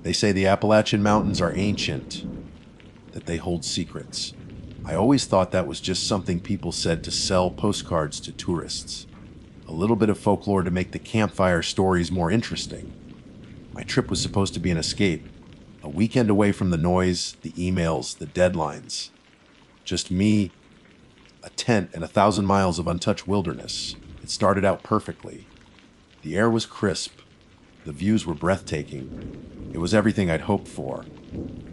They say the Appalachian Mountains are ancient, that they hold secrets. I always thought that was just something people said to sell postcards to tourists. A little bit of folklore to make the campfire stories more interesting. My trip was supposed to be an escape, a weekend away from the noise, the emails, the deadlines. Just me, a tent, and 1,000 miles of untouched wilderness. It started out perfectly. The air was crisp. The views were breathtaking. It was everything I'd hoped for.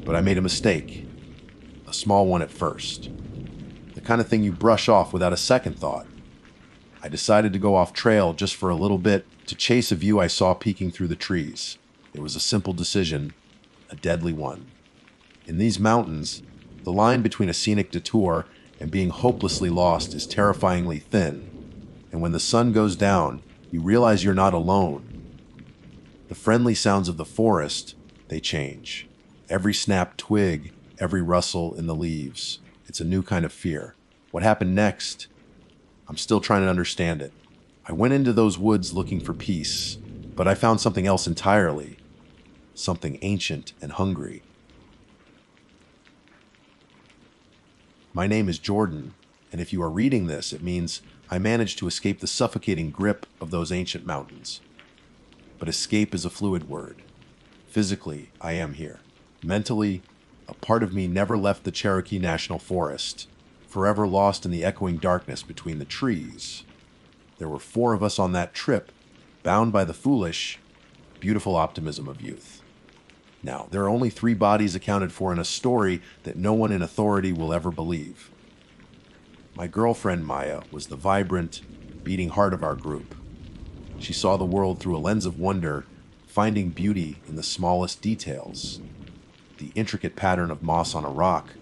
But I made a mistake. A small one at first. The kind of thing you brush off without a second thought. I decided to go off trail just for a little bit to chase a view I saw peeking through the trees. It was a simple decision, a deadly one. In these mountains, the line between a scenic detour and being hopelessly lost is terrifyingly thin. And when the sun goes down, you realize you're not alone. The friendly sounds of the forest, they change. Every snapped twig, every rustle in the leaves. It's a new kind of fear. What happened next? I'm still trying to understand it. I went into those woods looking for peace, but I found something else entirely. Something ancient and hungry. My name is Jordan, and if you are reading this, it means I managed to escape the suffocating grip of those ancient mountains. But escape is a fluid word. Physically, I am here. Mentally, a part of me never left the Cherokee National Forest, forever lost in the echoing darkness between the trees. There were 4 of us on that trip, bound by the foolish, beautiful optimism of youth. Now, there are only 3 bodies accounted for in a story that no one in authority will ever believe. My girlfriend Maya was the vibrant, beating heart of our group. She saw the world through a lens of wonder, finding beauty in the smallest details. The intricate pattern of moss on a rock,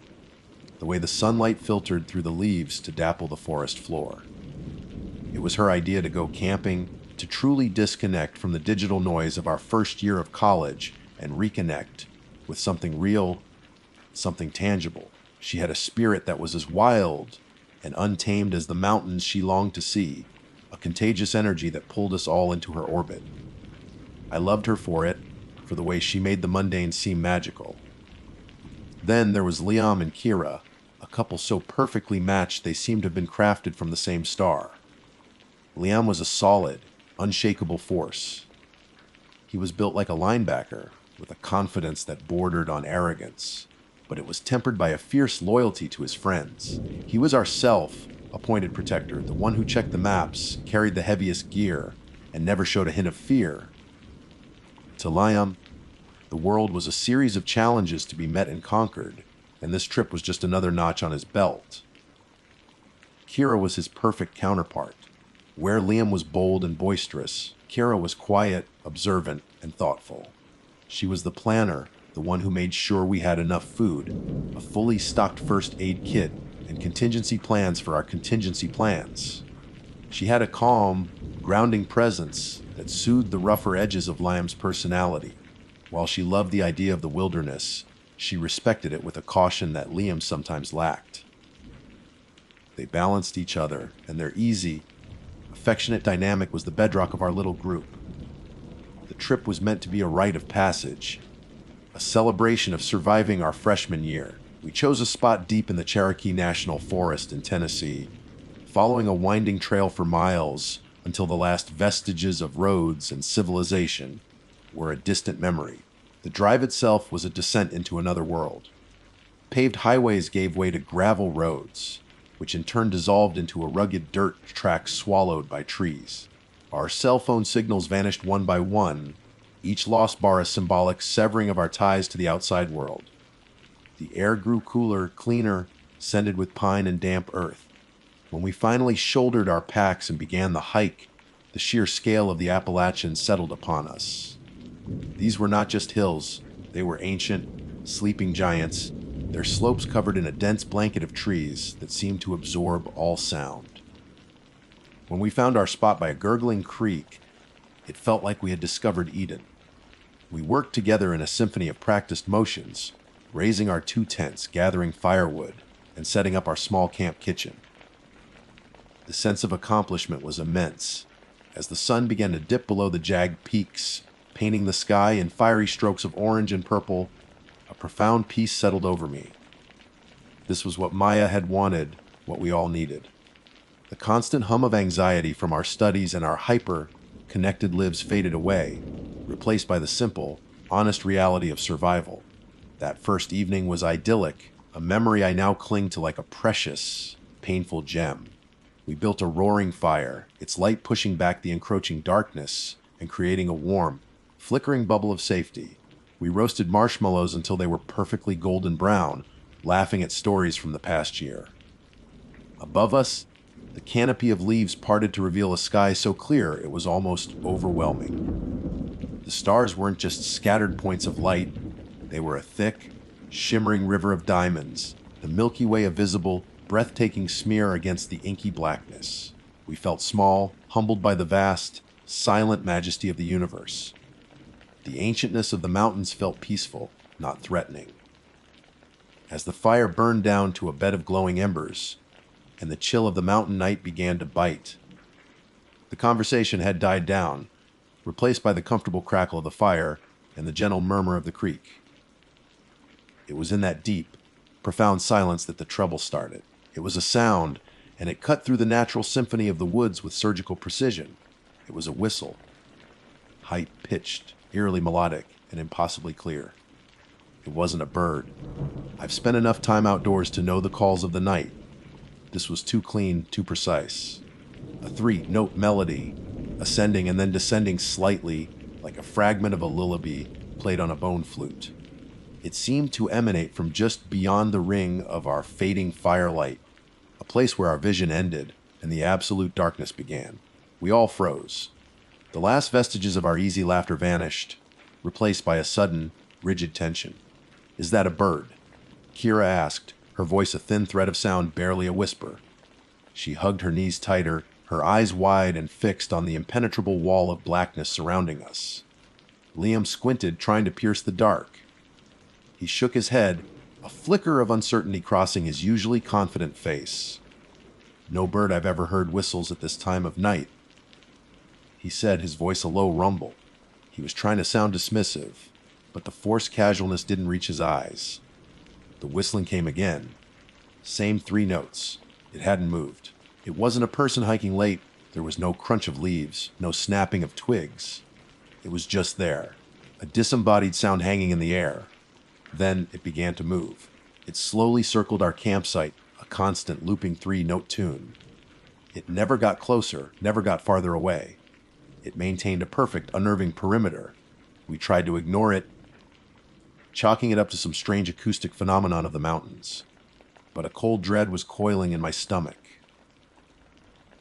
the way the sunlight filtered through the leaves to dapple the forest floor. It was her idea to go camping, to truly disconnect from the digital noise of our first year of college and reconnect with something real, something tangible. She had a spirit that was as wild and untamed as the mountains she longed to see, a contagious energy that pulled us all into her orbit. I loved her for it, for the way she made the mundane seem magical. Then there was Liam and Kira, a couple so perfectly matched they seemed to have been crafted from the same star. Liam was a solid, unshakable force. He was built like a linebacker, with a confidence that bordered on arrogance, but it was tempered by a fierce loyalty to his friends. He was our self-appointed protector, the one who checked the maps, carried the heaviest gear, and never showed a hint of fear. To Liam, the world was a series of challenges to be met and conquered, and this trip was just another notch on his belt. Kira was his perfect counterpart. Where Liam was bold and boisterous, Kira was quiet, observant, and thoughtful. She was the planner, the one who made sure we had enough food, a fully stocked first aid kit, and contingency plans for our contingency plans. She had a calm, grounding presence that soothed the rougher edges of Liam's personality. While she loved the idea of the wilderness, she respected it with a caution that Liam sometimes lacked. They balanced each other, and their easy, affectionate dynamic was the bedrock of our little group. The trip was meant to be a rite of passage, a celebration of surviving our freshman year. We chose a spot deep in the Cherokee National Forest in Tennessee, following a winding trail for miles until the last vestiges of roads and civilization were a distant memory. The drive itself was a descent into another world. Paved highways gave way to gravel roads, which in turn dissolved into a rugged dirt track swallowed by trees. Our cell phone signals vanished one by one, each lost bar a symbolic severing of our ties to the outside world. The air grew cooler, cleaner, scented with pine and damp earth. When we finally shouldered our packs and began the hike, the sheer scale of the Appalachians settled upon us. These were not just hills, they were ancient, sleeping giants, their slopes covered in a dense blanket of trees that seemed to absorb all sound. When we found our spot by a gurgling creek, it felt like we had discovered Eden. We worked together in a symphony of practiced motions, raising our 2 tents, gathering firewood, and setting up our small camp kitchen. The sense of accomplishment was immense. As the sun began to dip below the jagged peaks, painting the sky in fiery strokes of orange and purple. A profound peace settled over me. This was what Maya had wanted, what we all needed. The constant hum of anxiety from our studies and our hyper-connected lives faded away, replaced by the simple, honest reality of survival. That first evening was idyllic, a memory I now cling to like a precious, painful gem. We built a roaring fire, its light pushing back the encroaching darkness and creating a warm, flickering bubble of safety. We roasted marshmallows until they were perfectly golden brown, laughing at stories from the past year. Above us, the canopy of leaves parted to reveal a sky so clear it was almost overwhelming. The stars weren't just scattered points of light, they were a thick, shimmering river of diamonds, the Milky Way a visible, breathtaking smear against the inky blackness. We felt small, humbled by the vast, silent majesty of the universe. The ancientness of the mountains felt peaceful, not threatening. As the fire burned down to a bed of glowing embers, and the chill of the mountain night began to bite, the conversation had died down, replaced by the comfortable crackle of the fire and the gentle murmur of the creek. It was in that deep, profound silence that the trouble started. It was a sound, and it cut through the natural symphony of the woods with surgical precision. It was a whistle, high-pitched, eerily melodic, and impossibly clear. It wasn't a bird. I've spent enough time outdoors to know the calls of the night. This was too clean, too precise. A three-note melody, ascending and then descending slightly, like a fragment of a lullaby played on a bone flute. It seemed to emanate from just beyond the ring of our fading firelight, a place where our vision ended and the absolute darkness began. We all froze. The last vestiges of our easy laughter vanished, replaced by a sudden, rigid tension. "Is that a bird?" Kira asked, her voice a thin thread of sound, barely a whisper. She hugged her knees tighter, her eyes wide and fixed on the impenetrable wall of blackness surrounding us. Liam squinted, trying to pierce the dark. He shook his head, a flicker of uncertainty crossing his usually confident face. "No bird I've ever heard whistles at this time of night," he said, his voice a low rumble. He was trying to sound dismissive, but the forced casualness didn't reach his eyes. The whistling came again. Same three notes. It hadn't moved. It wasn't a person hiking late. There was no crunch of leaves, no snapping of twigs. It was just there, a disembodied sound hanging in the air. Then it began to move. It slowly circled our campsite, a constant looping three-note tune. It never got closer, never got farther away. It maintained a perfect, unnerving perimeter. We tried to ignore it, chalking it up to some strange acoustic phenomenon of the mountains. But a cold dread was coiling in my stomach.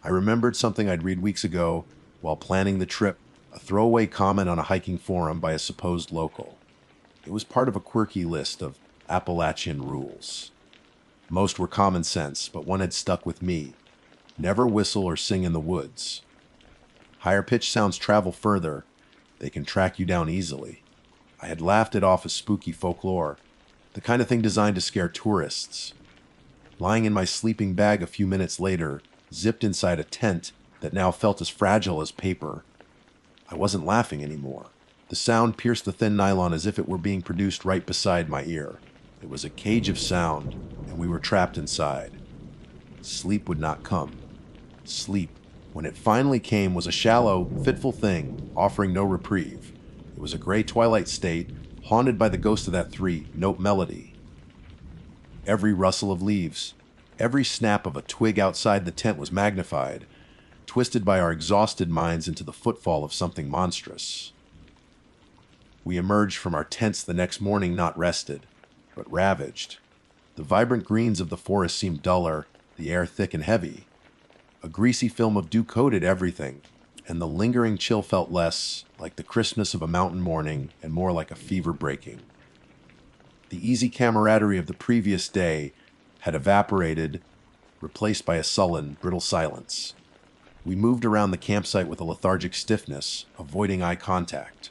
I remembered something I'd read weeks ago while planning the trip, a throwaway comment on a hiking forum by a supposed local. It was part of a quirky list of Appalachian rules. Most were common sense, but one had stuck with me. Never whistle or sing in the woods. Higher-pitched sounds travel further. They can track you down easily. I had laughed it off as spooky folklore, the kind of thing designed to scare tourists. Lying in my sleeping bag a few minutes later, zipped inside a tent that now felt as fragile as paper, I wasn't laughing anymore. The sound pierced the thin nylon as if it were being produced right beside my ear. It was a cage of sound, and we were trapped inside. Sleep would not come. Sleep, when it finally came, was a shallow, fitful thing, offering no reprieve. It was a gray twilight state, haunted by the ghost of that three-note melody. Every rustle of leaves, every snap of a twig outside the tent was magnified, twisted by our exhausted minds into the footfall of something monstrous. We emerged from our tents the next morning not rested, but ravaged. The vibrant greens of the forest seemed duller, the air thick and heavy. A greasy film of dew coated everything, and the lingering chill felt less like the crispness of a mountain morning and more like a fever breaking. The easy camaraderie of the previous day had evaporated, replaced by a sullen, brittle silence. We moved around the campsite with a lethargic stiffness, avoiding eye contact.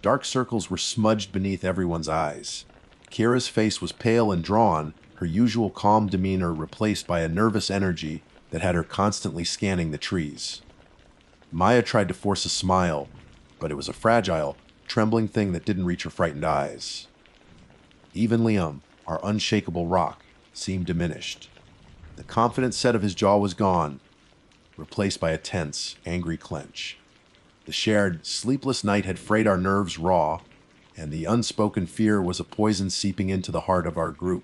Dark circles were smudged beneath everyone's eyes. Kira's face was pale and drawn, her usual calm demeanor replaced by a nervous energy that had her constantly scanning the trees. Maya tried to force a smile, but it was a fragile, trembling thing that didn't reach her frightened eyes. Even Liam, our unshakable rock, seemed diminished. The confident set of his jaw was gone, replaced by a tense, angry clench. The shared, sleepless night had frayed our nerves raw, and the unspoken fear was a poison seeping into the heart of our group.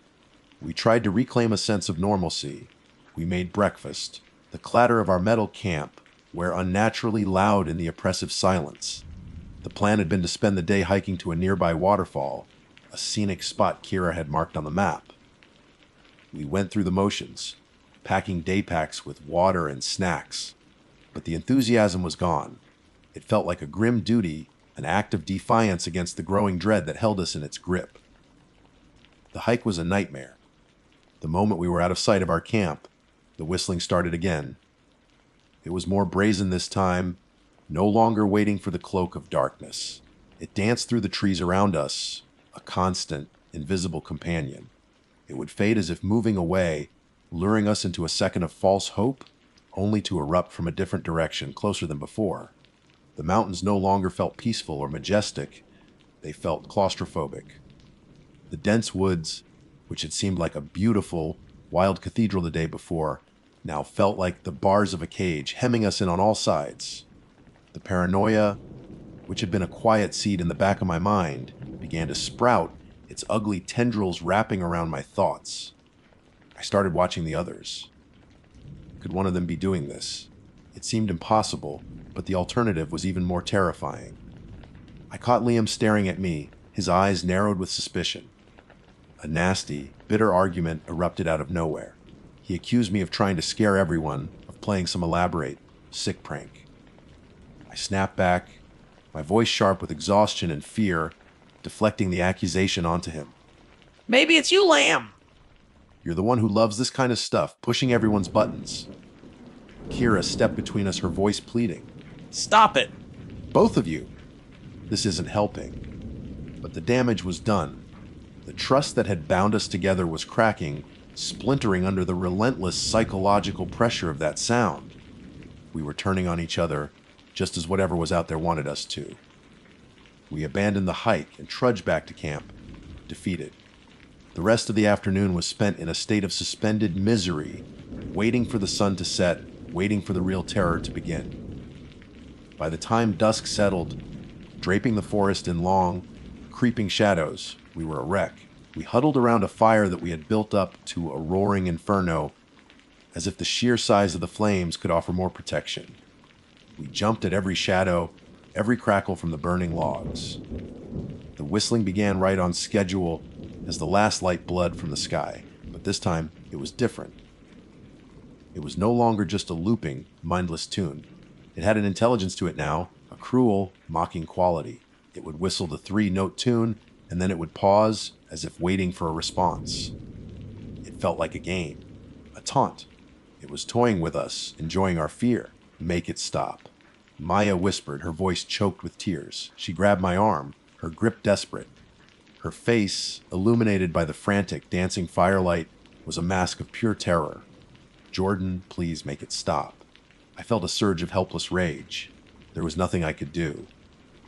We tried to reclaim a sense of normalcy. We made breakfast, the clatter of our metal camp, were unnaturally loud in the oppressive silence. The plan had been to spend the day hiking to a nearby waterfall, a scenic spot Kira had marked on the map. We went through the motions, packing day packs with water and snacks, but the enthusiasm was gone. It felt like a grim duty, an act of defiance against the growing dread that held us in its grip. The hike was a nightmare. The moment we were out of sight of our camp, the whistling started again. It was more brazen this time, no longer waiting for the cloak of darkness. It danced through the trees around us, a constant, invisible companion. It would fade as if moving away, luring us into a second of false hope, only to erupt from a different direction, closer than before. The mountains no longer felt peaceful or majestic. They felt claustrophobic. The dense woods, which had seemed like a beautiful, wild cathedral the day before, now felt like the bars of a cage, hemming us in on all sides. The paranoia, which had been a quiet seed in the back of my mind, began to sprout, its ugly tendrils wrapping around my thoughts. I started watching the others. Could one of them be doing this? It seemed impossible, but the alternative was even more terrifying. I caught Liam staring at me, his eyes narrowed with suspicion. A nasty, bitter argument erupted out of nowhere. He accused me of trying to scare everyone, of playing some elaborate, sick prank. I snapped back, my voice sharp with exhaustion and fear, deflecting the accusation onto him. Maybe it's you, Lamb. You're the one who loves this kind of stuff, pushing everyone's buttons. Kira stepped between us, her voice pleading. Stop it. Both of you. This isn't helping. But the damage was done. The trust that had bound us together was cracking, splintering under the relentless psychological pressure of that sound. We were turning on each other, just as whatever was out there wanted us to. We abandoned the hike and trudged back to camp, defeated. The rest of the afternoon was spent in a state of suspended misery, waiting for the sun to set, waiting for the real terror to begin. By the time dusk settled, draping the forest in long, creeping shadows, we were a wreck. We huddled around a fire that we had built up to a roaring inferno, as if the sheer size of the flames could offer more protection. We jumped at every shadow, every crackle from the burning logs. The whistling began right on schedule as the last light bled from the sky, but this time it was different. It was no longer just a looping, mindless tune. It had an intelligence to it now, a cruel, mocking quality. It would whistle the 3-note tune, and then it would pause, as if waiting for a response. It felt like a game, a taunt. It was toying with us, enjoying our fear. Make it stop. Maya whispered, her voice choked with tears. She grabbed my arm, her grip desperate. Her face, illuminated by the frantic, dancing firelight, was a mask of pure terror. Jordan, please make it stop. I felt a surge of helpless rage. There was nothing I could do.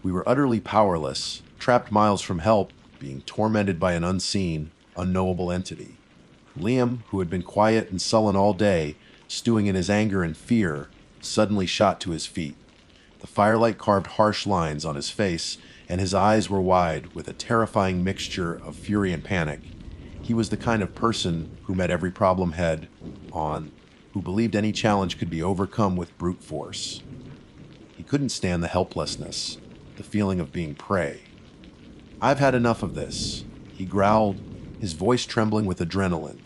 We were utterly powerless, trapped miles from help, being tormented by an unseen, unknowable entity. Liam, who had been quiet and sullen all day, stewing in his anger and fear, suddenly shot to his feet. The firelight carved harsh lines on his face, and his eyes were wide with a terrifying mixture of fury and panic. He was the kind of person who met every problem head on, who believed any challenge could be overcome with brute force. He couldn't stand the helplessness, the feeling of being prey. I've had enough of this, he growled, his voice trembling with adrenaline.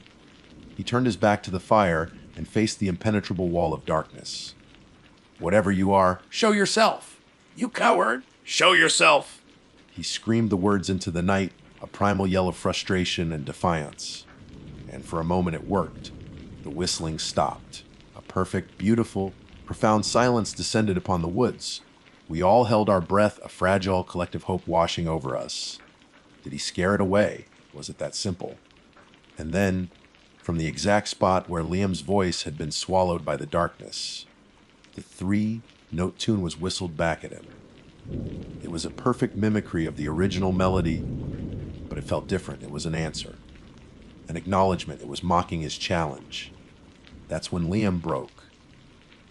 He turned his back to the fire and faced the impenetrable wall of darkness. Whatever you are, show yourself! You coward! Show yourself! He screamed the words into the night, a primal yell of frustration and defiance. And for a moment it worked. The whistling stopped. A perfect, beautiful, profound silence descended upon the woods. We all held our breath, a fragile collective hope washing over us. Did he scare it away? Was it that simple? And then, from the exact spot where Liam's voice had been swallowed by the darkness, the 3-note tune was whistled back at him. It was a perfect mimicry of the original melody, but it felt different. It was an answer, an acknowledgement. It was mocking his challenge. That's when Liam broke.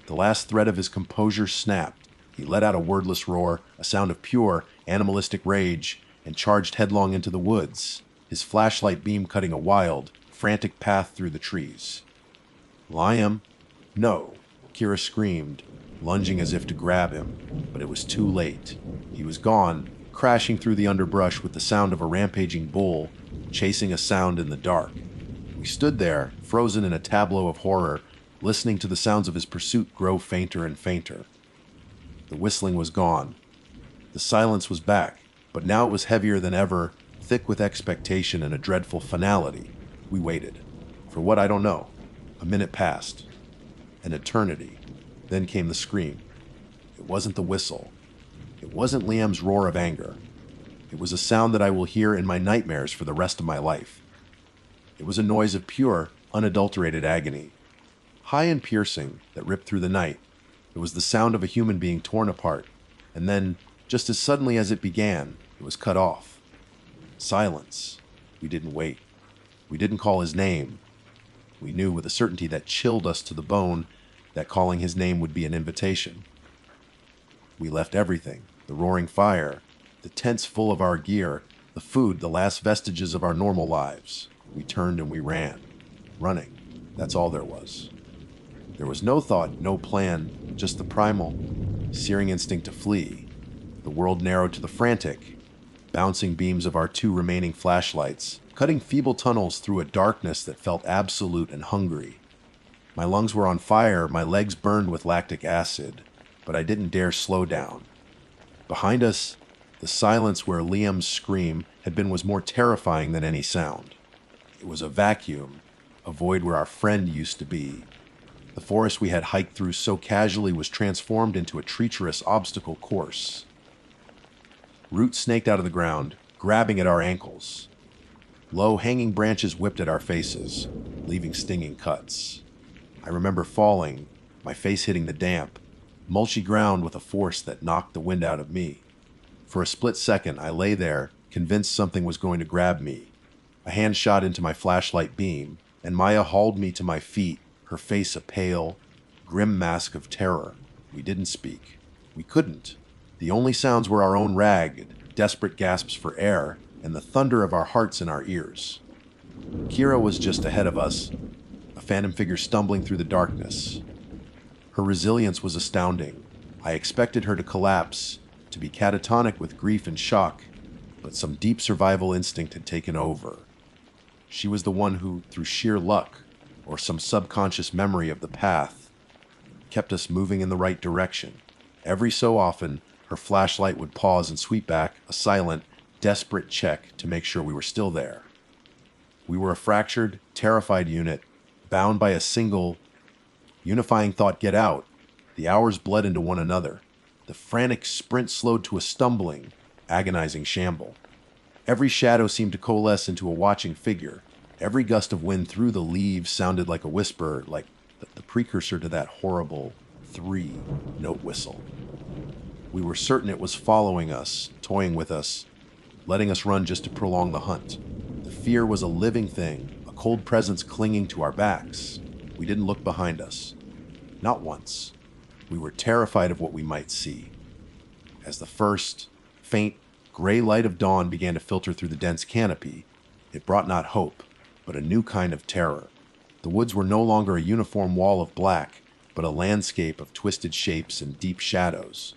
The last thread of his composure snapped. He let out a wordless roar, a sound of pure, animalistic rage, and charged headlong into the woods, his flashlight beam cutting a wild, frantic path through the trees. Liam? No, Kira screamed, lunging as if to grab him, but it was too late. He was gone, crashing through the underbrush with the sound of a rampaging bull, chasing a sound in the dark. We stood there, frozen in a tableau of horror, listening to the sounds of his pursuit grow fainter and fainter. The whistling was gone. The silence was back, but now it was heavier than ever, thick with expectation and a dreadful finality. We waited. For what, I don't know. A minute passed. An eternity. Then came the scream. It wasn't the whistle. It wasn't Liam's roar of anger. It was a sound that I will hear in my nightmares for the rest of my life. It was a noise of pure, unadulterated agony. High and piercing, that ripped through the night. It was the sound of a human being torn apart, and then, just as suddenly as it began, it was cut off. Silence. We didn't wait. We didn't call his name. We knew with a certainty that chilled us to the bone that calling his name would be an invitation. We left everything, the roaring fire, the tents full of our gear, the food, the last vestiges of our normal lives. We turned and we ran. Running. That's all there was. There was no thought, no plan, just the primal, searing instinct to flee. The world narrowed to the frantic, bouncing beams of our two remaining flashlights, cutting feeble tunnels through a darkness that felt absolute and hungry. My lungs were on fire, my legs burned with lactic acid, but I didn't dare slow down. Behind us, the silence where Liam's scream had been was more terrifying than any sound. It was a vacuum, a void where our friend used to be. The forest we had hiked through so casually was transformed into a treacherous obstacle course. Roots snaked out of the ground, grabbing at our ankles. Low hanging branches whipped at our faces, leaving stinging cuts. I remember falling, my face hitting the damp, mulchy ground with a force that knocked the wind out of me. For a split second, I lay there, convinced something was going to grab me. A hand shot into my flashlight beam, and Maya hauled me to my feet, her face a pale, grim mask of terror. We didn't speak. We couldn't. The only sounds were our own ragged, desperate gasps for air, and the thunder of our hearts in our ears. Kira was just ahead of us, a phantom figure stumbling through the darkness. Her resilience was astounding. I expected her to collapse, to be catatonic with grief and shock, but some deep survival instinct had taken over. She was the one who, through sheer luck, or some subconscious memory of the path, kept us moving in the right direction. Every so often, her flashlight would pause and sweep back a silent, desperate check to make sure we were still there. We were a fractured, terrified unit, bound by a single, unifying thought: get out. The hours bled into one another. The frantic sprint slowed to a stumbling, agonizing shamble. Every shadow seemed to coalesce into a watching figure. Every gust of wind through the leaves sounded like a whisper, like the precursor to that horrible 3-note whistle. We were certain it was following us, toying with us, letting us run just to prolong the hunt. The fear was a living thing, a cold presence clinging to our backs. We didn't look behind us. Not once. We were terrified of what we might see. As the first, faint, gray light of dawn began to filter through the dense canopy, it brought not hope, but a new kind of terror. The woods were no longer a uniform wall of black, but a landscape of twisted shapes and deep shadows.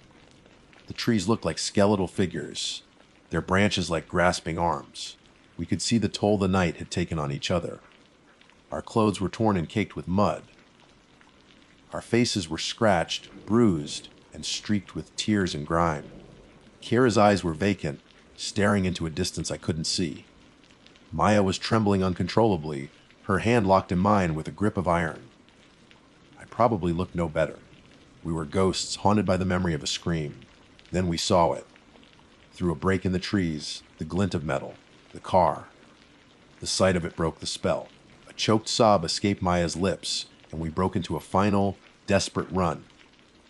The trees looked like skeletal figures, their branches like grasping arms. We could see the toll the night had taken on each other. Our clothes were torn and caked with mud. Our faces were scratched, bruised, and streaked with tears and grime. Kira's eyes were vacant, staring into a distance I couldn't see. Maya was trembling uncontrollably, her hand locked in mine with a grip of iron. I probably looked no better. We were ghosts haunted by the memory of a scream. Then we saw it. Through a break in the trees, the glint of metal, the car. The sight of it broke the spell. A choked sob escaped Maya's lips, and we broke into a final, desperate run.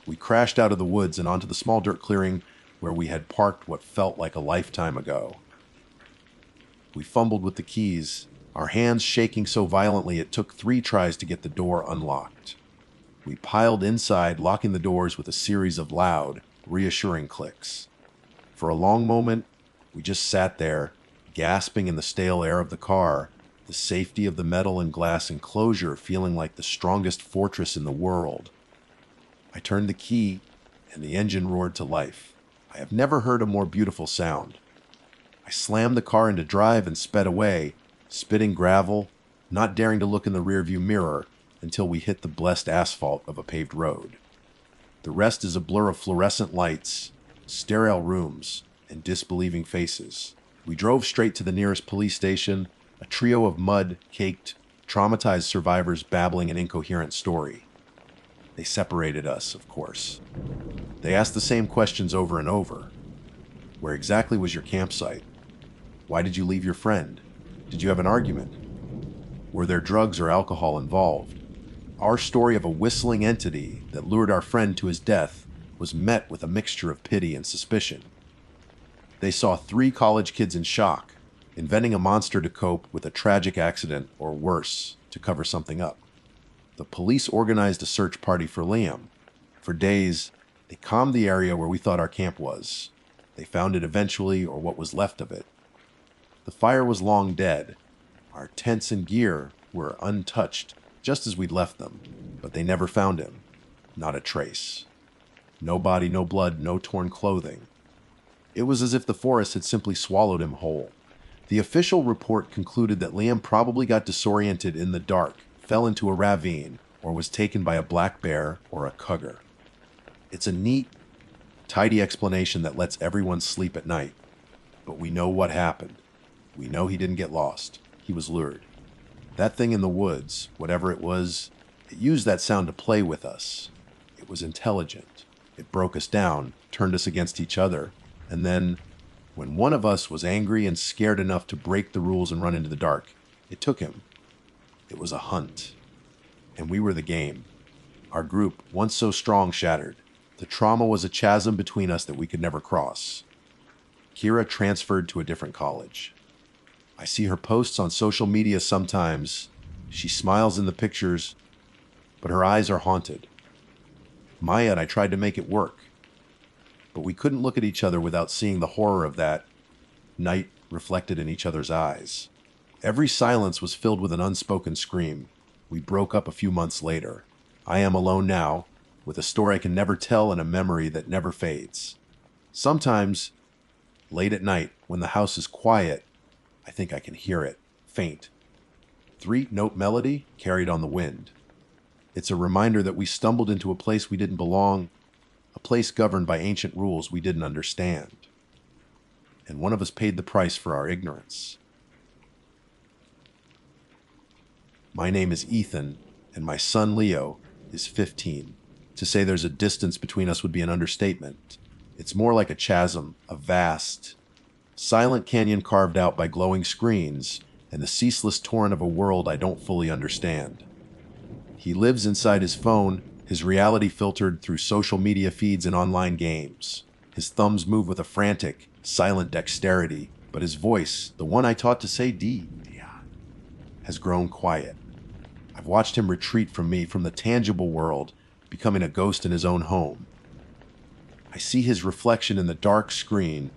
We crashed out of the woods and onto the small dirt clearing where we had parked what felt like a lifetime ago. We fumbled with the keys, our hands shaking so violently it took 3 tries to get the door unlocked. We piled inside, locking the doors with a series of loud, reassuring clicks. For a long moment, we just sat there, gasping in the stale air of the car, the safety of the metal and glass enclosure feeling like the strongest fortress in the world. I turned the key, and the engine roared to life. I have never heard a more beautiful sound. I slammed the car into drive and sped away, spitting gravel, not daring to look in the rearview mirror until we hit the blessed asphalt of a paved road. The rest is a blur of fluorescent lights, sterile rooms, and disbelieving faces. We drove straight to the nearest police station, a trio of mud-caked, traumatized survivors babbling an incoherent story. They separated us, of course. They asked the same questions over and over. Where exactly was your campsite? Why did you leave your friend? Did you have an argument? Were there drugs or alcohol involved? Our story of a whistling entity that lured our friend to his death was met with a mixture of pity and suspicion. They saw 3 college kids in shock, inventing a monster to cope with a tragic accident or worse, to cover something up. The police organized a search party for Liam. For days, they calmed the area where we thought our camp was. They found it eventually, or what was left of it. The fire was long dead. Our tents and gear were untouched, just as we'd left them, but they never found him. Not a trace. No body, no blood, no torn clothing. It was as if the forest had simply swallowed him whole. The official report concluded that Liam probably got disoriented in the dark, fell into a ravine, or was taken by a black bear or a cougar. It's a neat, tidy explanation that lets everyone sleep at night. But we know what happened. We know he didn't get lost. He was lured. That thing in the woods, whatever it was, it used that sound to play with us. It was intelligent. It broke us down, turned us against each other, and then, when one of us was angry and scared enough to break the rules and run into the dark, it took him. It was a hunt. And we were the game. Our group, once so strong, shattered. The trauma was a chasm between us that we could never cross. Kira transferred to a different college. I see her posts on social media sometimes. She smiles in the pictures, but her eyes are haunted. Maya and I tried to make it work, but we couldn't look at each other without seeing the horror of that night reflected in each other's eyes. Every silence was filled with an unspoken scream. We broke up a few months later. I am alone now, with a story I can never tell and a memory that never fades. Sometimes, late at night, when the house is quiet, I think I can hear it, faint. 3-note melody carried on the wind. It's a reminder that we stumbled into a place we didn't belong, a place governed by ancient rules we didn't understand. And one of us paid the price for our ignorance. My name is Ethan, and my son Leo is 15. To say there's a distance between us would be an understatement. It's more like a chasm, a vast, silent canyon carved out by glowing screens and the ceaseless torrent of a world I don't fully understand. He lives inside his phone, his reality filtered through social media feeds and online games. His thumbs move with a frantic, silent dexterity, but his voice, the one I taught to say D, has grown quiet. I've watched him retreat from me, from the tangible world, becoming a ghost in his own home. I see his reflection in the dark screen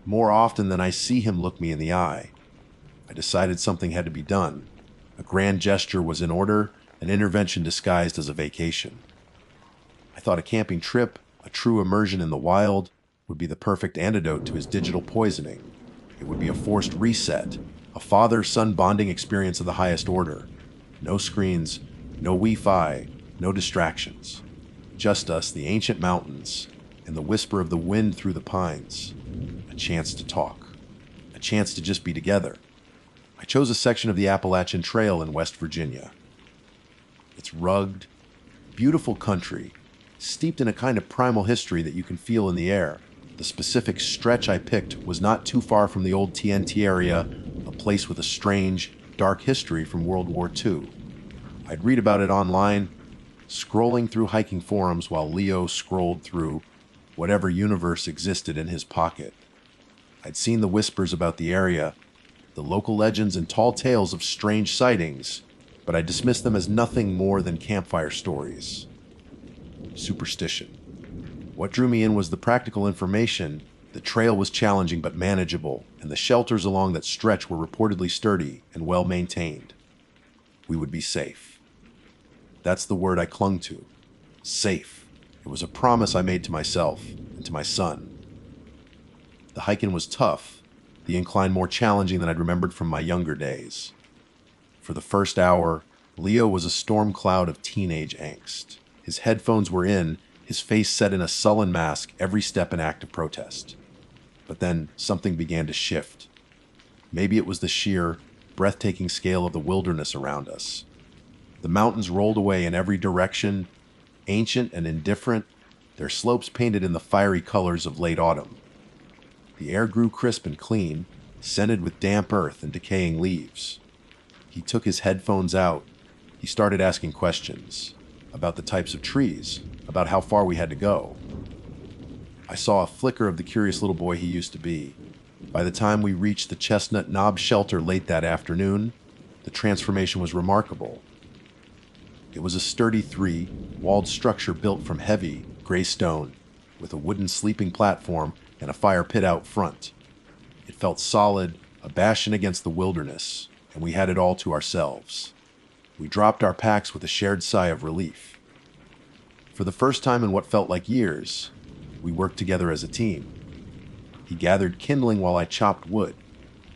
more often than I see him look me in the eye. I decided something had to be done. A grand gesture was in order, an intervention disguised as a vacation. I thought a camping trip, a true immersion in the wild, would be the perfect antidote to his digital poisoning. It would be a forced reset, a father-son bonding experience of the highest order. No screens, no Wi-Fi, no distractions. Just us, the ancient mountains, and the whisper of the wind through the pines. A chance to talk. A chance to just be together. I chose a section of the Appalachian Trail in West Virginia. It's rugged, beautiful country, steeped in a kind of primal history that you can feel in the air. The specific stretch I picked was not too far from the old TNT area, a place with a strange, dark history from World War II. I'd read about it online, scrolling through hiking forums while Leo scrolled through whatever universe existed in his pocket. I'd seen the whispers about the area, the local legends and tall tales of strange sightings, but I dismissed them as nothing more than campfire stories. Superstition. What drew me in was the practical information. The trail was challenging but manageable, and the shelters along that stretch were reportedly sturdy and well maintained. We would be safe. That's the word I clung to. Safe. It was a promise I made to myself and to my son. The hiking was tough, the incline more challenging than I'd remembered from my younger days. For the first hour, Leo was a storm cloud of teenage angst. His headphones were in, his face set in a sullen mask, every step an act of protest. But then something began to shift. Maybe it was the sheer, breathtaking scale of the wilderness around us. The mountains rolled away in every direction, ancient and indifferent, their slopes painted in the fiery colors of late autumn. The air grew crisp and clean, scented with damp earth and decaying leaves. He took his headphones out. He started asking questions about the types of trees, about how far we had to go. I saw a flicker of the curious little boy he used to be. By the time we reached the Chestnut Knob shelter late that afternoon, the transformation was remarkable. It was a sturdy three-walled structure built from heavy, gray stone, with a wooden sleeping platform and a fire pit out front. It felt solid, a bastion against the wilderness, and we had it all to ourselves. We dropped our packs with a shared sigh of relief. For the first time in what felt like years, we worked together as a team. He gathered kindling while I chopped wood.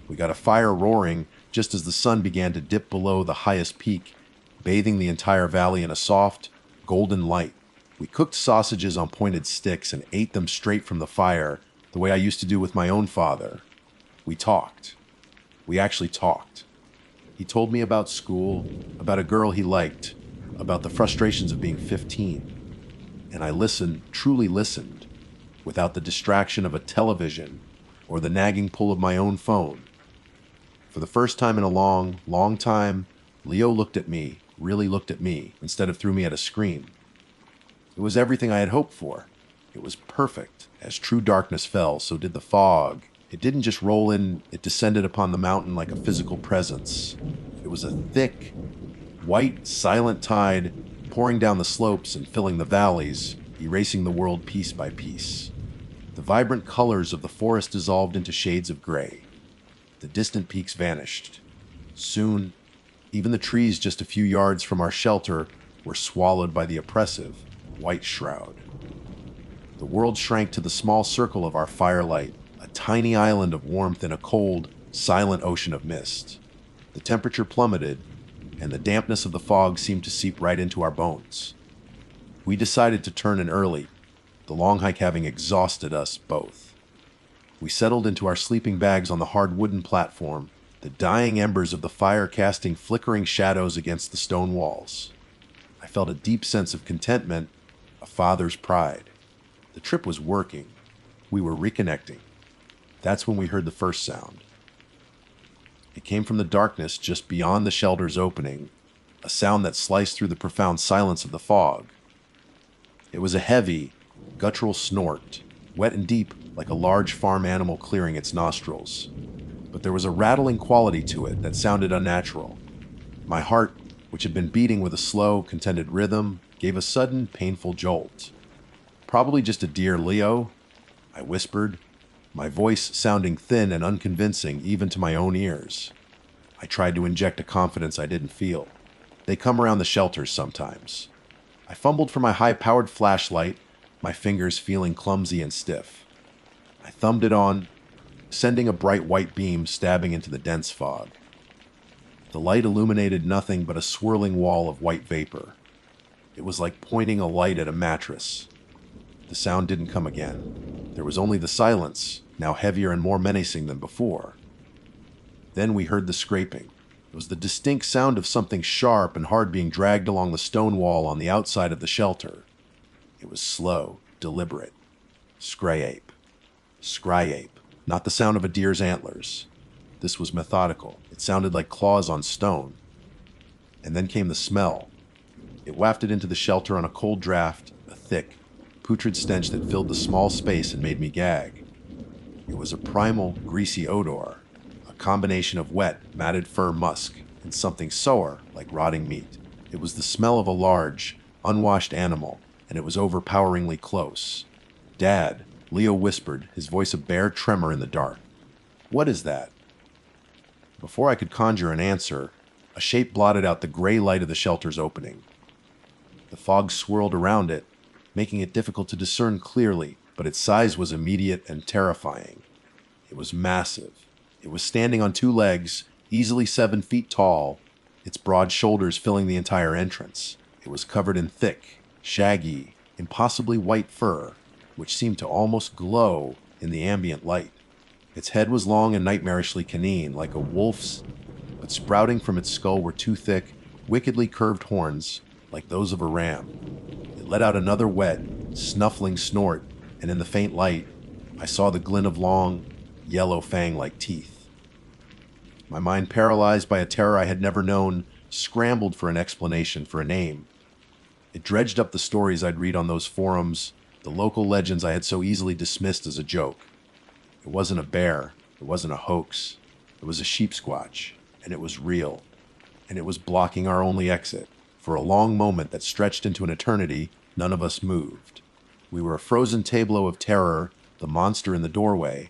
We got a fire roaring just as the sun began to dip below the highest peak, bathing the entire valley in a soft, golden light. We cooked sausages on pointed sticks and ate them straight from the fire, the way I used to do with my own father. We talked. We actually talked. He told me about school, about a girl he liked, about the frustrations of being 15. And I listened, truly listened, without the distraction of a television or the nagging pull of my own phone. For the first time in a long, long time, Leo looked at me, really looked at me, instead of threw me at a screen. It was everything I had hoped for. It was perfect. As true darkness fell, so did the fog. It didn't just roll in, it descended upon the mountain like a physical presence. It was a thick, white, silent tide pouring down the slopes and filling the valleys, erasing the world piece by piece. The vibrant colors of the forest dissolved into shades of gray. The distant peaks vanished. Soon, even the trees just a few yards from our shelter were swallowed by the oppressive, white shroud. The world shrank to the small circle of our firelight, a tiny island of warmth in a cold, silent ocean of mist. The temperature plummeted, and the dampness of the fog seemed to seep right into our bones. We decided to turn in early, the long hike having exhausted us both. We settled into our sleeping bags on the hard wooden platform, the dying embers of the fire casting flickering shadows against the stone walls. I felt a deep sense of contentment, a father's pride. The trip was working. We were reconnecting. That's when we heard the first sound. It came from the darkness just beyond the shelter's opening, a sound that sliced through the profound silence of the fog. It was a heavy, guttural snort, wet and deep like a large farm animal clearing its nostrils. But there was a rattling quality to it that sounded unnatural. My heart, which had been beating with a slow, contented rhythm, gave a sudden, painful jolt. "Probably just a deer, Leo," I whispered, my voice sounding thin and unconvincing even to my own ears. I tried to inject a confidence I didn't feel. "They come around the shelters sometimes." I fumbled for my high-powered flashlight, my fingers feeling clumsy and stiff. I thumbed it on, sending a bright white beam stabbing into the dense fog. The light illuminated nothing but a swirling wall of white vapor. It was like pointing a light at a mattress. The sound didn't come again. There was only the silence, now heavier and more menacing than before. Then we heard the scraping. It was the distinct sound of something sharp and hard being dragged along the stone wall on the outside of the shelter. It was slow, deliberate. Scry-ape. Scry-ape. Not the sound of a deer's antlers. This was methodical. It sounded like claws on stone. And then came the smell. It wafted into the shelter on a cold draft, a thick, putrid stench that filled the small space and made me gag. It was a primal, greasy odor, a combination of wet, matted fur musk and something sour like rotting meat. It was the smell of a large, unwashed animal, and it was overpoweringly close. "Dad," Leo whispered, his voice a bare tremor in the dark. "What is that?" Before I could conjure an answer, a shape blotted out the gray light of the shelter's opening. The fog swirled around it, making it difficult to discern clearly, but its size was immediate and terrifying. It was massive. It was standing on two legs, easily 7 feet tall, its broad shoulders filling the entire entrance. It was covered in thick, shaggy, impossibly white fur, which seemed to almost glow in the ambient light. Its head was long and nightmarishly canine, like a wolf's, but sprouting from its skull were two thick, wickedly curved horns, like those of a ram. It let out another wet, snuffling snort, and in the faint light, I saw the glint of long, yellow fang-like teeth. My mind, paralyzed by a terror I had never known, scrambled for an explanation, for a name. It dredged up the stories I'd read on those forums, the local legends I had so easily dismissed as a joke. It wasn't a bear, it wasn't a hoax, it was a sheep squatch, and it was real, and it was blocking our only exit. For a long moment that stretched into an eternity, none of us moved. We were a frozen tableau of terror, the monster in the doorway,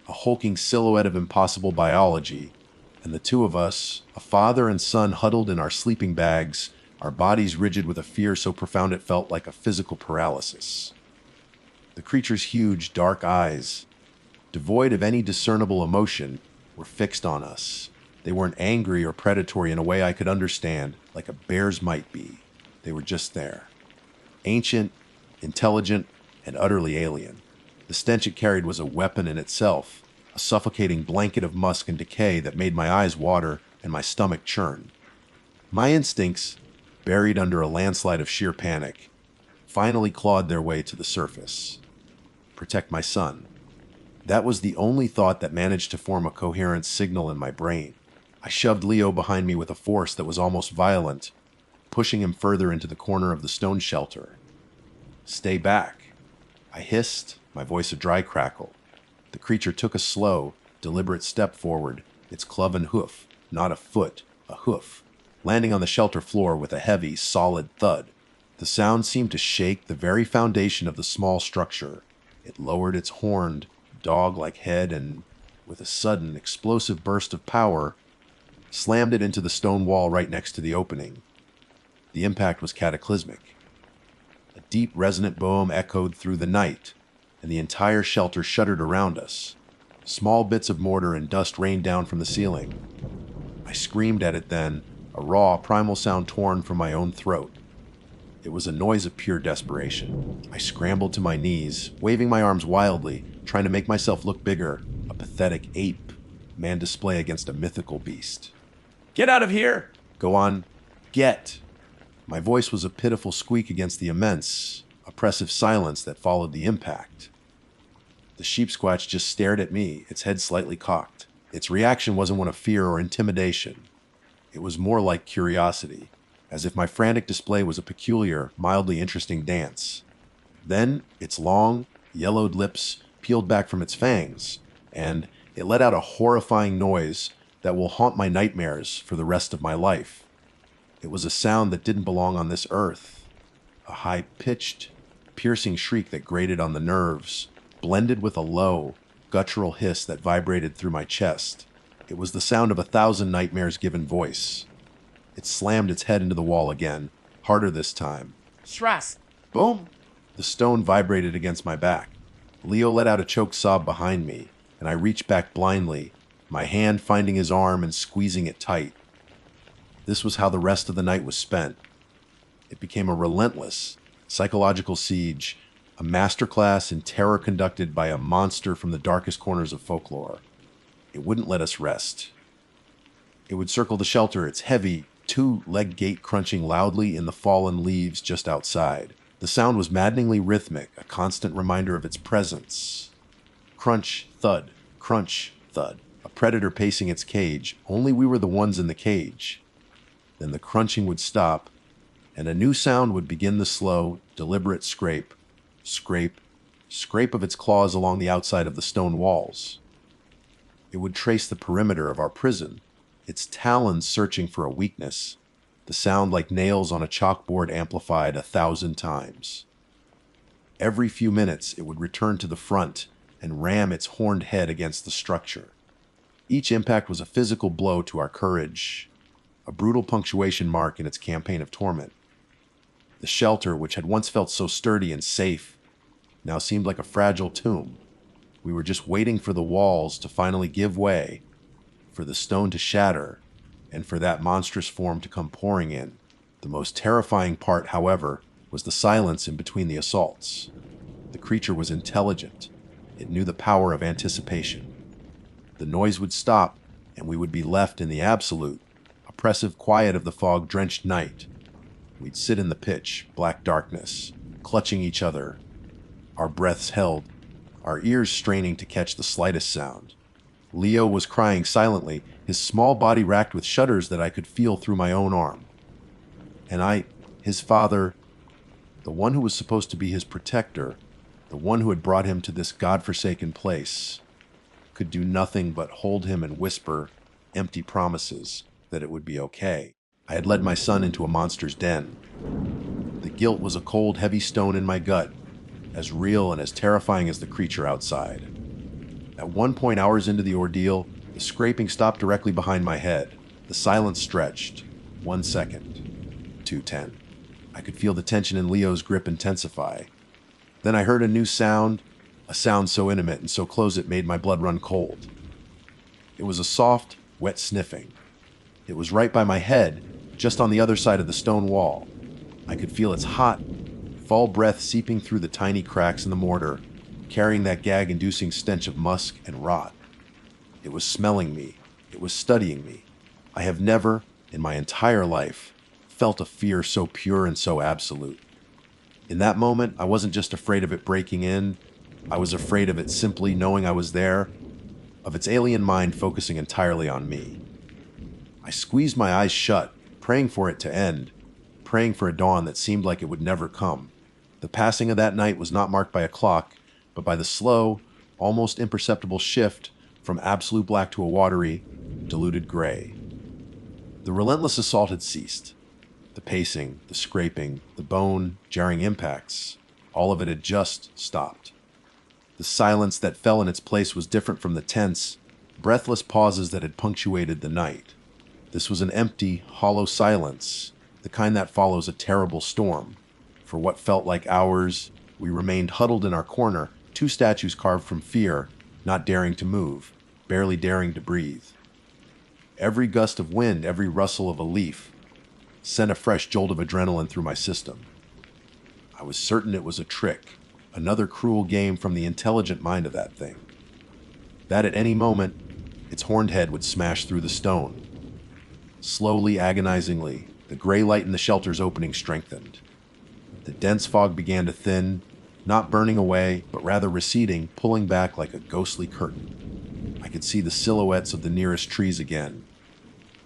a hulking silhouette of impossible biology, and the two of us, a father and son huddled in our sleeping bags, our bodies rigid with a fear so profound it felt like a physical paralysis. The creature's huge, dark eyes, devoid of any discernible emotion, were fixed on us. They weren't angry or predatory in a way I could understand, like a bear's might be. They were just there. Ancient, intelligent, and utterly alien. The stench it carried was a weapon in itself, a suffocating blanket of musk and decay that made my eyes water and my stomach churn. My instincts, buried under a landslide of sheer panic, finally clawed their way to the surface. Protect my son. That was the only thought that managed to form a coherent signal in my brain. I shoved Leo behind me with a force that was almost violent, pushing him further into the corner of the stone shelter. "Stay back," I hissed, my voice a dry crackle. The creature took a slow, deliberate step forward, its cloven hoof, not a foot, a hoof, landing on the shelter floor with a heavy, solid thud. The sound seemed to shake the very foundation of the small structure. It lowered its horned, dog-like head and, with a sudden, explosive burst of power, slammed it into the stone wall right next to the opening. The impact was cataclysmic. A deep, resonant boom echoed through the night, and the entire shelter shuddered around us. Small bits of mortar and dust rained down from the ceiling. I screamed at it then, a raw, primal sound torn from my own throat. It was a noise of pure desperation. I scrambled to my knees, waving my arms wildly, trying to make myself look bigger, a pathetic ape, man display against a mythical beast. Get out of here! Go on, get! My voice was a pitiful squeak against the immense, oppressive silence that followed the impact. The sheep squatch just stared at me, its head slightly cocked. Its reaction wasn't one of fear or intimidation. It was more like curiosity, as if my frantic display was a peculiar, mildly interesting dance. Then its long, yellowed lips peeled back from its fangs, and it let out a horrifying noise that will haunt my nightmares for the rest of my life. It was a sound that didn't belong on this earth, a high-pitched, piercing shriek that grated on the nerves, blended with a low, guttural hiss that vibrated through my chest. It was the sound of 1,000 nightmares given voice. It slammed its head into the wall again, harder this time. Stress. Boom! The stone vibrated against my back. Leo let out a choked sob behind me, and I reached back blindly, my hand finding his arm and squeezing it tight. This was how the rest of the night was spent. It became a relentless, psychological siege, a masterclass in terror conducted by a monster from the darkest corners of folklore. It wouldn't let us rest. It would circle the shelter, its heavy, two-leg gait crunching loudly in the fallen leaves just outside. The sound was maddeningly rhythmic, a constant reminder of its presence. Crunch, thud, crunch, thud. A predator pacing its cage, only we were the ones in the cage. Then the crunching would stop, and a new sound would begin the slow, Deliberate scrape, scrape, scrape of its claws along the outside of the stone walls. It would trace the perimeter of our prison, its talons searching for a weakness, the sound like nails on a chalkboard amplified 1,000 times. Every few minutes, it would return to the front and ram its horned head against the structure. Each impact was a physical blow to our courage, a brutal punctuation mark in its campaign of torment. The shelter, which had once felt so sturdy and safe, now seemed like a fragile tomb. We were just waiting for the walls to finally give way, for the stone to shatter, and for that monstrous form to come pouring in. The most terrifying part, however, was the silence in between the assaults. The creature was intelligent. It knew the power of anticipation. The noise would stop, and we would be left in the absolute, oppressive quiet of the fog-drenched night. We'd sit in the pitch, black darkness, clutching each other, our breaths held, our ears straining to catch the slightest sound. Leo was crying silently, his small body racked with shudders that I could feel through my own arm. And I, his father, the one who was supposed to be his protector, the one who had brought him to this godforsaken place, could do nothing but hold him and whisper empty promises that it would be okay. I had led my son into a monster's den. The guilt was a cold, heavy stone in my gut, as real and as terrifying as the creature outside. At one point, hours into the ordeal, the scraping stopped directly behind my head. The silence stretched. 1 second. 2:10. I could feel the tension in Leo's grip intensify. Then I heard a new sound, a sound so intimate and so close it made my blood run cold. It was a soft, wet sniffing. It was right by my head, just on the other side of the stone wall. I could feel its hot, fall breath seeping through the tiny cracks in the mortar, carrying that gag-inducing stench of musk and rot. It was smelling me. It was studying me. I have never, in my entire life, felt a fear so pure and so absolute. In that moment, I wasn't just afraid of it breaking in. I was afraid of it simply knowing I was there, of its alien mind focusing entirely on me. I squeezed my eyes shut, praying for it to end, praying for a dawn that seemed like it would never come. The passing of that night was not marked by a clock, but by the slow, almost imperceptible shift from absolute black to a watery, diluted gray. The relentless assault had ceased. The pacing, the scraping, the bone-jarring impacts, all of it had just stopped. The silence that fell in its place was different from the tense, breathless pauses that had punctuated the night. This was an empty, hollow silence, the kind that follows a terrible storm. For what felt like hours, we remained huddled in our corner, 2 statues carved from fear, not daring to move, barely daring to breathe. Every gust of wind, every rustle of a leaf, sent a fresh jolt of adrenaline through my system. I was certain it was a trick, another cruel game from the intelligent mind of that thing. That at any moment, its horned head would smash through the stone. Slowly, agonizingly, the gray light in the shelter's opening strengthened. The dense fog began to thin, not burning away, but rather receding, pulling back like a ghostly curtain. I could see the silhouettes of the nearest trees again,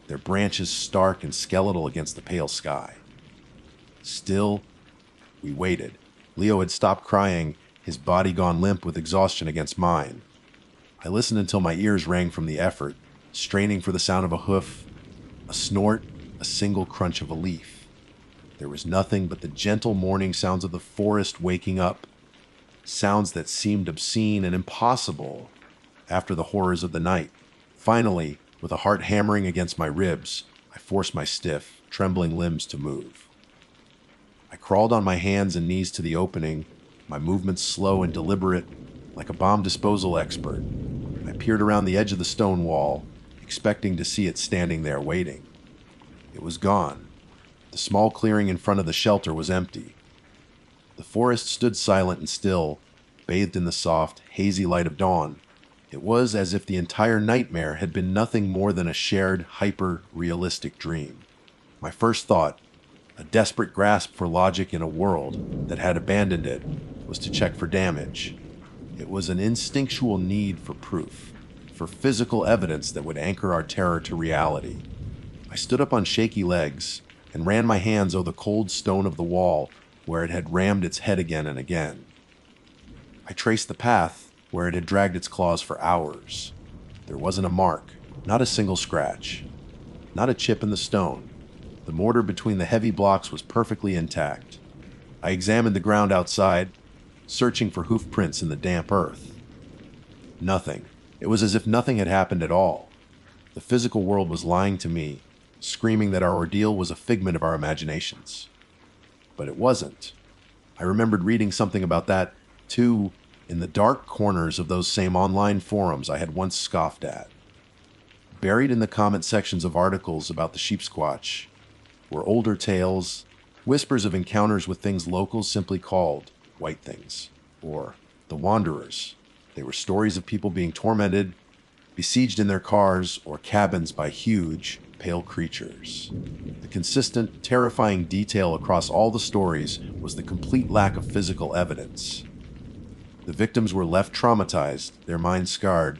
their branches stark and skeletal against the pale sky. Still, we waited. Leo had stopped crying, his body gone limp with exhaustion against mine. I listened until my ears rang from the effort, straining for the sound of a hoof, a snort, a single crunch of a leaf. There was nothing but the gentle morning sounds of the forest waking up, sounds that seemed obscene and impossible after the horrors of the night. Finally, with a heart hammering against my ribs, I forced my stiff, trembling limbs to move. I crawled on my hands and knees to the opening, my movements slow and deliberate, like a bomb disposal expert. I peered around the edge of the stone wall, expecting to see it standing there waiting. It was gone. The small clearing in front of the shelter was empty. The forest stood silent and still, bathed in the soft, hazy light of dawn. It was as if the entire nightmare had been nothing more than a shared, hyper-realistic dream. My first thought, a desperate grasp for logic in a world that had abandoned it, was to check for damage. It was an instinctual need for proof, for physical evidence that would anchor our terror to reality. I stood up on shaky legs and ran my hands over the cold stone of the wall, where it had rammed its head again and again. I traced the path where it had dragged its claws for hours. There wasn't a mark, not a single scratch, not a chip in the stone. The mortar between the heavy blocks was perfectly intact. I examined the ground outside, searching for hoof prints in the damp earth. Nothing. It was as if nothing had happened at all. The physical world was lying to me, screaming that our ordeal was a figment of our imaginations. But it wasn't. I remembered reading something about that, too, in the dark corners of those same online forums I had once scoffed at. Buried in the comment sections of articles about the sheepsquatch were older tales, whispers of encounters with things locals simply called white things, or the wanderers. They were stories of people being tormented, besieged in their cars or cabins by huge, pale creatures. The consistent, terrifying detail across all the stories was the complete lack of physical evidence. The victims were left traumatized, their minds scarred,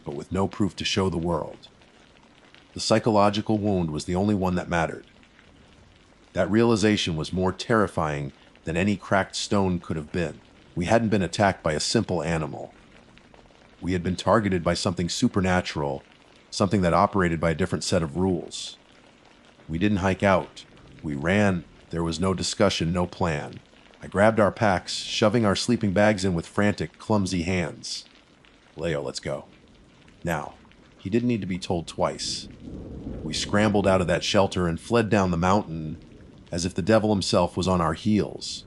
but with no proof to show the world. The psychological wound was the only one that mattered. That realization was more terrifying than any cracked stone could have been. We hadn't been attacked by a simple animal. We had been targeted by something supernatural, something that operated by a different set of rules. We didn't hike out. We ran. There was no discussion, no plan. I grabbed our packs, shoving our sleeping bags in with frantic, clumsy hands. Leo, let's go. Now, he didn't need to be told twice. We scrambled out of that shelter and fled down the mountain as if the devil himself was on our heels.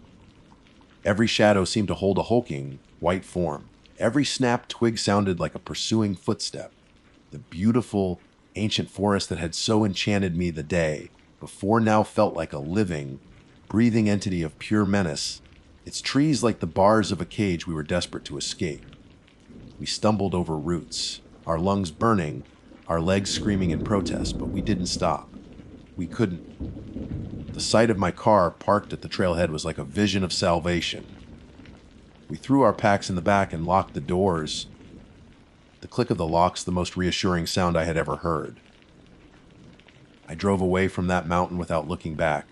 Every shadow seemed to hold a hulking, white form. Every snapped twig sounded like a pursuing footstep. The beautiful, ancient forest that had so enchanted me the day before now felt like a living, breathing entity of pure menace, its trees like the bars of a cage we were desperate to escape. We stumbled over roots, our lungs burning, our legs screaming in protest, but we didn't stop. We couldn't. The sight of my car parked at the trailhead was like a vision of salvation. We threw our packs in the back and locked the doors. The click of the locks, the most reassuring sound I had ever heard. I drove away from that mountain without looking back,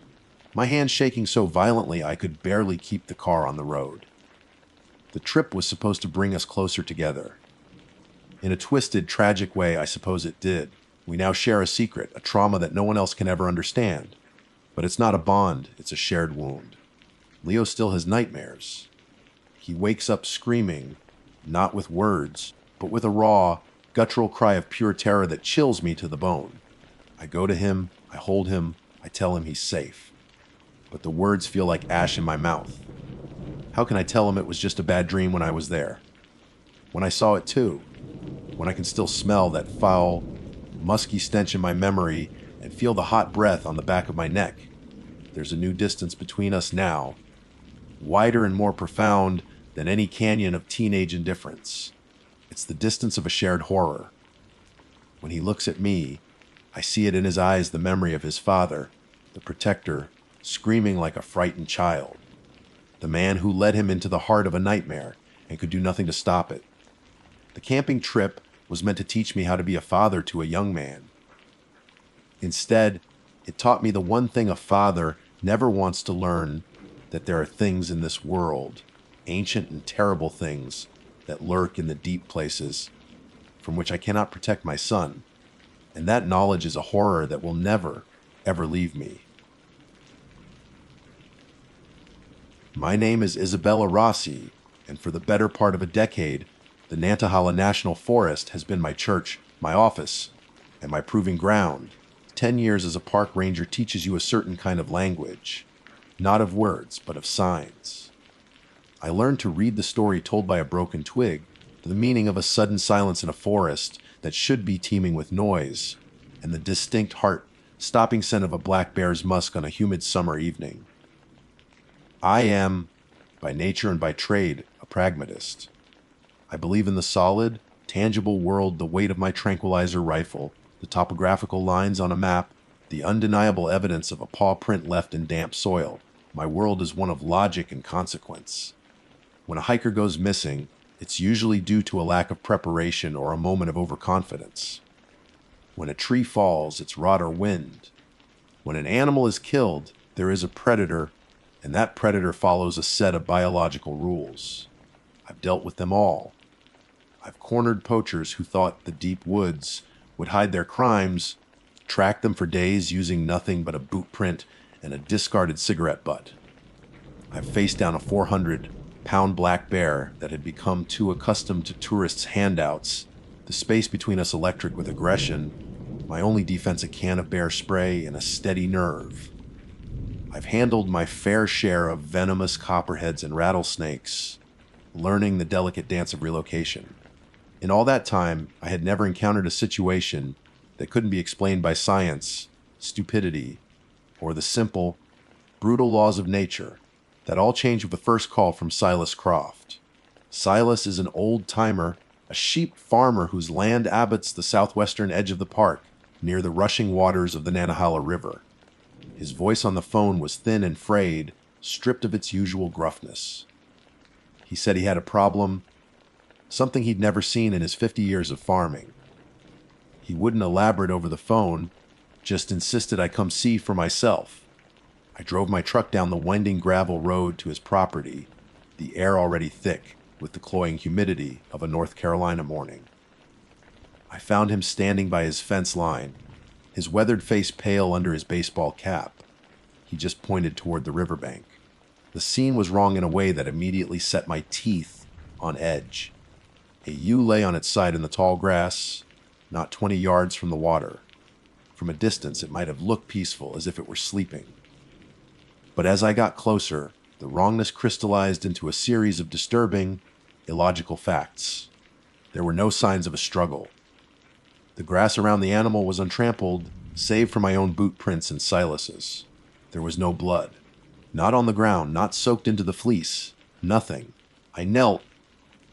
my hands shaking so violently I could barely keep the car on the road. The trip was supposed to bring us closer together. In a twisted, tragic way, I suppose it did. We now share a secret, a trauma that no one else can ever understand. But it's not a bond, it's a shared wound. Leo still has nightmares. He wakes up screaming, not with words, but with a raw, guttural cry of pure terror that chills me to the bone. I go to him, I hold him, I tell him he's safe. But the words feel like ash in my mouth. How can I tell him it was just a bad dream when I was there? When I saw it too? When I can still smell that foul, musky stench in my memory and feel the hot breath on the back of my neck? There's a new distance between us now, wider and more profound than any canyon of teenage indifference. It's the distance of a shared horror. When he looks at me, I see it in his eyes, the memory of his father, the protector, screaming like a frightened child. The man who led him into the heart of a nightmare and could do nothing to stop it. The camping trip was meant to teach me how to be a father to a young man. Instead, it taught me the one thing a father never wants to learn, that there are things in this world, ancient and terrible things, that lurk in the deep places from which I cannot protect my son. And that knowledge is a horror that will never, ever leave me. My name is Isabella Rossi, and for the better part of a decade, the Nantahala National Forest has been my church, my office, and my proving ground. 10 years as a park ranger teaches you a certain kind of language, not of words, but of signs. I learned to read the story told by a broken twig, the meaning of a sudden silence in a forest that should be teeming with noise, and the distinct heart-stopping scent of a black bear's musk on a humid summer evening. I am, by nature and by trade, a pragmatist. I believe in the solid, tangible world, the weight of my tranquilizer rifle, the topographical lines on a map, the undeniable evidence of a paw print left in damp soil. My world is one of logic and consequence. When a hiker goes missing, it's usually due to a lack of preparation or a moment of overconfidence. When a tree falls, it's rot or wind. When an animal is killed, there is a predator And that predator follows a set of biological rules. I've dealt with them all. I've cornered poachers who thought the deep woods would hide their crimes, tracked them for days using nothing but a boot print and a discarded cigarette butt. I've faced down a 400-pound black bear that had become too accustomed to tourists' handouts, the space between us electric with aggression, my only defense a can of bear spray and a steady nerve. I've handled my fair share of venomous copperheads and rattlesnakes, learning the delicate dance of relocation. In all that time, I had never encountered a situation that couldn't be explained by science, stupidity, or the simple, brutal laws of nature. That all changed with the first call from Silas Croft. Silas is an old-timer, a sheep farmer whose land abbots the southwestern edge of the park, near the rushing waters of the Nantahala River. His voice on the phone was thin and frayed, stripped of its usual gruffness. He said he had a problem, something he'd never seen in his 50 years of farming. He wouldn't elaborate over the phone, just insisted I come see for myself. I drove my truck down the winding gravel road to his property, the air already thick with the cloying humidity of a North Carolina morning. I found him standing by his fence line, his weathered face pale under his baseball cap. He just pointed toward the riverbank. The scene was wrong in a way that immediately set my teeth on edge. A ewe lay on its side in the tall grass, not 20 yards from the water. From a distance, it might have looked peaceful, as if it were sleeping. But as I got closer, the wrongness crystallized into a series of disturbing, illogical facts. There were no signs of a struggle. The grass around the animal was untrampled, save for my own boot prints and Silas's. There was no blood. Not on the ground, not soaked into the fleece. Nothing. I knelt,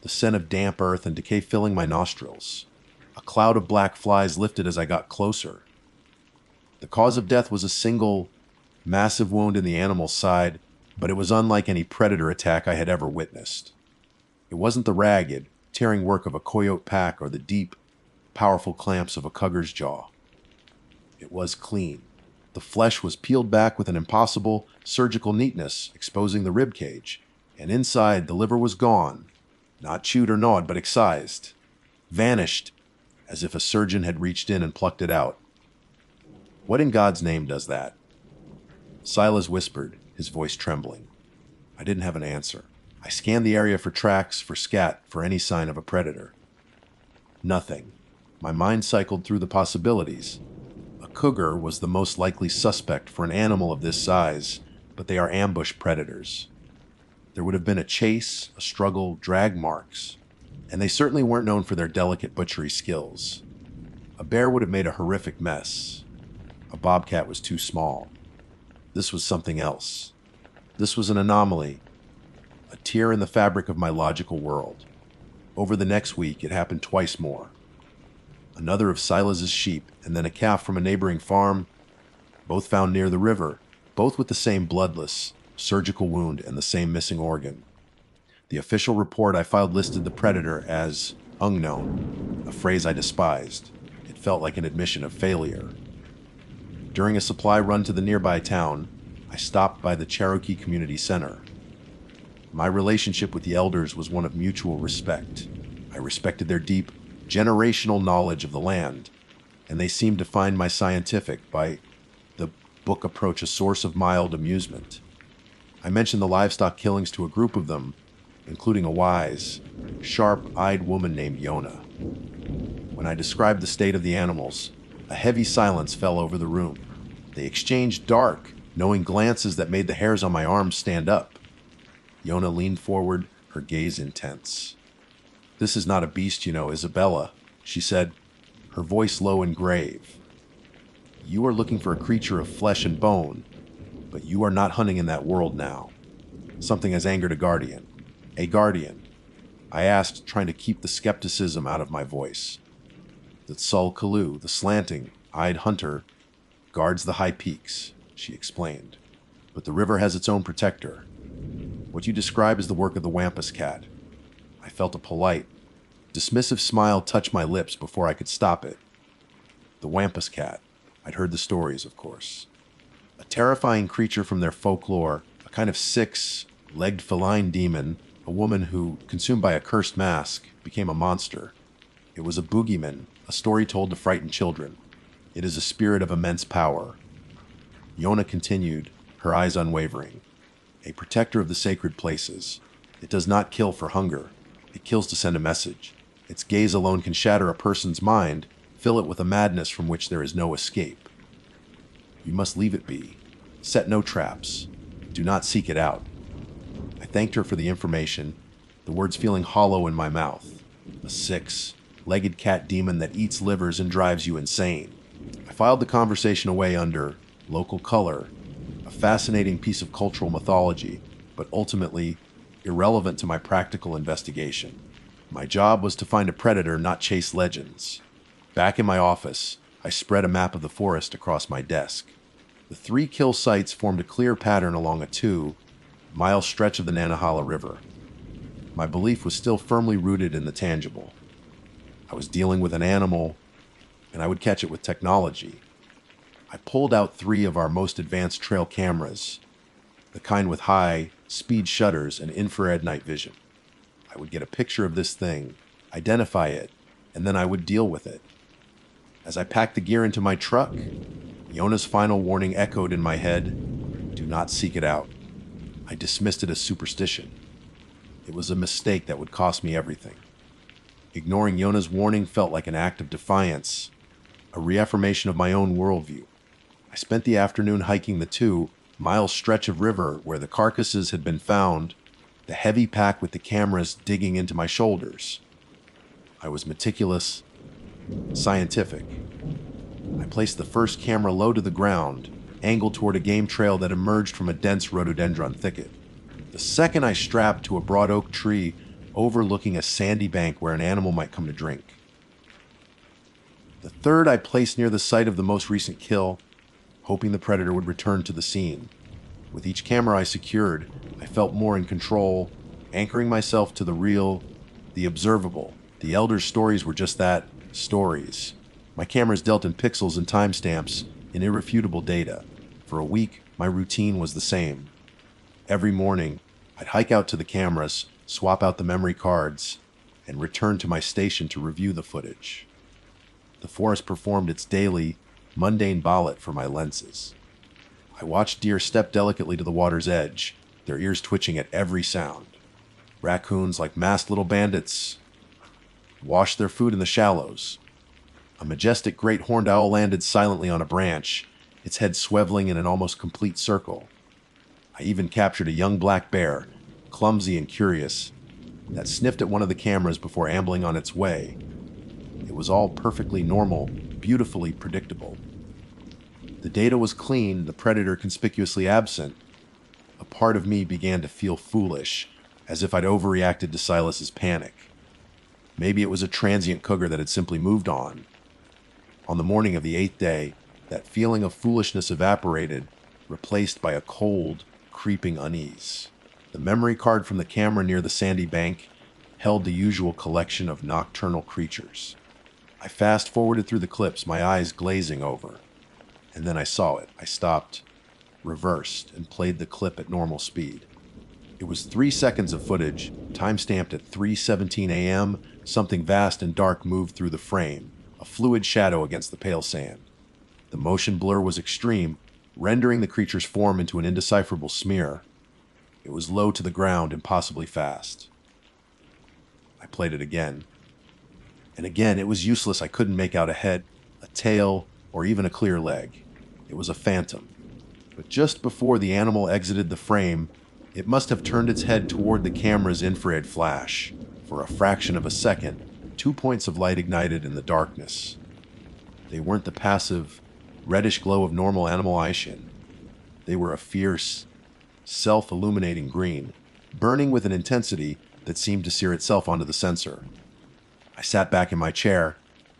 the scent of damp earth and decay filling my nostrils. A cloud of black flies lifted as I got closer. The cause of death was a single, massive wound in the animal's side, but it was unlike any predator attack I had ever witnessed. It wasn't the ragged, tearing work of a coyote pack or the deep, powerful clamps of a cougar's jaw. It was clean. The flesh was peeled back with an impossible surgical neatness, exposing the rib cage, and inside the liver was gone, not chewed or gnawed, but excised, vanished, as if a surgeon had reached in and plucked it out. What in God's name does that? Silas whispered, his voice trembling. I didn't have an answer. I scanned the area for tracks, for scat, for any sign of a predator. Nothing. My mind cycled through the possibilities. A cougar was the most likely suspect for an animal of this size, but they are ambush predators. There would have been a chase, a struggle, drag marks, and they certainly weren't known for their delicate butchery skills. A bear would have made a horrific mess. A bobcat was too small. This was something else. This was an anomaly, a tear in the fabric of my logical world. Over the next week, it happened twice more. Another of Silas's sheep, and then a calf from a neighboring farm, both found near the river, both with the same bloodless, surgical wound and the same missing organ. The official report I filed listed the predator as unknown, a phrase I despised. It felt like an admission of failure. During a supply run to the nearby town, I stopped by the Cherokee Community Center. My relationship with the elders was one of mutual respect. I respected their deep, generational knowledge of the land, and they seemed to find my scientific, by the book approach, a source of mild amusement. I mentioned the livestock killings to a group of them, including a wise, sharp-eyed woman named Yona. When I described the state of the animals, a heavy silence fell over the room. They exchanged dark, knowing glances that made the hairs on my arms stand up. Yona leaned forward, her gaze intense. "This is not a beast, you know, Isabella," she said, her voice low and grave. "You are looking for a creature of flesh and bone, but you are not hunting in that world now. Something has angered a guardian." "A guardian?" I asked, trying to keep the skepticism out of my voice. "The Sul Kalu, the slanting-eyed hunter, guards the high peaks," she explained. "But the river has its own protector. What you describe is the work of the Wampus cat." I felt a polite, dismissive smile touch my lips before I could stop it. The Wampus cat. I'd heard the stories, of course. A terrifying creature from their folklore, a kind of six-legged feline demon, a woman who, consumed by a cursed mask, became a monster. It was a boogeyman, a story told to frighten children. It is a spirit of immense power. Yona continued, her eyes unwavering. A protector of the sacred places. It does not kill for hunger. It kills to send a message. Its gaze alone can shatter a person's mind, fill it with a madness from which there is no escape. You must leave it be. Set no traps. Do not seek it out. I thanked her for the information, the words feeling hollow in my mouth. A six-legged cat demon that eats livers and drives you insane. I filed the conversation away under local color, a fascinating piece of cultural mythology, but ultimately irrelevant to my practical investigation. My job was to find a predator, not chase legends. Back in my office, I spread a map of the forest across my desk. The 3 kill sites formed a clear pattern along a 2-mile stretch of the Nantahala River. My belief was still firmly rooted in the tangible. I was dealing with an animal, and I would catch it with technology. I pulled out 3 of our most advanced trail cameras, the kind with high-speed shutters and infrared night vision. I would get a picture of this thing, identify it, and then I would deal with it. As I packed the gear into my truck, Yona's final warning echoed in my head, do not seek it out. I dismissed it as superstition. It was a mistake that would cost me everything. Ignoring Yona's warning felt like an act of defiance, a reaffirmation of my own worldview. I spent the afternoon hiking the 2-mile stretch of river where the carcasses had been found, the heavy pack with the cameras digging into my shoulders. I was meticulous, scientific. I placed the first camera low to the ground, angled toward a game trail that emerged from a dense rhododendron thicket. The second I strapped to a broad oak tree overlooking a sandy bank where an animal might come to drink. The third I placed near the site of the most recent kill, hoping the predator would return to the scene. With each camera I secured, I felt more in control, anchoring myself to the real, the observable. The elders' stories were just that, stories. My cameras dealt in pixels and timestamps, in irrefutable data. For a week, my routine was the same. Every morning, I'd hike out to the cameras, swap out the memory cards, and return to my station to review the footage. The forest performed its daily, mundane ballet for my lenses. I watched deer step delicately to the water's edge, their ears twitching at every sound. Raccoons, like masked little bandits, washed their food in the shallows. A majestic great horned owl landed silently on a branch, its head swiveling in an almost complete circle. I even captured a young black bear, clumsy and curious, that sniffed at one of the cameras before ambling on its way. It was all perfectly normal, beautifully predictable. The data was clean, the predator conspicuously absent. A part of me began to feel foolish, as if I'd overreacted to Silas's panic. Maybe it was a transient cougar that had simply moved on. On the morning of the 8th day, that feeling of foolishness evaporated, replaced by a cold, creeping unease. The memory card from the camera near the sandy bank held the usual collection of nocturnal creatures. I fast-forwarded through the clips, my eyes glazing over. And then I saw it. I stopped, reversed, and played the clip at normal speed. It was 3 seconds of footage, time-stamped at 3:17 a.m. Something vast and dark moved through the frame, a fluid shadow against the pale sand. The motion blur was extreme, rendering the creature's form into an indecipherable smear. It was low to the ground, impossibly fast. I played it again. And again, it was useless. I couldn't make out a head, a tail, or even a clear leg. It was a phantom. But just before the animal exited the frame, it must have turned its head toward the camera's infrared flash. For a fraction of a second, 2 points of light ignited in the darkness. They weren't the passive, reddish glow of normal animal Aishin. They were a fierce, self-illuminating green, burning with an intensity that seemed to sear itself onto the sensor. I sat back in my chair,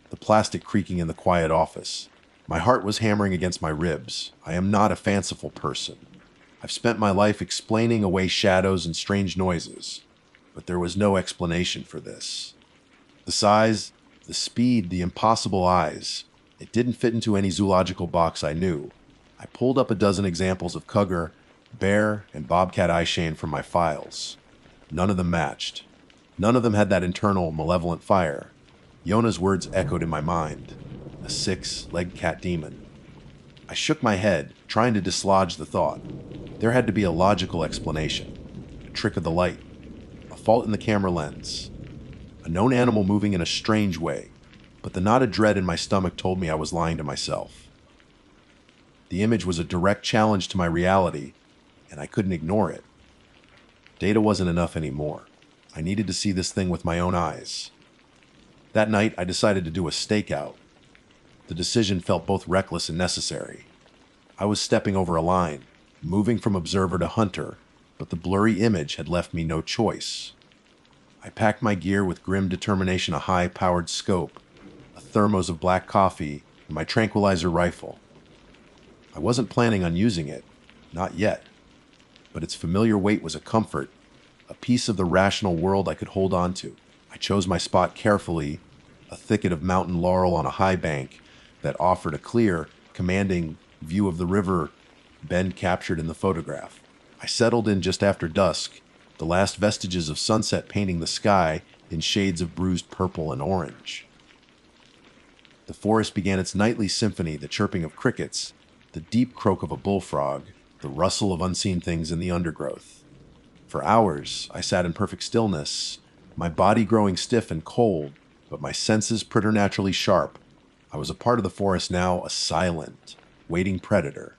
the plastic creaking in the quiet office. My heart was hammering against my ribs. I am not a fanciful person. I've spent my life explaining away shadows and strange noises, but there was no explanation for this. The size, the speed, the impossible eyes. It didn't fit into any zoological box I knew. I pulled up a dozen examples of cougar, Bear and Bobcat Eyeshane from my files. None of them matched. None of them had that internal, malevolent fire. Yona's words echoed in my mind. A six-legged cat demon. I shook my head, trying to dislodge the thought. There had to be a logical explanation. A trick of the light. A fault in the camera lens. A known animal moving in a strange way. But the knotted dread in my stomach told me I was lying to myself. The image was a direct challenge to my reality, and I couldn't ignore it. Data wasn't enough anymore. I needed to see this thing with my own eyes. That night, I decided to do a stakeout. The decision felt both reckless and necessary. I was stepping over a line, moving from observer to hunter, but the blurry image had left me no choice. I packed my gear with grim determination, a high-powered scope, a thermos of black coffee, and my tranquilizer rifle. I wasn't planning on using it, not yet, but its familiar weight was a comfort, a piece of the rational world I could hold on to. I chose my spot carefully, a thicket of mountain laurel on a high bank that offered a clear, commanding view of the river bend captured in the photograph. I settled in just after dusk, the last vestiges of sunset painting the sky in shades of bruised purple and orange. The forest began its nightly symphony, the chirping of crickets, the deep croak of a bullfrog, the rustle of unseen things in the undergrowth. For hours, I sat in perfect stillness, my body growing stiff and cold, but my senses preternaturally sharp. I was a part of the forest now, a silent, waiting predator.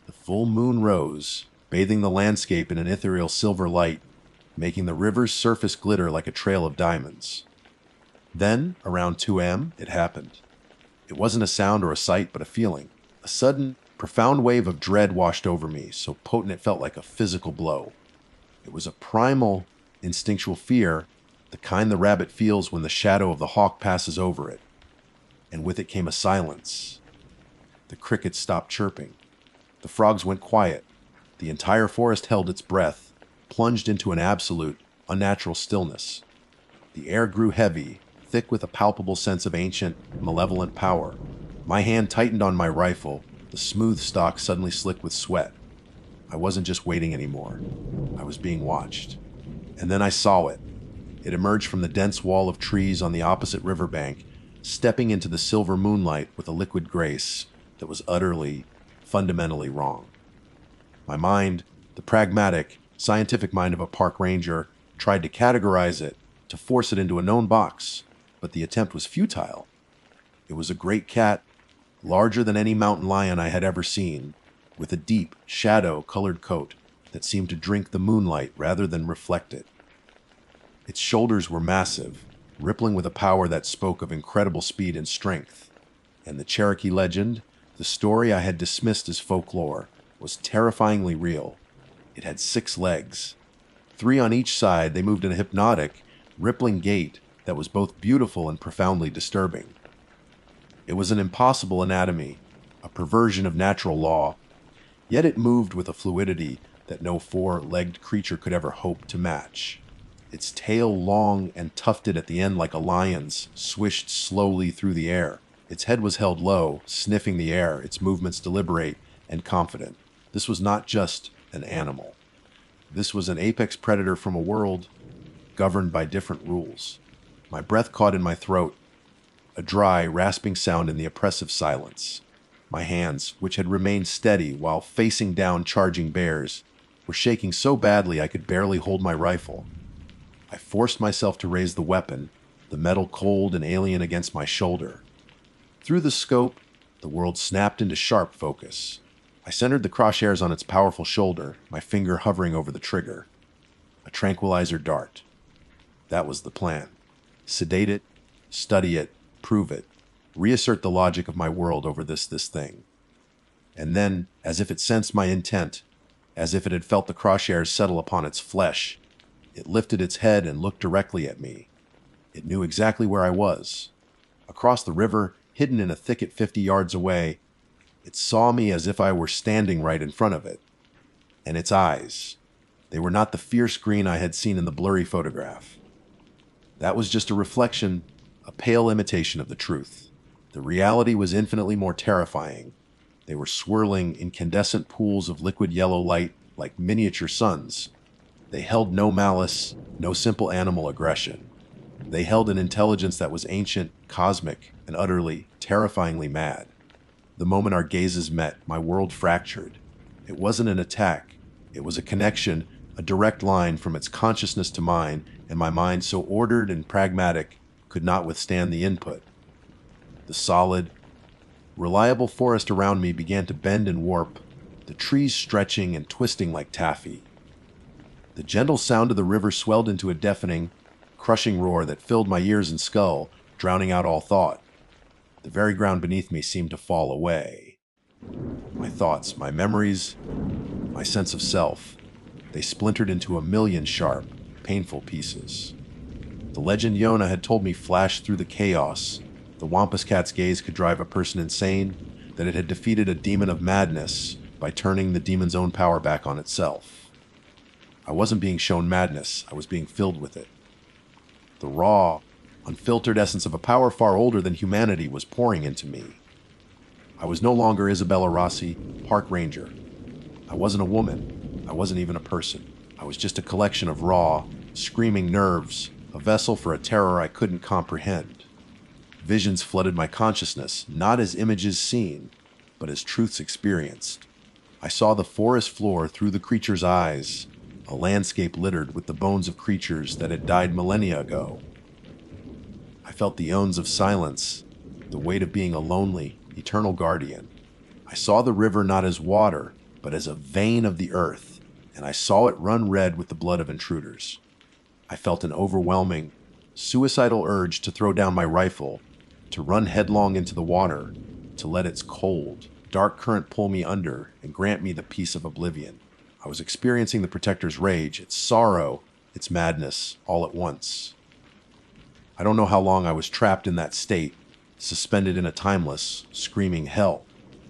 The full moon rose, bathing the landscape in an ethereal silver light, making the river's surface glitter like a trail of diamonds. Then, around 2 a.m., it happened. It wasn't a sound or a sight, but a feeling. A sudden, profound wave of dread washed over me, so potent it felt like a physical blow. It was a primal, instinctual fear, the kind the rabbit feels when the shadow of the hawk passes over it. And with it came a silence. The crickets stopped chirping. The frogs went quiet. The entire forest held its breath, plunged into an absolute, unnatural stillness. The air grew heavy, thick with a palpable sense of ancient, malevolent power. My hand tightened on my rifle, the smooth stock suddenly slick with sweat. I wasn't just waiting anymore. I was being watched. And then I saw it. It emerged from the dense wall of trees on the opposite riverbank, stepping into the silver moonlight with a liquid grace that was utterly, fundamentally wrong. My mind, the pragmatic, scientific mind of a park ranger, tried to categorize it, to force it into a known box, but the attempt was futile. It was a great cat, larger than any mountain lion I had ever seen, with a deep, shadow-colored coat that seemed to drink the moonlight rather than reflect it. Its shoulders were massive, rippling with a power that spoke of incredible speed and strength. And the Cherokee legend, the story I had dismissed as folklore, was terrifyingly real. It had 6 legs. 3 on each side, they moved in a hypnotic, rippling gait that was both beautiful and profoundly disturbing. It was an impossible anatomy, a perversion of natural law, yet it moved with a fluidity that no 4-legged creature could ever hope to match. Its tail, long and tufted at the end like a lion's, swished slowly through the air. Its head was held low, sniffing the air, its movements deliberate and confident. This was not just an animal. This was an apex predator from a world governed by different rules. My breath caught in my throat, a dry, rasping sound in the oppressive silence. My hands, which had remained steady while facing down charging bears, were shaking so badly I could barely hold my rifle. I forced myself to raise the weapon, the metal cold and alien against my shoulder. Through the scope, the world snapped into sharp focus. I centered the crosshairs on its powerful shoulder, my finger hovering over the trigger. A tranquilizer dart. That was the plan. Sedate it, study it, prove it, reassert the logic of my world over this thing. And then, as if it sensed my intent, as if it had felt the crosshairs settle upon its flesh, it lifted its head and looked directly at me. It knew exactly where I was. Across the river, hidden in a thicket 50 yards away, it saw me as if I were standing right in front of it. And its eyes, they were not the fierce green I had seen in the blurry photograph. That was just a reflection, a pale imitation of the truth. The reality was infinitely more terrifying. They were swirling incandescent pools of liquid yellow light, like miniature suns. They held no malice, no simple animal aggression. They held an intelligence that was ancient, cosmic, and utterly, terrifyingly mad. The moment our gazes met, my world fractured. It wasn't an attack. It was a connection, a direct line from its consciousness to mine, and my mind, so ordered and pragmatic, could not withstand the input. The solid, reliable forest around me began to bend and warp, the trees stretching and twisting like taffy. The gentle sound of the river swelled into a deafening, crushing roar that filled my ears and skull, drowning out all thought. The very ground beneath me seemed to fall away. My thoughts, my memories, my sense of self, they splintered into a million sharp, painful pieces. The legend Yona had told me flashed through the chaos. The Wampus Cat's gaze could drive a person insane, that it had defeated a demon of madness by turning the demon's own power back on itself. I wasn't being shown madness, I was being filled with it. The raw, unfiltered essence of a power far older than humanity was pouring into me. I was no longer Isabella Rossi, park ranger. I wasn't a woman. I wasn't even a person. I was just a collection of raw, screaming nerves, a vessel for a terror I couldn't comprehend. Visions flooded my consciousness, not as images seen, but as truths experienced. I saw the forest floor through the creature's eyes, a landscape littered with the bones of creatures that had died millennia ago. I felt the ones of silence, the weight of being a lonely, eternal guardian. I saw the river not as water, but as a vein of the earth, and I saw it run red with the blood of intruders. I felt an overwhelming, suicidal urge to throw down my rifle, to run headlong into the water, to let its cold, dark current pull me under and grant me the peace of oblivion. I was experiencing the Protector's rage, its sorrow, its madness, all at once. I don't know how long I was trapped in that state, suspended in a timeless, screaming hell.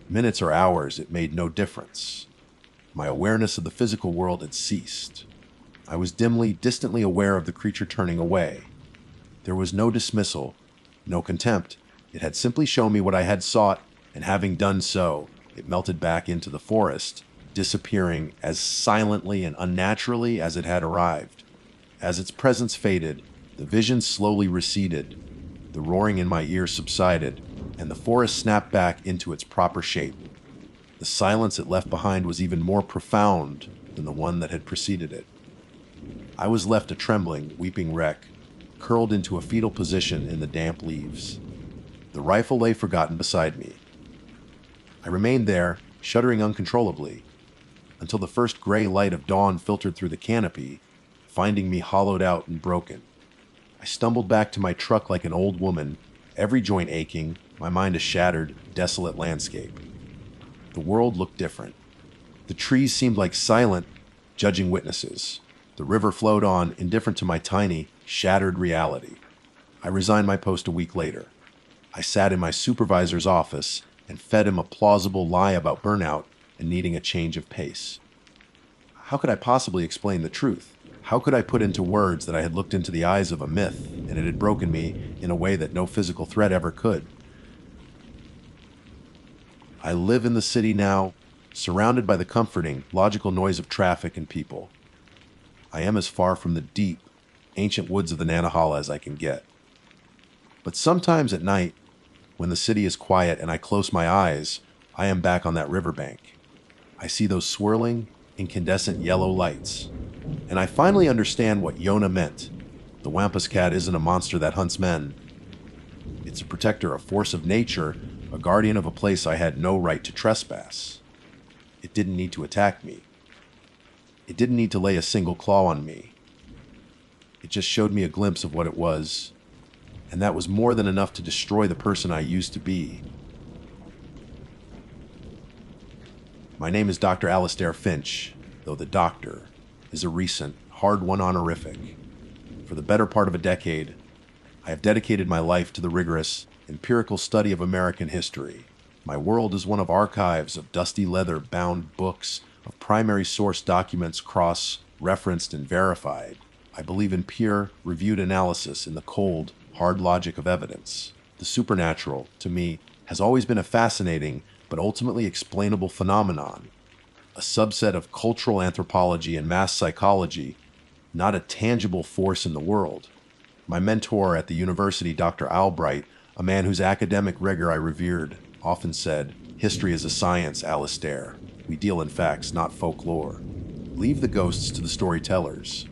Minutes or hours, it made no difference. My awareness of the physical world had ceased. I was dimly, distantly aware of the creature turning away. There was no dismissal, no contempt. It had simply shown me what I had sought, and having done so, it melted back into the forest, disappearing as silently and unnaturally as it had arrived. As its presence faded, the vision slowly receded, the roaring in my ears subsided, and the forest snapped back into its proper shape. The silence it left behind was even more profound than the one that had preceded it. I was left a trembling, weeping wreck, curled into a fetal position in the damp leaves. The rifle lay forgotten beside me. I remained there, shuddering uncontrollably, until the first gray light of dawn filtered through the canopy, finding me hollowed out and broken. I stumbled back to my truck like an old woman, every joint aching, my mind a shattered, desolate landscape. The world looked different. The trees seemed like silent, judging witnesses. The river flowed on, indifferent to my tiny, shattered reality. I resigned my post a week later. I sat in my supervisor's office and fed him a plausible lie about burnout and needing a change of pace. How could I possibly explain the truth? How could I put into words that I had looked into the eyes of a myth and it had broken me in a way that no physical threat ever could? I live in the city now, surrounded by the comforting, logical noise of traffic and people. I am as far from the deep, ancient woods of the Nanahala as I can get. But sometimes at night, when the city is quiet and I close my eyes, I am back on that riverbank. I see those swirling, incandescent yellow lights, and I finally understand what Yona meant. The Wampus Cat isn't a monster that hunts men. It's a protector, a force of nature, a guardian of a place I had no right to trespass. It didn't need to attack me. It didn't need to lay a single claw on me. It just showed me a glimpse of what it was, and that was more than enough to destroy the person I used to be. My name is Dr. Alistair Finch, though the doctor is a recent, hard-won honorific. For the better part of a decade, I have dedicated my life to the rigorous, empirical study of American history. My world is one of archives of dusty leather-bound books, of primary source documents cross-referenced and verified. I believe in pure, reviewed analysis in the cold, hard logic of evidence. The supernatural, to me, has always been a fascinating but ultimately explainable phenomenon. a subset of cultural anthropology and mass psychology, not a tangible force in the world. My mentor at the university, Dr. Albright, a man whose academic rigor I revered, often said, "History is a science, Alistair. We deal in facts, not folklore. Leave the ghosts to the storytellers."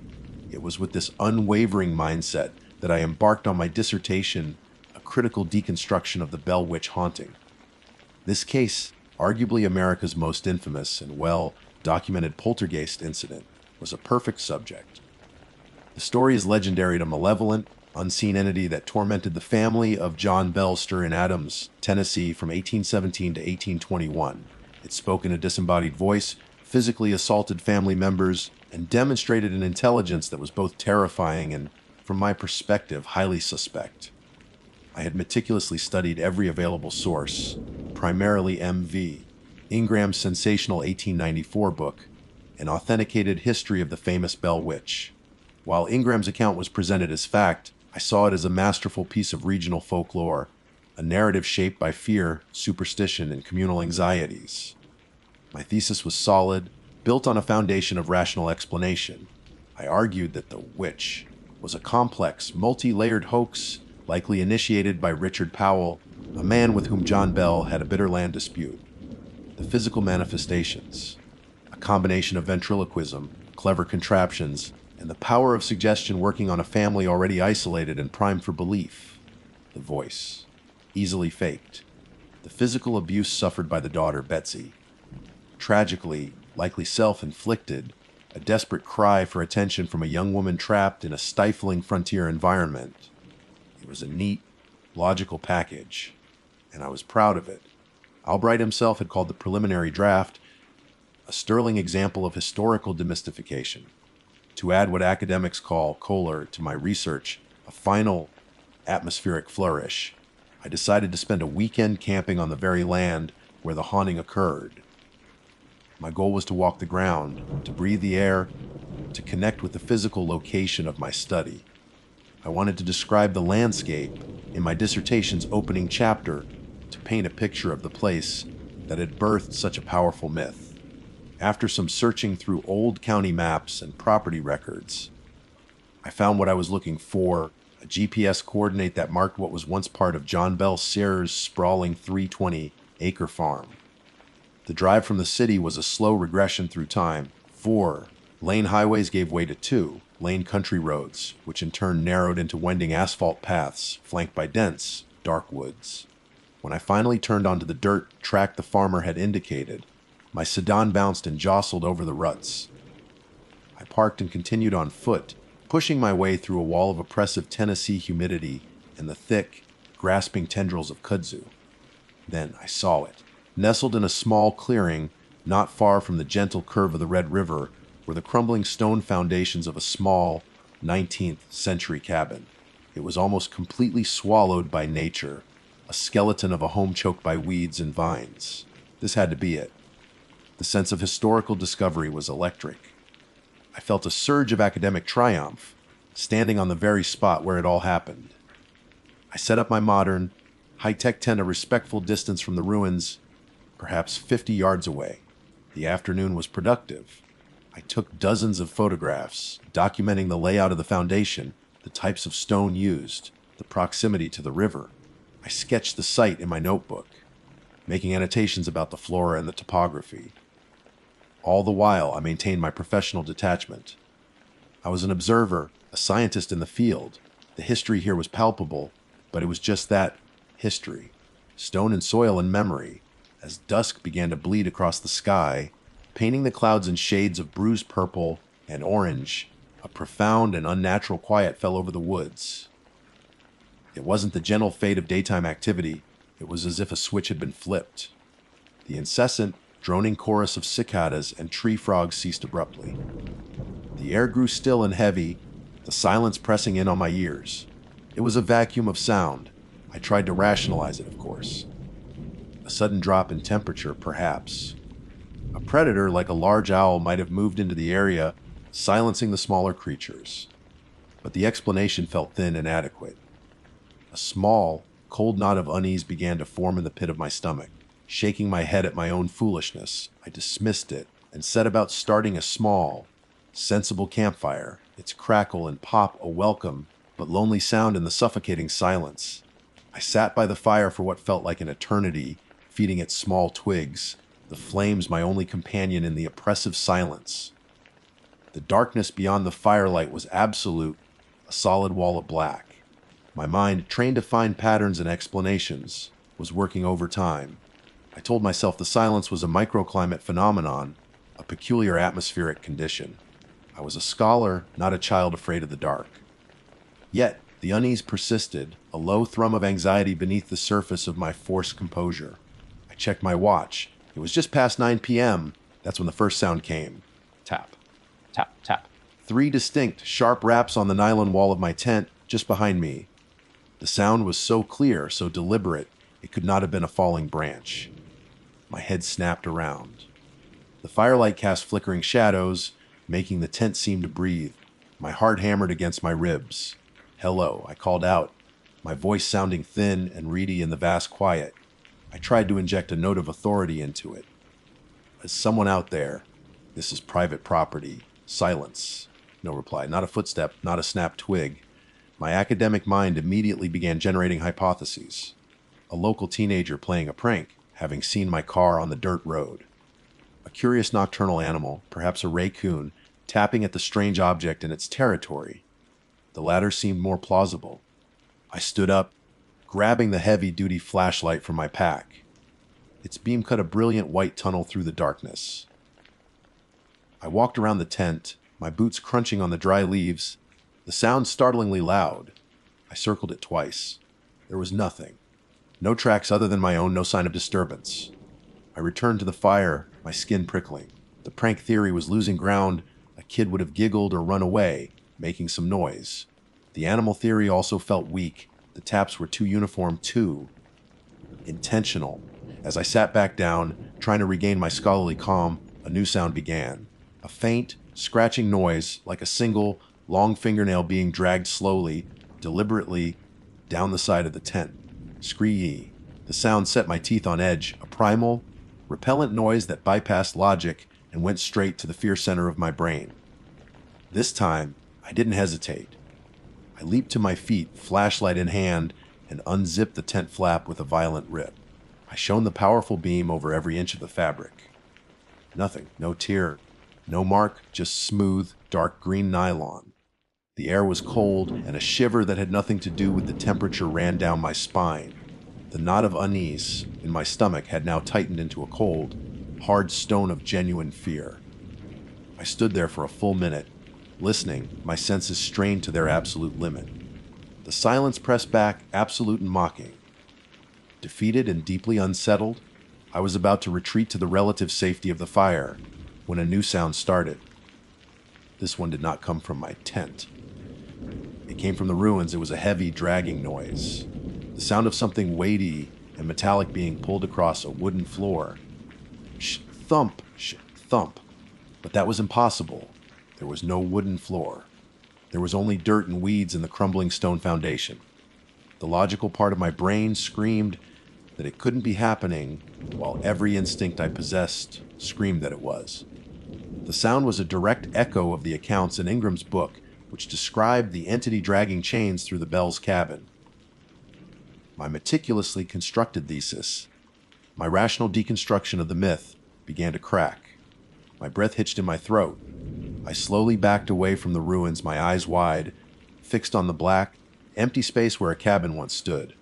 It was with this unwavering mindset that I embarked on my dissertation, a critical deconstruction of the Bell Witch haunting. This case, arguably America's most infamous and well-documented poltergeist incident, was a perfect subject. The story is legendary to malevolent, unseen entity that tormented the family of John Belster in Adams, Tennessee from 1817 to 1821. It spoke in a disembodied voice, physically assaulted family members, and demonstrated an intelligence that was both terrifying and, from my perspective, highly suspect. I had meticulously studied every available source, primarily M.V. Ingram's sensational 1894 book, an authenticated history of the famous Bell Witch. While Ingram's account was presented as fact, I saw it as a masterful piece of regional folklore, a narrative shaped by fear, superstition, and communal anxieties. My thesis was solid, built on a foundation of rational explanation. I argued that the witch was a complex, multi-layered hoax, likely initiated by Richard Powell, a man with whom John Bell had a bitter land dispute. The physical manifestations, a combination of ventriloquism, clever contraptions, and the power of suggestion working on a family already isolated and primed for belief. The voice, easily faked. The physical abuse suffered by the daughter, Betsy. Tragically, likely self-inflicted, a desperate cry for attention from a young woman trapped in a stifling frontier environment. It was a neat, logical package, and I was proud of it. Albright himself had called the preliminary draft a sterling example of historical demystification. To add what academics call Kohler to my research, a final atmospheric flourish, I decided to spend a weekend camping on the very land where the haunting occurred. My goal was to walk the ground, to breathe the air, to connect with the physical location of my study. I wanted to describe the landscape in my dissertation's opening chapter to paint a picture of the place that had birthed such a powerful myth. After some searching through old county maps and property records, I found what I was looking for, a GPS coordinate that marked what was once part of John Bell Sayre's sprawling 320-acre farm. The drive from the city was a slow regression through time. 4 lane highways gave way to 2 lane country roads, which in turn narrowed into winding asphalt paths flanked by dense, dark woods. When I finally turned onto the dirt track the farmer had indicated, my sedan bounced and jostled over the ruts. I parked and continued on foot, pushing my way through a wall of oppressive Tennessee humidity and the thick, grasping tendrils of kudzu. Then I saw it. Nestled in a small clearing, not far from the gentle curve of the Red River, were the crumbling stone foundations of a small, 19th century cabin. It was almost completely swallowed by nature, a skeleton of a home choked by weeds and vines. This had to be it. The sense of historical discovery was electric. I felt a surge of academic triumph, standing on the very spot where it all happened. I set up my modern, high-tech tent a respectful distance from the ruins, perhaps 50 yards away. The afternoon was productive. I took dozens of photographs, documenting the layout of the foundation, the types of stone used, the proximity to the river. I sketched the site in my notebook, making annotations about the flora and the topography. All the while, I maintained my professional detachment. I was an observer, a scientist in the field. The history here was palpable, but it was just that, history. Stone and soil and memory. As dusk began to bleed across the sky, painting the clouds in shades of bruised purple and orange, a profound and unnatural quiet fell over the woods. It wasn't the gentle fade of daytime activity. It was as if a switch had been flipped. The incessant, droning chorus of cicadas and tree frogs ceased abruptly. The air grew still and heavy, the silence pressing in on my ears. It was a vacuum of sound. I tried to rationalize it, of course. A sudden drop in temperature, perhaps. A predator like a large owl might have moved into the area, silencing the smaller creatures. But the explanation felt thin and inadequate. A small, cold knot of unease began to form in the pit of my stomach. Shaking my head at my own foolishness, I dismissed it, and set about starting a small, sensible campfire, its crackle and pop a welcome but lonely sound in the suffocating silence. I sat by the fire for what felt like an eternity, feeding it small twigs, the flames my only companion in the oppressive silence. The darkness beyond the firelight was absolute, a solid wall of black. My mind, trained to find patterns and explanations, was working overtime. I told myself the silence was a microclimate phenomenon, a peculiar atmospheric condition. I was a scholar, not a child afraid of the dark. Yet, the unease persisted, a low thrum of anxiety beneath the surface of my forced composure. I checked my watch. It was just past 9 p.m. That's when the first sound came. Tap. Tap, tap. 3 distinct, sharp raps on the nylon wall of my tent, just behind me. The sound was so clear, so deliberate, it could not have been a falling branch. My head snapped around. The firelight cast flickering shadows, making the tent seem to breathe. My heart hammered against my ribs. "Hello," I called out, my voice sounding thin and reedy in the vast quiet. I tried to inject a note of authority into it. "Is someone out there? This is private property. Silence." No reply. Not a footstep, not a snapped twig. My academic mind immediately began generating hypotheses. A local teenager playing a prank, having seen my car on the dirt road. A curious nocturnal animal, perhaps a raccoon, tapping at the strange object in its territory. The latter seemed more plausible. I stood up, grabbing the heavy-duty flashlight from my pack. Its beam cut a brilliant white tunnel through the darkness. I walked around the tent, my boots crunching on the dry leaves, the sound startlingly loud. I circled it twice. There was nothing. No tracks other than my own, no sign of disturbance. I returned to the fire, my skin prickling. The prank theory was losing ground. A kid would have giggled or run away, making some noise. The animal theory also felt weak. The taps were too uniform, too intentional. As I sat back down, trying to regain my scholarly calm, a new sound began. A faint, scratching noise, like a single, long fingernail being dragged slowly, deliberately, down the side of the tent. Scree-yee. The sound set my teeth on edge, a primal, repellent noise that bypassed logic and went straight to the fear center of my brain. This time, I didn't hesitate. I leaped to my feet, flashlight in hand, and unzipped the tent flap with a violent rip. I shone the powerful beam over every inch of the fabric. Nothing, no tear, no mark, just smooth, dark green nylon. The air was cold, and a shiver that had nothing to do with the temperature ran down my spine. The knot of unease in my stomach had now tightened into a cold, hard stone of genuine fear. I stood there for a full minute, listening, my senses strained to their absolute limit. The silence pressed back, absolute and mocking. Defeated and deeply unsettled, I was about to retreat to the relative safety of the fire when a new sound started. This one did not come from my tent. It came from the ruins. It was a heavy, dragging noise. The sound of something weighty and metallic being pulled across a wooden floor. Thump, thump. But that was impossible. There was no wooden floor. There was only dirt and weeds in the crumbling stone foundation. The logical part of my brain screamed that it couldn't be happening, while every instinct I possessed screamed that it was. The sound was a direct echo of the accounts in Ingram's book, which described the entity dragging chains through the Bell's cabin. My meticulously constructed thesis, my rational deconstruction of the myth, began to crack. My breath hitched in my throat. I slowly backed away from the ruins, my eyes wide, fixed on the black, empty space where a cabin once stood.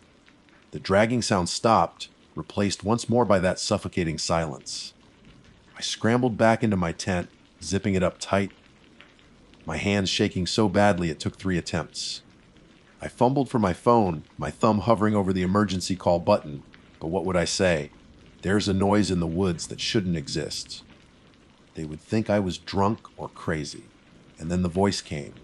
The dragging sound stopped, replaced once more by that suffocating silence. I scrambled back into my tent, zipping it up tight, my hands shaking so badly it took 3 attempts. I fumbled for my phone, my thumb hovering over the emergency call button, but what would I say? There's a noise in the woods that shouldn't exist. They would think I was drunk or crazy. And then the voice came.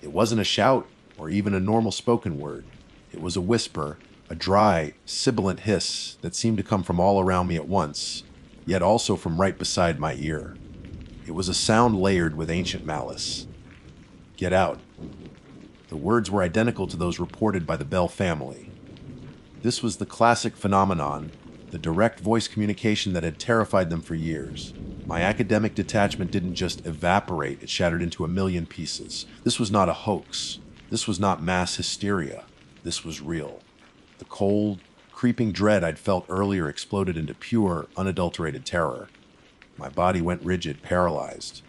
It wasn't a shout or even a normal spoken word. It was a whisper, a dry, sibilant hiss that seemed to come from all around me at once, yet also from right beside my ear. It was a sound layered with ancient malice. "Get out." The words were identical to those reported by the Bell family. This was the classic phenomenon, the direct voice communication that had terrified them for years. My academic detachment didn't just evaporate, it shattered into a million pieces. This was not a hoax. This was not mass hysteria. This was real. The cold, creeping dread I'd felt earlier exploded into pure, unadulterated terror. My body went rigid, paralyzed.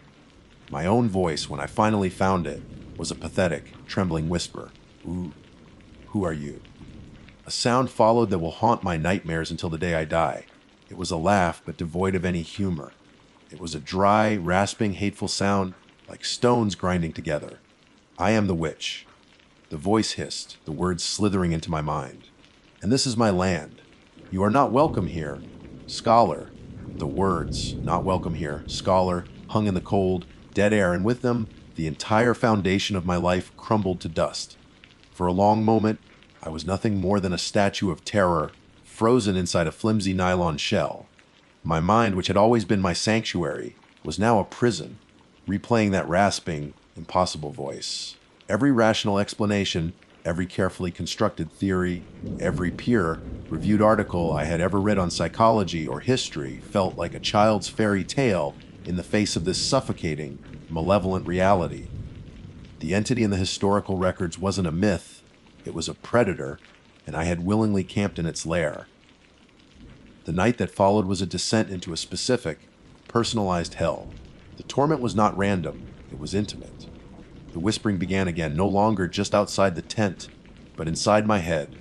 My own voice, when I finally found it, was a pathetic, trembling whisper. Who are you? A sound followed that will haunt my nightmares until the day I die. It was a laugh, but devoid of any humor. It was a dry, rasping, hateful sound, like stones grinding together. I am the witch. The voice hissed, the words slithering into my mind. And this is my land. You are not welcome here. Scholar. The words, not welcome here, scholar, hung in the cold, dead air, and with them, the entire foundation of my life crumbled to dust. For a long moment, I was nothing more than a statue of terror, frozen inside a flimsy nylon shell. My mind, which had always been my sanctuary, was now a prison, replaying that rasping, impossible voice. Every rational explanation, every carefully constructed theory, every peer-reviewed article I had ever read on psychology or history felt like a child's fairy tale in the face of this suffocating, malevolent reality. The entity in the historical records wasn't a myth, it was a predator, and I had willingly camped in its lair. The night that followed was a descent into a specific, personalized hell. The torment was not random, it was intimate. The whispering began again, no longer just outside the tent, but inside my head.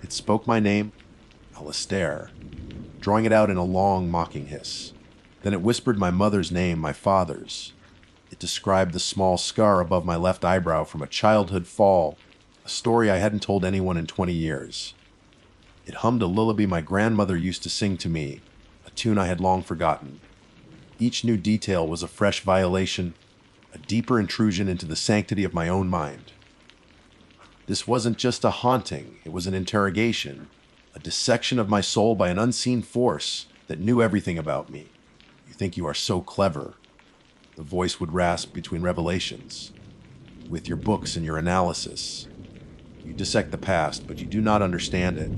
It spoke my name, Alistair, drawing it out in a long, mocking hiss. Then it whispered my mother's name, my father's. It described the small scar above my left eyebrow from a childhood fall, a story I hadn't told anyone in 20 years. It hummed a lullaby my grandmother used to sing to me, a tune I had long forgotten. Each new detail was a fresh violation, a deeper intrusion into the sanctity of my own mind. This wasn't just a haunting, it was an interrogation, a dissection of my soul by an unseen force that knew everything about me. You think you are so clever, the voice would rasp between revelations. With your books and your analysis. You dissect the past, but you do not understand it.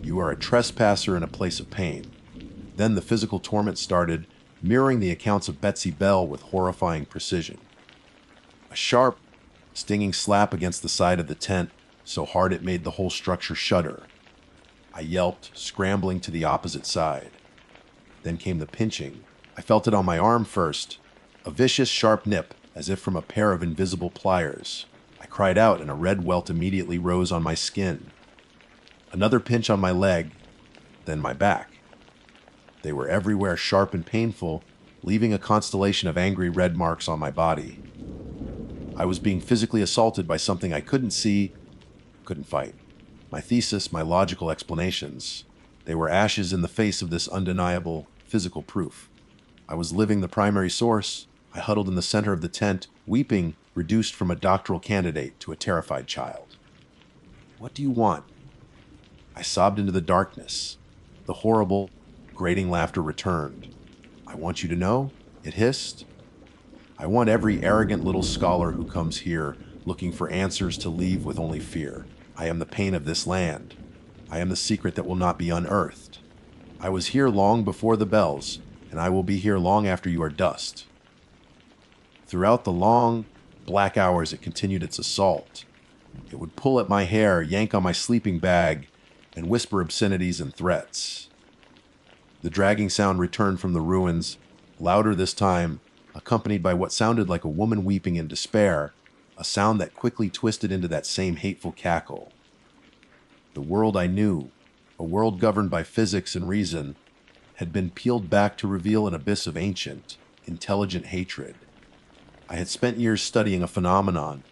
You are a trespasser in a place of pain. Then the physical torment started, mirroring the accounts of Betsy Bell with horrifying precision. A sharp, stinging slap against the side of the tent, so hard it made the whole structure shudder. I yelped, scrambling to the opposite side. Then came the pinching. I felt it on my arm first, a vicious, sharp nip, as if from a pair of invisible pliers. I cried out, and a red welt immediately rose on my skin. Another pinch on my leg, then my back. They were everywhere, sharp and painful, leaving a constellation of angry red marks on my body. I was being physically assaulted by something I couldn't see, couldn't fight. My thesis, my logical explanations, they were ashes in the face of this undeniable physical proof. I was living the primary source. I huddled in the center of the tent, weeping, reduced from a doctoral candidate to a terrified child. What do you want? I sobbed into the darkness. The horrible, grating laughter returned. I want you to know, it hissed. I want every arrogant little scholar who comes here looking for answers to leave with only fear. I am the pain of this land. I am the secret that will not be unearthed. I was here long before the bells, and I will be here long after you are dust. Throughout the long, black hours it continued its assault. It would pull at my hair, yank on my sleeping bag, and whisper obscenities and threats. The dragging sound returned from the ruins, louder this time, accompanied by what sounded like a woman weeping in despair, a sound that quickly twisted into that same hateful cackle. The world I knew, a world governed by physics and reason, had been peeled back to reveal an abyss of ancient, intelligent hatred. I had spent years studying a phenomenon,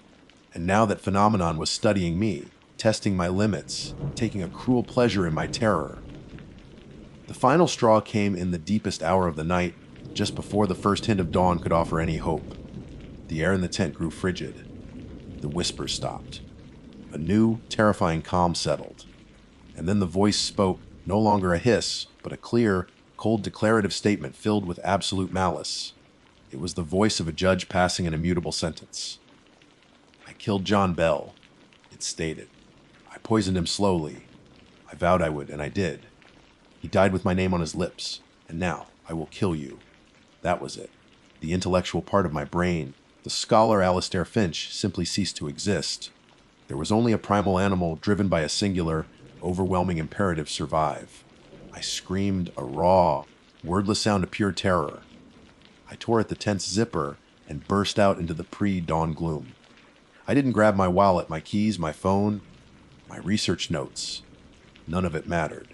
and now that phenomenon was studying me, testing my limits, taking a cruel pleasure in my terror. The final straw came in the deepest hour of the night, just before the first hint of dawn could offer any hope. The air in the tent grew frigid. The whispers stopped. A new, terrifying calm settled. And then the voice spoke, no longer a hiss, but a clear, cold declarative statement filled with absolute malice. It was the voice of a judge passing an immutable sentence. I killed John Bell, it stated. I poisoned him slowly. I vowed I would, and I did. He died with my name on his lips, and now I will kill you. That was it. The intellectual part of my brain, the scholar Alistair Finch, simply ceased to exist. There was only a primal animal driven by a singular, overwhelming imperative: survive. I screamed a raw, wordless sound of pure terror. I tore at the tent's zipper and burst out into the pre-dawn gloom. I didn't grab my wallet, my keys, my phone, my research notes. None of it mattered.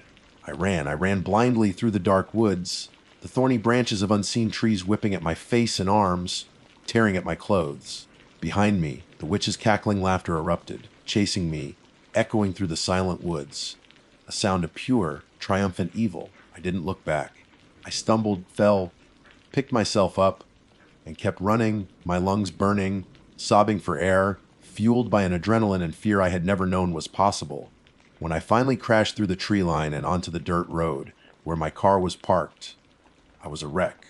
I ran blindly through the dark woods, the thorny branches of unseen trees whipping at my face and arms, tearing at my clothes. Behind me, the witch's cackling laughter erupted, chasing me, echoing through the silent woods. A sound of pure, triumphant evil. I didn't look back. I stumbled, fell, picked myself up, and kept running, my lungs burning, sobbing for air, fueled by an adrenaline and fear I had never known was possible. When I finally crashed through the tree line and onto the dirt road where my car was parked, I was a wreck.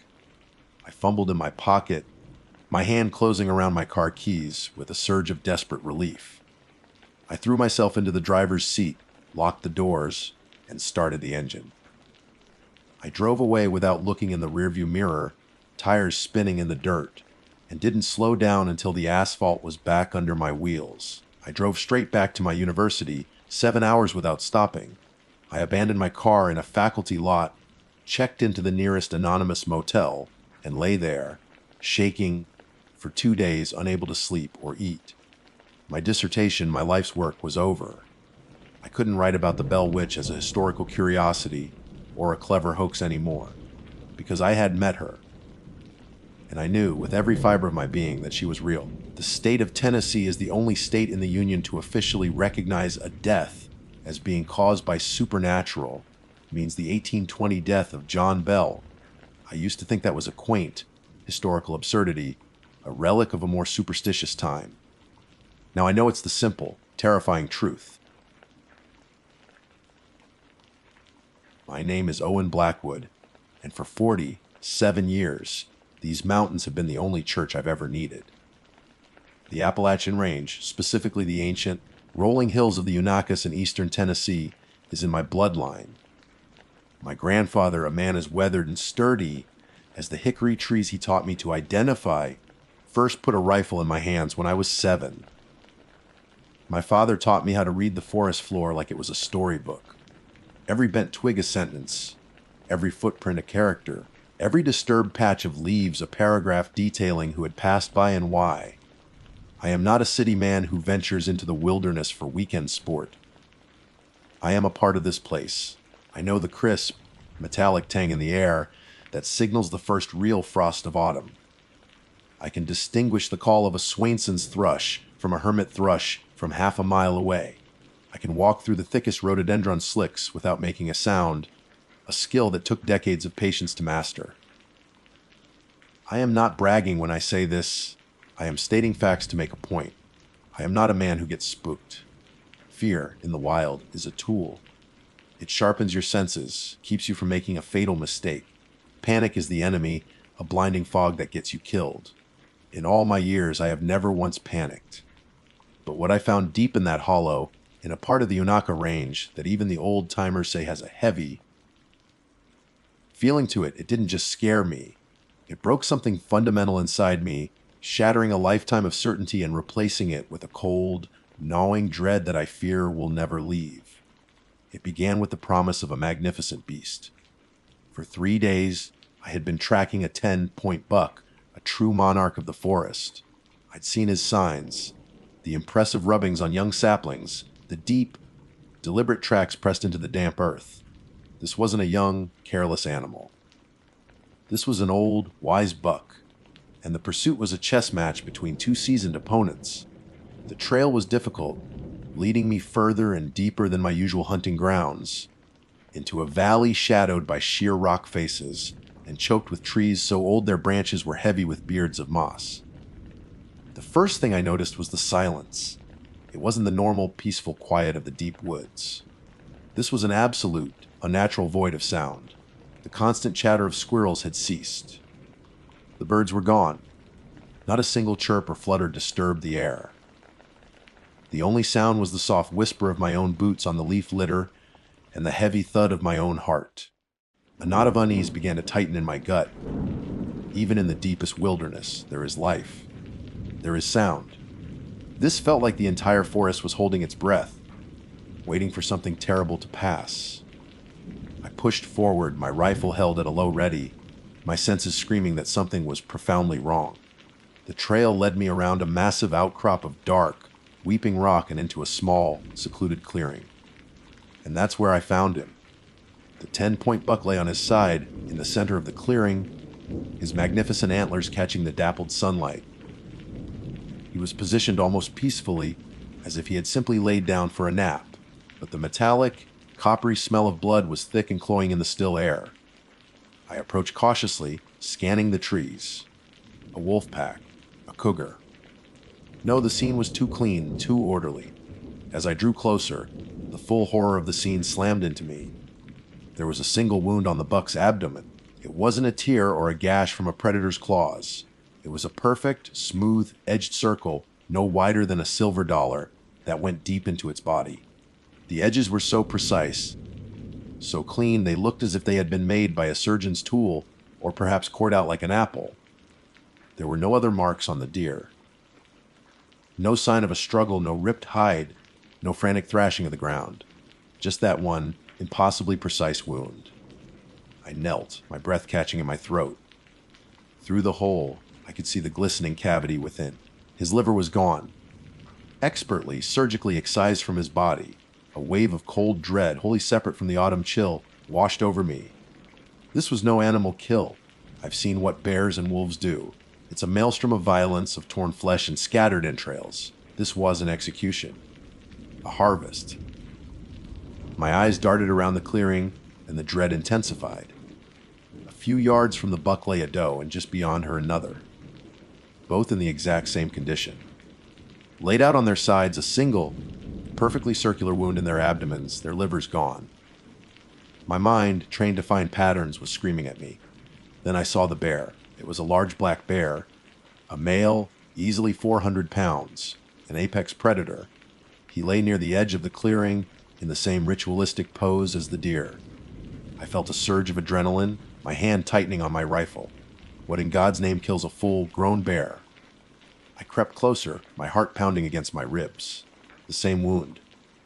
I fumbled in my pocket, my hand closing around my car keys with a surge of desperate relief. I threw myself into the driver's seat, locked the doors, and started the engine. I drove away without looking in the rearview mirror, tires spinning in the dirt, and didn't slow down until the asphalt was back under my wheels. I drove straight back to my university, 7 hours without stopping. I abandoned my car in a faculty lot, checked into the nearest anonymous motel, and lay there, shaking, for 2 days, unable to sleep or eat. My dissertation, my life's work, was over. I couldn't write about the Bell Witch as a historical curiosity or a clever hoax anymore, because I had met her. And I knew with every fiber of my being that she was real. The state of Tennessee is the only state in the Union to officially recognize a death as being caused by supernatural. It means the 1820 death of John Bell. I used to think that was a quaint, historical absurdity, a relic of a more superstitious time. Now I know it's the simple, terrifying truth. My name is Owen Blackwood, and for 47 years, these mountains have been the only church I've ever needed. The Appalachian Range, specifically the ancient, rolling hills of the Unakas in eastern Tennessee, is in my bloodline. My grandfather, a man as weathered and sturdy as the hickory trees he taught me to identify, first put a rifle in my hands when I was 7. My father taught me how to read the forest floor like it was a storybook. Every bent twig a sentence, every footprint a character, every disturbed patch of leaves a paragraph detailing who had passed by and why. I am not a city man who ventures into the wilderness for weekend sport. I am a part of this place. I know the crisp, metallic tang in the air that signals the first real frost of autumn. I can distinguish the call of a Swainson's thrush from a hermit thrush from half a mile away. I can walk through the thickest rhododendron slicks without making a sound, a skill that took decades of patience to master. I am not bragging when I say this. I am stating facts to make a point. I am not a man who gets spooked. Fear, in the wild, is a tool. It sharpens your senses, keeps you from making a fatal mistake. Panic is the enemy, a blinding fog that gets you killed. In all my years, I have never once panicked. But what I found deep in that hollow, in a part of the Unaka Range that even the old-timers say has a heavy feeling to it, it didn't just scare me. It broke something fundamental inside me, shattering a lifetime of certainty and replacing it with a cold, gnawing dread that I fear will never leave. It began with the promise of a magnificent beast. For 3 days, I had been tracking a 10-point buck, a true monarch of the forest. I'd seen his signs, the impressive rubbings on young saplings, the deep, deliberate tracks pressed into the damp earth. This wasn't a young, careless animal. This was an old, wise buck, and the pursuit was a chess match between 2 seasoned opponents. The trail was difficult, leading me further and deeper than my usual hunting grounds, into a valley shadowed by sheer rock faces and choked with trees so old their branches were heavy with beards of moss. The first thing I noticed was the silence. It wasn't the normal, peaceful quiet of the deep woods. This was an absolute, unnatural void of sound. The constant chatter of squirrels had ceased. The birds were gone. Not a single chirp or flutter disturbed the air. The only sound was the soft whisper of my own boots on the leaf litter and the heavy thud of my own heart. A knot of unease began to tighten in my gut. Even in the deepest wilderness, there is life. There is sound. This felt like the entire forest was holding its breath, waiting for something terrible to pass. I pushed forward, my rifle held at a low ready, my senses screaming that something was profoundly wrong. The trail led me around a massive outcrop of dark, weeping rock and into a small, secluded clearing. And that's where I found him. The 10-point buck lay on his side, in the center of the clearing, his magnificent antlers catching the dappled sunlight. He was positioned almost peacefully, as if he had simply laid down for a nap, but the metallic, coppery smell of blood was thick and cloying in the still air. I approached cautiously, scanning the trees. A wolf pack, a cougar. No, the scene was too clean, too orderly. As I drew closer, the full horror of the scene slammed into me. There was a single wound on the buck's abdomen. It wasn't a tear or a gash from a predator's claws. It was a perfect, smooth, edged circle, no wider than a silver dollar, that went deep into its body. The edges were so precise, so clean they looked as if they had been made by a surgeon's tool, or perhaps cored out like an apple. There were no other marks on the deer. No sign of a struggle, no ripped hide, no frantic thrashing of the ground. Just that one impossibly precise wound. I knelt, my breath catching in my throat. Through the hole, I could see the glistening cavity within. His liver was gone. Expertly, surgically excised from his body, a wave of cold dread, wholly separate from the autumn chill, washed over me. This was no animal kill. I've seen what bears and wolves do. It's a maelstrom of violence, of torn flesh and scattered entrails. This was an execution. A harvest. My eyes darted around the clearing, and the dread intensified. A few yards from the buck lay a doe, and just beyond her another. Both in the exact same condition. Laid out on their sides, a single, perfectly circular wound in their abdomens, their livers gone. My mind, trained to find patterns, was screaming at me. Then I saw the bear. It was a large black bear, a male, easily 400 pounds, an apex predator. He lay near the edge of the clearing, in the same ritualistic pose as the deer. I felt a surge of adrenaline, my hand tightening on my rifle. What in God's name kills a full-grown bear? I crept closer, my heart pounding against my ribs. The same wound,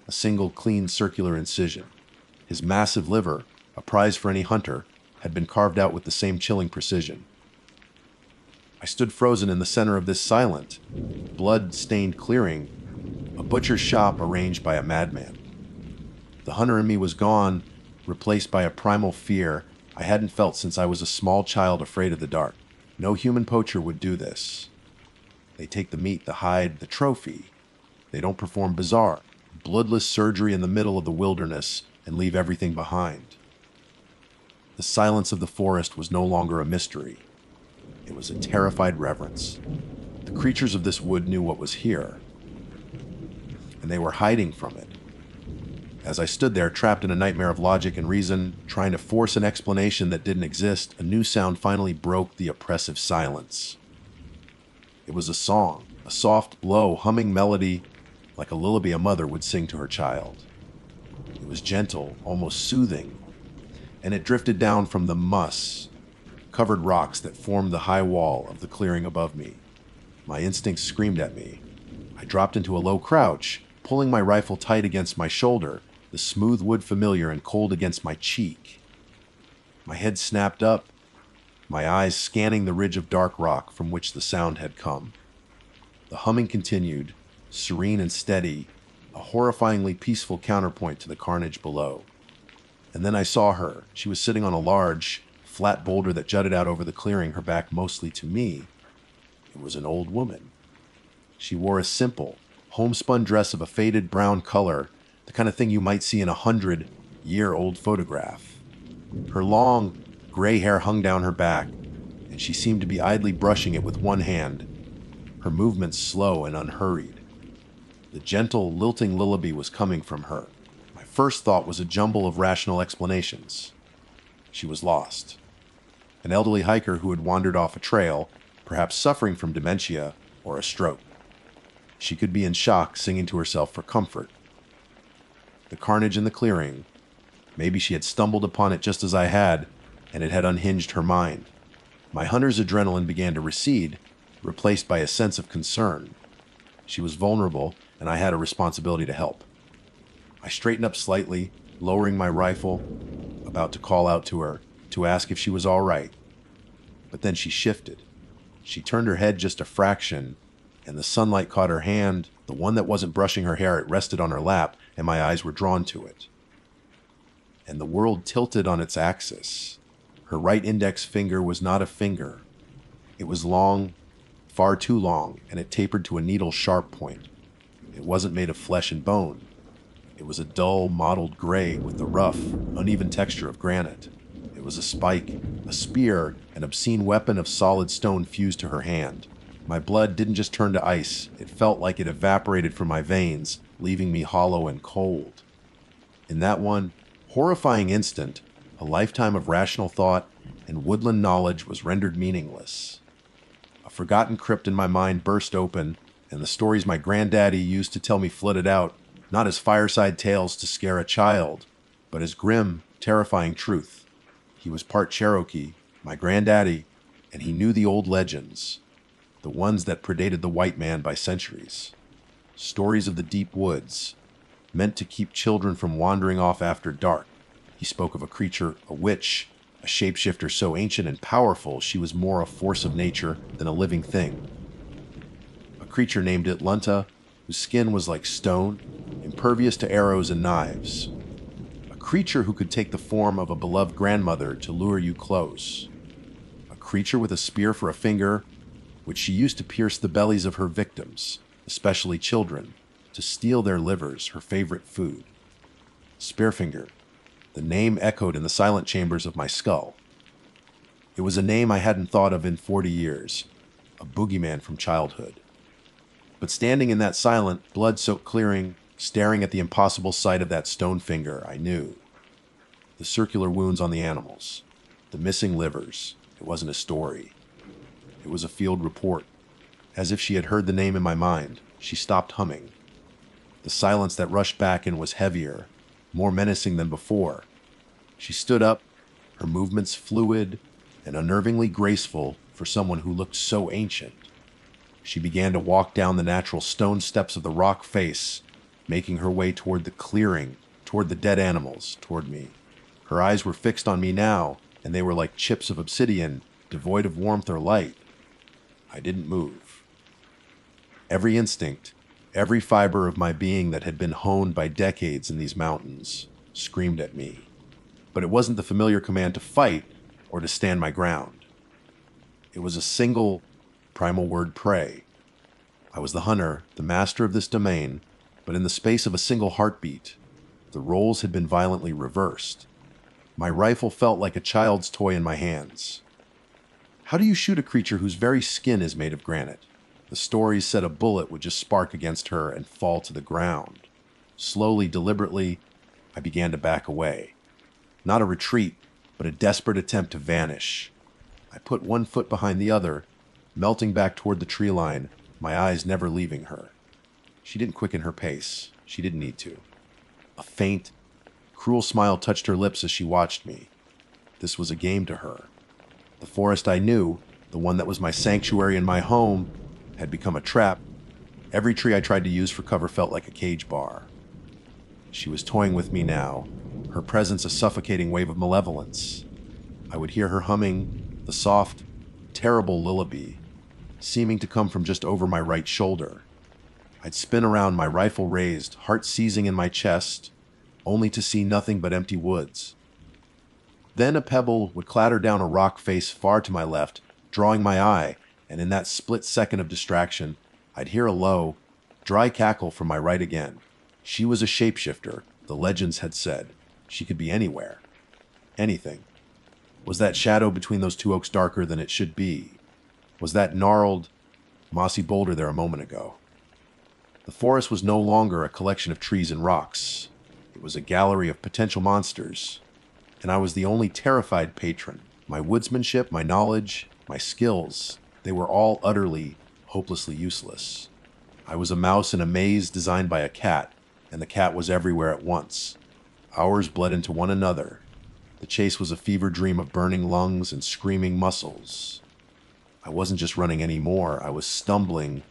a single clean circular incision. His massive liver, a prize for any hunter, had been carved out with the same chilling precision. I stood frozen in the center of this silent, blood-stained clearing, a butcher's shop arranged by a madman. The hunter in me was gone, replaced by a primal fear I hadn't felt since I was a small child afraid of the dark. No human poacher would do this. They take the meat, the hide, the trophy. They don't perform bizarre, bloodless surgery in the middle of the wilderness and leave everything behind. The silence of the forest was no longer a mystery. It was a terrified reverence. The creatures of this wood knew what was here, and they were hiding from it. As I stood there, trapped in a nightmare of logic and reason, trying to force an explanation that didn't exist, a new sound finally broke the oppressive silence. It was a song, a soft, low, humming melody, like a lullaby a mother would sing to her child. It was gentle, almost soothing, and it drifted down from the moss-covered rocks that formed the high wall of the clearing above me. My instincts screamed at me. I dropped into a low crouch, pulling my rifle tight against my shoulder, the smooth wood familiar and cold against my cheek. My head snapped up, my eyes scanning the ridge of dark rock from which the sound had come. The humming continued, serene and steady, a horrifyingly peaceful counterpoint to the carnage below. And then I saw her. She was sitting on a large, flat boulder that jutted out over the clearing, her back mostly to me. It was an old woman. She wore a simple, homespun dress of a faded brown color, the kind of thing you might see in a 100-year-old photograph. Her long, gray hair hung down her back, and she seemed to be idly brushing it with one hand, her movements slow and unhurried. The gentle, lilting lullaby was coming from her. My first thought was a jumble of rational explanations. She was lost. An elderly hiker who had wandered off a trail, perhaps suffering from dementia or a stroke. She could be in shock, singing to herself for comfort. The carnage in the clearing, maybe she had stumbled upon it just as I had, and it had unhinged her mind. My hunter's adrenaline began to recede, replaced by a sense of concern. She was vulnerable, and I had a responsibility to help. I straightened up slightly, lowering my rifle, about to call out to her, to ask if she was all right. But then she shifted. She turned her head just a fraction, and the sunlight caught her hand, the one that wasn't brushing her hair. It rested on her lap, and my eyes were drawn to it. And the world tilted on its axis. Her right index finger was not a finger. It was long, far too long, and it tapered to a needle-sharp point. It wasn't made of flesh and bone. It was a dull, mottled gray with the rough, uneven texture of granite. It was a spike, a spear, an obscene weapon of solid stone fused to her hand. My blood didn't just turn to ice. It felt like it evaporated from my veins, leaving me hollow and cold. In that one horrifying instant, a lifetime of rational thought and woodland knowledge was rendered meaningless. A forgotten crypt in my mind burst open, and the stories my granddaddy used to tell me flooded out, not as fireside tales to scare a child, but as grim, terrifying truth. He was part Cherokee, my granddaddy, and he knew the old legends, the ones that predated the white man by centuries. Stories of the deep woods, meant to keep children from wandering off after dark. He spoke of a creature, a witch, a shapeshifter so ancient and powerful she was more a force of nature than a living thing. A creature named Lunta, whose skin was like stone, impervious to arrows and knives. A creature who could take the form of a beloved grandmother to lure you close. A creature with a spear for a finger, which she used to pierce the bellies of her victims, especially children, to steal their livers, her favorite food. Spearfinger. The name echoed in the silent chambers of my skull. It was a name I hadn't thought of in 40 years, a boogeyman from childhood. But standing in that silent, blood-soaked clearing, staring at the impossible sight of that stone finger, I knew. The circular wounds on the animals, the missing livers, it wasn't a story. It was a field report. As if she had heard the name in my mind, she stopped humming. The silence that rushed back in was heavier, more menacing than before. She stood up, her movements fluid and unnervingly graceful for someone who looked so ancient. She began to walk down the natural stone steps of the rock face, making her way toward the clearing, toward the dead animals, toward me. Her eyes were fixed on me now, and they were like chips of obsidian, devoid of warmth or light. I didn't move. Every instinct, every fiber of my being that had been honed by decades in these mountains, screamed at me. But it wasn't the familiar command to fight or to stand my ground. It was a single, primal word: pray. I was the hunter, the master of this domain, but in the space of a single heartbeat, the roles had been violently reversed. My rifle felt like a child's toy in my hands. How do you shoot a creature whose very skin is made of granite? The stories said a bullet would just spark against her and fall to the ground. Slowly, deliberately, I began to back away. Not a retreat, but a desperate attempt to vanish. I put one foot behind the other, melting back toward the tree line, my eyes never leaving her. She didn't quicken her pace. She didn't need to. A faint, cruel smile touched her lips as she watched me. This was a game to her. The forest I knew, the one that was my sanctuary and my home, had become a trap. Every tree I tried to use for cover felt like a cage bar. She was toying with me now, her presence a suffocating wave of malevolence. I would hear her humming, the soft, terrible lullaby, seeming to come from just over my right shoulder. I'd spin around, my rifle raised, heart seizing in my chest, only to see nothing but empty woods. Then a pebble would clatter down a rock face far to my left, drawing my eye, and in that split second of distraction, I'd hear a low, dry cackle from my right again. She was a shapeshifter, the legends had said. She could be anywhere. Anything. Was that shadow between those two oaks darker than it should be? Was that gnarled, mossy boulder there a moment ago? The forest was no longer a collection of trees and rocks. It was a gallery of potential monsters, and I was the only terrified patron. My woodsmanship, my knowledge, my skills, they were all utterly, hopelessly useless. I was a mouse in a maze designed by a cat, and the cat was everywhere at once. Hours bled into one another. The chase was a fever dream of burning lungs and screaming muscles. I wasn't just running anymore, I was stumbling,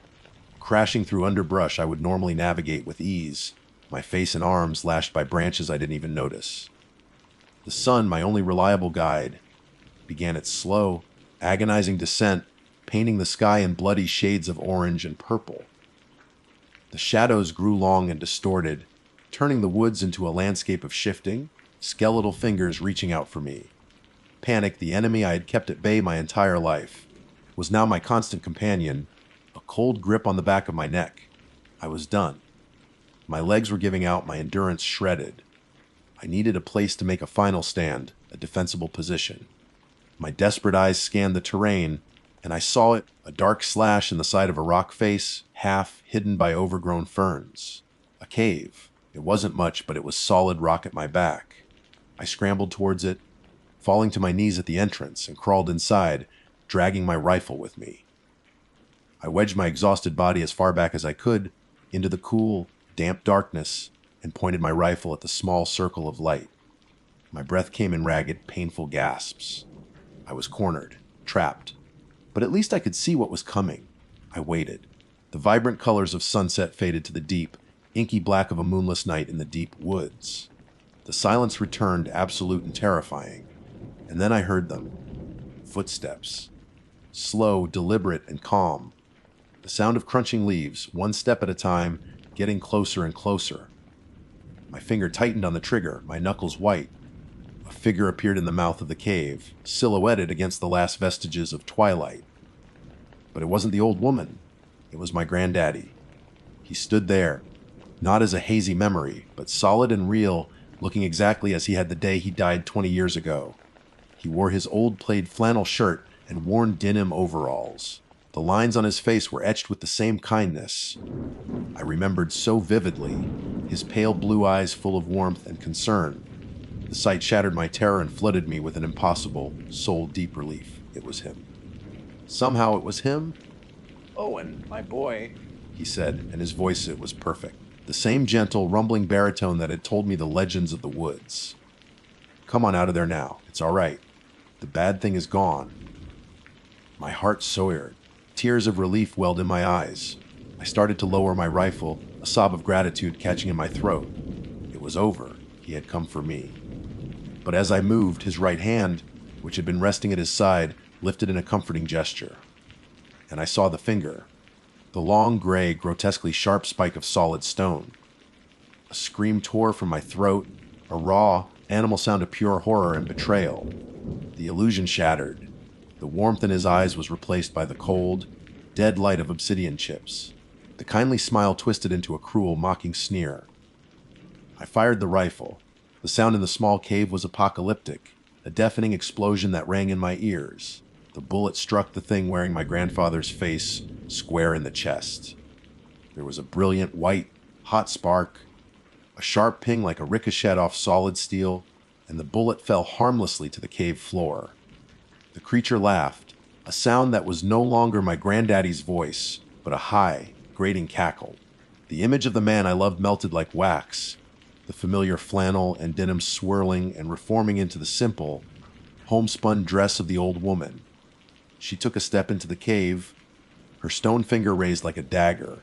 crashing through underbrush I would normally navigate with ease, my face and arms lashed by branches I didn't even notice. The sun, my only reliable guide, began its slow, agonizing descent, painting the sky in bloody shades of orange and purple. The shadows grew long and distorted, turning the woods into a landscape of shifting, skeletal fingers reaching out for me. Panic, the enemy I had kept at bay my entire life, was now my constant companion, a cold grip on the back of my neck. I was done. My legs were giving out, my endurance shredded. I needed a place to make a final stand, a defensible position. My desperate eyes scanned the terrain, and I saw it, a dark slash in the side of a rock face, half hidden by overgrown ferns. A cave. It wasn't much, but it was solid rock at my back. I scrambled towards it, falling to my knees at the entrance, and crawled inside, dragging my rifle with me. I wedged my exhausted body as far back as I could, into the cool, damp darkness, and pointed my rifle at the small circle of light. My breath came in ragged, painful gasps. I was cornered, trapped, but at least I could see what was coming. I waited. The vibrant colors of sunset faded to the deep, inky black of a moonless night in the deep woods. The silence returned, absolute and terrifying, and then I heard them. Footsteps. Slow, deliberate, and calm. The sound of crunching leaves, one step at a time, getting closer and closer. My finger tightened on the trigger, my knuckles white. A figure appeared in the mouth of the cave, silhouetted against the last vestiges of twilight. But it wasn't the old woman. It was my granddaddy. He stood there, not as a hazy memory, but solid and real, looking exactly as he had the day he died 20 years ago. He wore his old plaid flannel shirt and worn denim overalls. The lines on his face were etched with the same kindness. I remembered so vividly, his pale blue eyes full of warmth and concern. The sight shattered my terror and flooded me with an impossible, soul-deep relief. It was him. Somehow it was him. Owen, my boy. He said, and his voice, it was perfect. The same gentle, rumbling baritone that had told me the legends of the woods. Come on out of there now. It's all right. The bad thing is gone. My heart soared. Tears of relief welled in my eyes. I started to lower my rifle, a sob of gratitude catching in my throat. It was over. He had come for me. But as I moved, his right hand, which had been resting at his side, lifted in a comforting gesture. And I saw the finger. The long, gray, grotesquely sharp spike of solid stone. A scream tore from my throat, a raw, animal sound of pure horror and betrayal. The illusion shattered. The warmth in his eyes was replaced by the cold, dead light of obsidian chips. The kindly smile twisted into a cruel, mocking sneer. I fired the rifle. The sound in the small cave was apocalyptic, a deafening explosion that rang in my ears. The bullet struck the thing wearing my grandfather's face square in the chest. There was a brilliant white, hot spark, a sharp ping like a ricochet off solid steel, and the bullet fell harmlessly to the cave floor. The creature laughed, a sound that was no longer my granddaddy's voice, but a high, grating cackle. The image of the man I loved melted like wax, the familiar flannel and denim swirling and reforming into the simple, homespun dress of the old woman. She took a step into the cave, her stone finger raised like a dagger.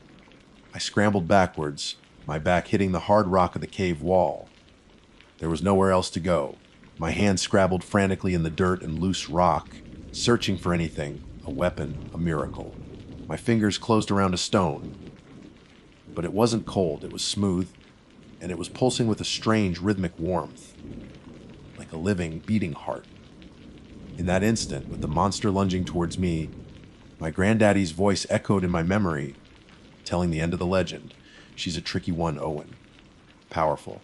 I scrambled backwards, my back hitting the hard rock of the cave wall. There was nowhere else to go. My hands scrabbled frantically in the dirt and loose rock, searching for anything, a weapon, a miracle. My fingers closed around a stone. But it wasn't cold, it was smooth, and it was pulsing with a strange rhythmic warmth, like a living, beating heart. In that instant, with the monster lunging towards me, my granddaddy's voice echoed in my memory, telling the end of the legend. She's a tricky one, Owen. Powerful.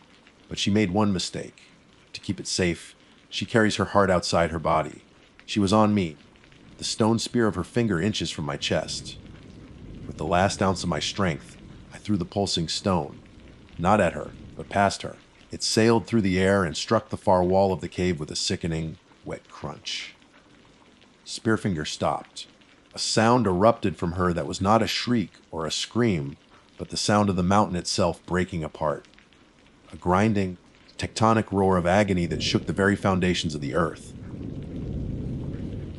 But she made one mistake. To keep it safe, she carries her heart outside her body. She was on me, the stone spear of her finger inches from my chest. With the last ounce of my strength, I threw the pulsing stone, not at her, but past her. It sailed through the air and struck the far wall of the cave with a sickening, wet crunch. Spearfinger stopped. A sound erupted from her that was not a shriek or a scream, but the sound of the mountain itself breaking apart. A grinding, tectonic roar of agony that shook the very foundations of the earth.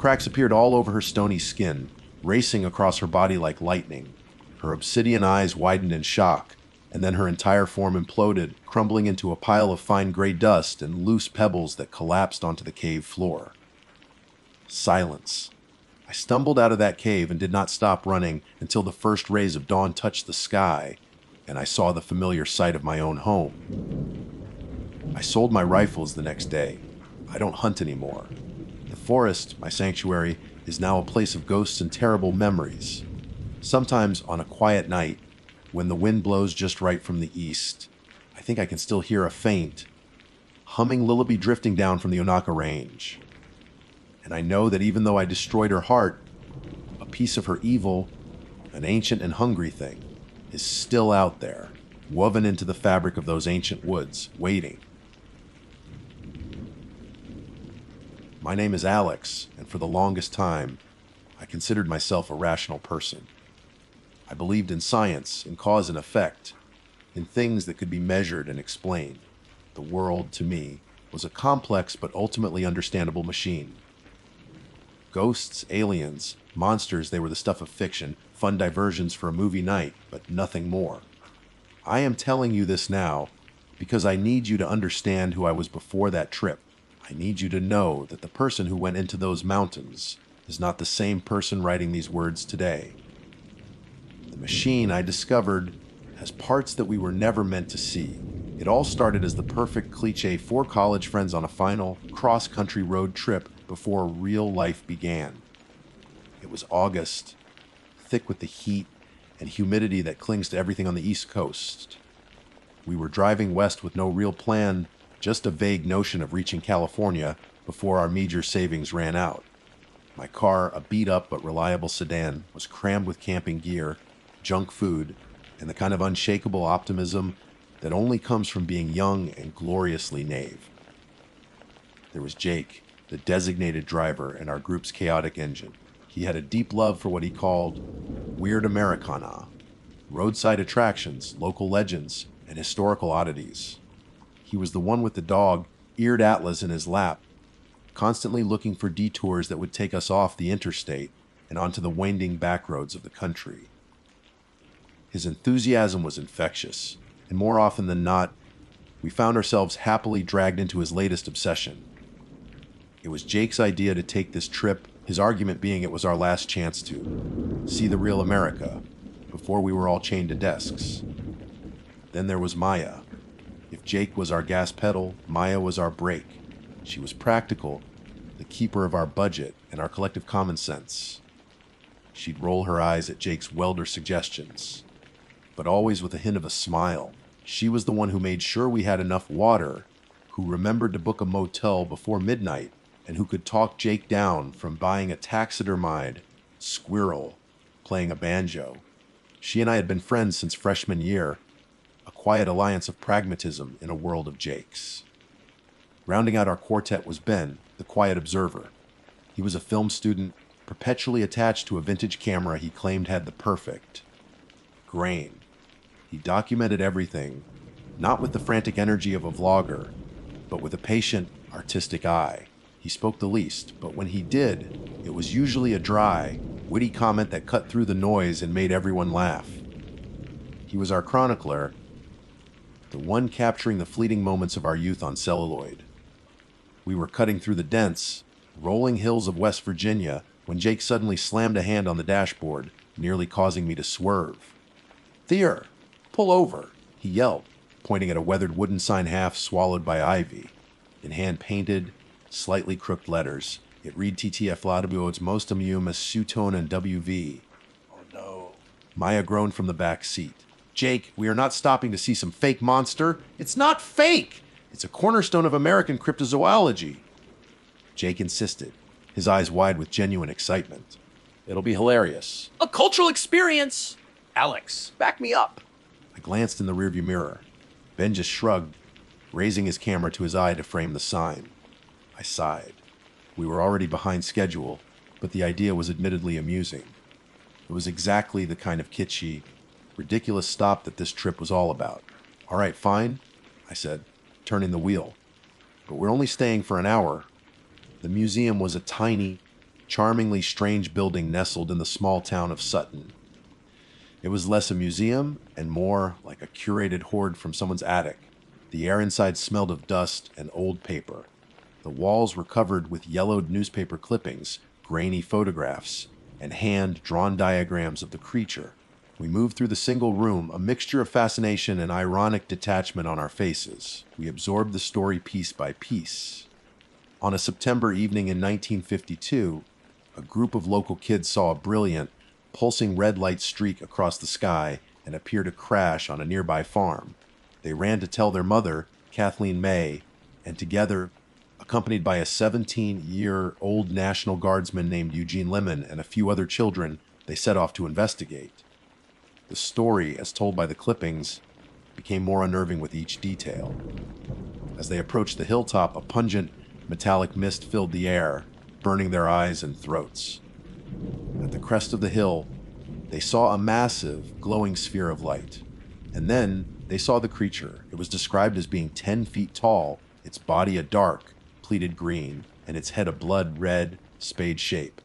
Cracks appeared all over her stony skin, racing across her body like lightning. Her obsidian eyes widened in shock, and then her entire form imploded, crumbling into a pile of fine gray dust and loose pebbles that collapsed onto the cave floor. Silence. I stumbled out of that cave and did not stop running until the first rays of dawn touched the sky, and I saw the familiar sight of my own home. I sold my rifles the next day. I don't hunt anymore. The forest, my sanctuary, is now a place of ghosts and terrible memories. Sometimes on a quiet night, when the wind blows just right from the east, I think I can still hear a faint, humming lullaby drifting down from the Onaka Range. And I know that even though I destroyed her heart, a piece of her evil, an ancient and hungry thing, is still out there, woven into the fabric of those ancient woods, waiting. My name is Alex, and for the longest time, I considered myself a rational person. I believed in science, in cause and effect, in things that could be measured and explained. The world, to me, was a complex but ultimately understandable machine. Ghosts, aliens, monsters, they were the stuff of fiction, fun diversions for a movie night, but nothing more. I am telling you this now because I need you to understand who I was before that trip. I need you to know that the person who went into those mountains is not the same person writing these words today. The machine I discovered has parts that we were never meant to see. It all started as the perfect cliché for college friends on a final cross-country road trip before real life began. It was August, thick with the heat and humidity that clings to everything on the East Coast. We were driving west with no real plan, just a vague notion of reaching California before our meager savings ran out. My car, a beat-up but reliable sedan, was crammed with camping gear, junk food, and the kind of unshakable optimism that only comes from being young and gloriously naive. There was Jake, the designated driver in our group's chaotic engine. He had a deep love for what he called weird Americana, roadside attractions, local legends, and historical oddities. He was the one with the dog, eared Atlas in his lap, constantly looking for detours that would take us off the interstate and onto the winding back roads of the country. His enthusiasm was infectious, and more often than not, we found ourselves happily dragged into his latest obsession. It was Jake's idea to take this trip, his argument being it was our last chance to see the real America before we were all chained to desks. Then there was Maya. If Jake was our gas pedal, Maya was our brake. She was practical, the keeper of our budget and our collective common sense. She'd roll her eyes at Jake's welder suggestions, but always with a hint of a smile. She was the one who made sure we had enough water, who remembered to book a motel before midnight, and who could talk Jake down from buying a taxidermied squirrel playing a banjo. She and I had been friends since freshman year, a quiet alliance of pragmatism in a world of Jakes. Rounding out our quartet was Ben, the quiet observer. He was a film student, perpetually attached to a vintage camera he claimed had the perfect grain. He documented everything, not with the frantic energy of a vlogger, but with a patient, artistic eye. He spoke the least, but when he did, it was usually a dry, witty comment that cut through the noise and made everyone laugh. He was our chronicler, the one capturing the fleeting moments of our youth on celluloid. We were cutting through the dense, rolling hills of West Virginia when Jake suddenly slammed a hand on the dashboard, nearly causing me to swerve. "Thier, pull over," he yelled, pointing at a weathered wooden sign half swallowed by ivy. In hand-painted, slightly crooked letters, it read TTF Laudabiodes Mostamium as Suton and WV. Oh no. Maya groaned from the back seat. "Jake, we are not stopping to see some fake monster. It's not fake! It's a cornerstone of American cryptozoology." Jake insisted, his eyes wide with genuine excitement. "It'll be hilarious." A cultural experience! Alex, back me up. I glanced in the rearview mirror. Ben just shrugged, raising his camera to his eye to frame the sign. I sighed. We were already behind schedule, but the idea was admittedly amusing. It was exactly the kind of kitschy, ridiculous stop that this trip was all about. "All right, fine," I said, turning the wheel. "But we're only staying for an hour." The museum was a tiny, charmingly strange building nestled in the small town of Sutton. It was less a museum and more like a curated hoard from someone's attic. The air inside smelled of dust and old paper. The walls were covered with yellowed newspaper clippings, grainy photographs, and hand-drawn diagrams of the creature. We moved through the single room, a mixture of fascination and ironic detachment on our faces. We absorbed the story piece by piece. On a September evening in 1952, a group of local kids saw a brilliant, pulsing red light streak across the sky and appear to crash on a nearby farm. They ran to tell their mother, Kathleen May, and together, accompanied by a 17-year-old National Guardsman named Eugene Lemon and a few other children, they set off to investigate. The story, as told by the clippings, became more unnerving with each detail. As they approached the hilltop, a pungent, metallic mist filled the air, burning their eyes and throats. At the crest of the hill, they saw a massive, glowing sphere of light. And then they saw the creature. It was described as being 10 feet tall, its body a dark, pleated green, and its head a blood-red, spade shape.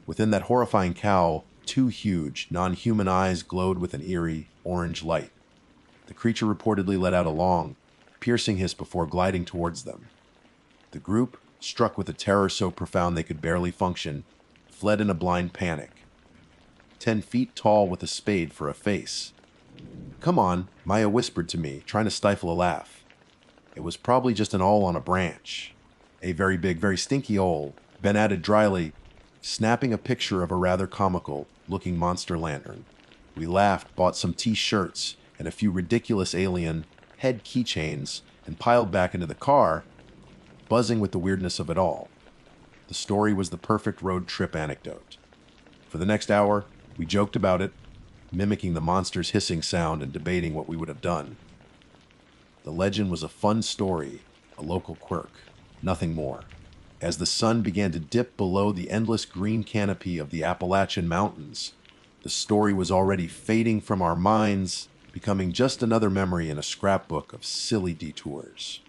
Within that horrifying cowl, 2 huge, non-human eyes glowed with an eerie, orange light. The creature reportedly let out a long, piercing hiss before gliding towards them. The group, struck with a terror so profound they could barely function, fled in a blind panic. 10 feet tall with a spade for a face. "Come on," Maya whispered to me, trying to stifle a laugh. It was probably just an owl on a branch. A very big, very stinky owl, Ben added dryly, snapping a picture of a rather comical-looking monster lantern. We laughed, bought some T-shirts and a few ridiculous alien head keychains, and piled back into the car, buzzing with the weirdness of it all. The story was the perfect road trip anecdote. For the next hour, we joked about it, mimicking the monster's hissing sound and debating what we would have done. The legend was a fun story, a local quirk, nothing more. As the sun began to dip below the endless green canopy of the Appalachian Mountains, the story was already fading from our minds, becoming just another memory in a scrapbook of silly detours.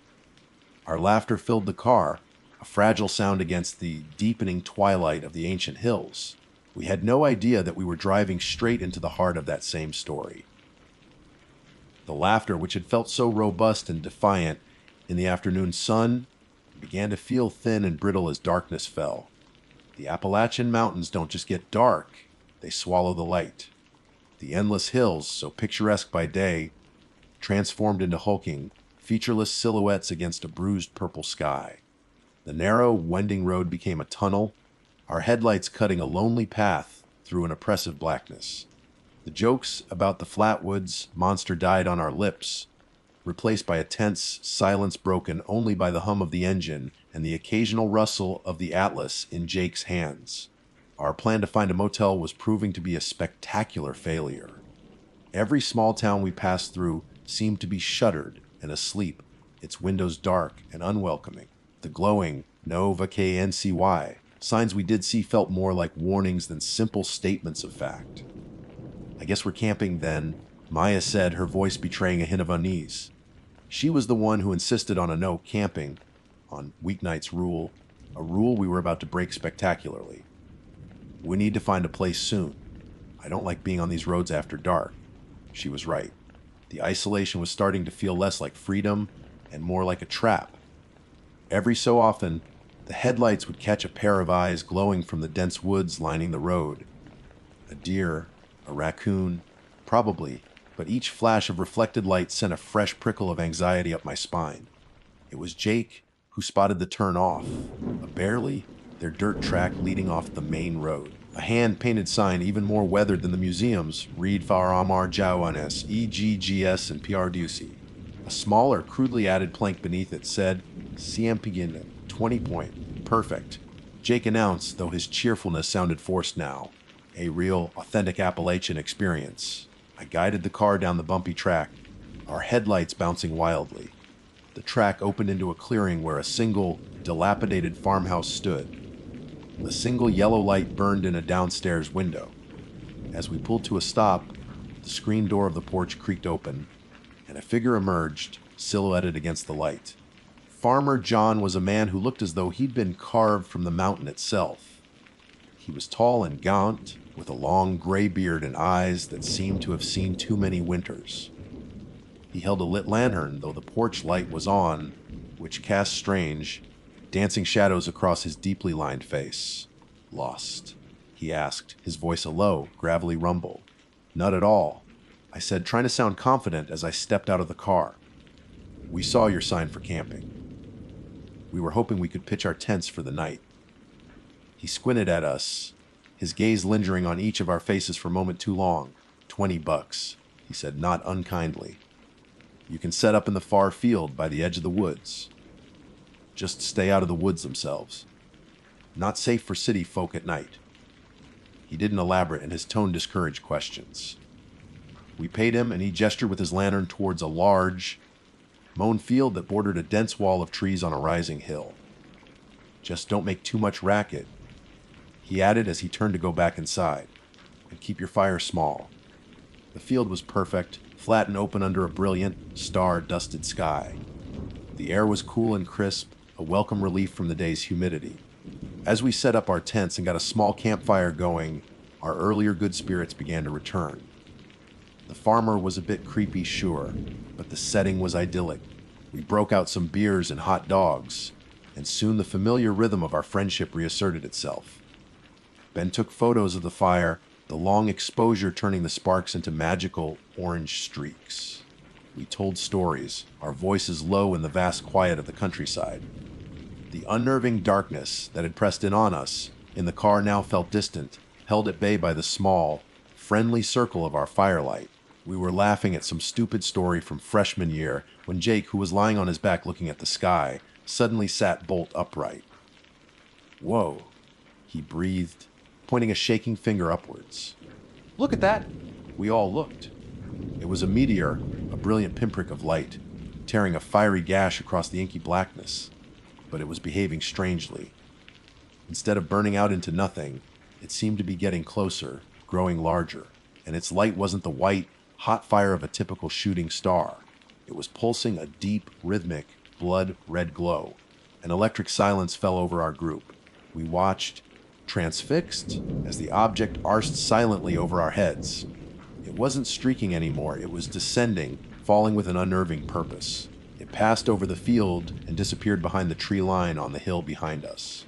Our laughter filled the car, a fragile sound against the deepening twilight of the ancient hills. We had no idea that we were driving straight into the heart of that same story. The laughter, which had felt so robust and defiant in the afternoon sun, began to feel thin and brittle as darkness fell. The Appalachian Mountains don't just get dark, they swallow the light. The endless hills, so picturesque by day, transformed into hulking, featureless silhouettes against a bruised purple sky. The narrow, winding road became a tunnel, our headlights cutting a lonely path through an oppressive blackness. The jokes about the Flatwoods monster died on our lips, replaced by a tense silence broken only by the hum of the engine and the occasional rustle of the atlas in Jake's hands. Our plan to find a motel was proving to be a spectacular failure. Every small town we passed through seemed to be shuttered and asleep, its windows dark and unwelcoming. The glowing "No vacancy" signs we did see felt more like warnings than simple statements of fact. "I guess we're camping then," Maya said, her voice betraying a hint of unease. She was the one who insisted on a no camping on weeknights rule, a rule we were about to break spectacularly. "We need to find a place soon. I don't like being on these roads after dark." She was right. The isolation was starting to feel less like freedom and more like a trap. Every so often, the headlights would catch a pair of eyes glowing from the dense woods lining the road. A deer, a raccoon, probably, but each flash of reflected light sent a fresh prickle of anxiety up my spine. It was Jake who spotted the turn off, a barely, their dirt track leading off the main road. A hand-painted sign, even more weathered than the museum's, read Far Amar Jawanes, EGGS and PR Ducey. A smaller, crudely added plank beneath it said, "Siempigin, 20 point, perfect." Jake announced, though his cheerfulness sounded forced now. A real, authentic Appalachian experience. I guided the car down the bumpy track, our headlights bouncing wildly. The track opened into a clearing where a single, dilapidated farmhouse stood. A single yellow light burned in a downstairs window. As we pulled to a stop, the screen door of the porch creaked open, and a figure emerged, silhouetted against the light. Farmer John was a man who looked as though he'd been carved from the mountain itself. He was tall and gaunt, with a long gray beard and eyes that seemed to have seen too many winters. He held a lit lantern, though the porch light was on, which cast strange, dancing shadows across his deeply lined face. "Lost?" he asked, his voice a low, gravelly rumble. "Not at all," I said, trying to sound confident as I stepped out of the car. "We saw your sign for camping. We were hoping we could pitch our tents for the night." He squinted at us, his gaze lingering on each of our faces for a moment too long. $20, he said, not unkindly. "You can set up in the far field by the edge of the woods. Just stay out of the woods themselves. Not safe for city folk at night." He didn't elaborate, and his tone discouraged questions. We paid him, and he gestured with his lantern towards a large, mown field that bordered a dense wall of trees on a rising hill. "Just don't make too much racket," he added as he turned to go back inside, "and keep your fire small." The field was perfect, flat and open under a brilliant, star-dusted sky. The air was cool and crisp, a welcome relief from the day's humidity. As we set up our tents and got a small campfire going, our earlier good spirits began to return. The farmer was a bit creepy, sure, but the setting was idyllic. We broke out some beers and hot dogs, and soon the familiar rhythm of our friendship reasserted itself. Ben took photos of the fire, the long exposure turning the sparks into magical orange streaks. We told stories, our voices low in the vast quiet of the countryside. The unnerving darkness that had pressed in on us, in the car now felt distant, held at bay by the small, friendly circle of our firelight. We were laughing at some stupid story from freshman year when Jake, who was lying on his back looking at the sky, suddenly sat bolt upright. "Whoa," he breathed, pointing a shaking finger upwards. "Look at that!" We all looked. It was a meteor, a brilliant pinprick of light, tearing a fiery gash across the inky blackness, but it was behaving strangely. Instead of burning out into nothing, it seemed to be getting closer, growing larger, and its light wasn't the white, hot fire of a typical shooting star. It was pulsing a deep, rhythmic, blood-red glow. An electric silence fell over our group. We watched, transfixed, as the object arsed silently over our heads. It wasn't streaking anymore, it was descending, falling with an unnerving purpose. It passed over the field and disappeared behind the tree line on the hill behind us.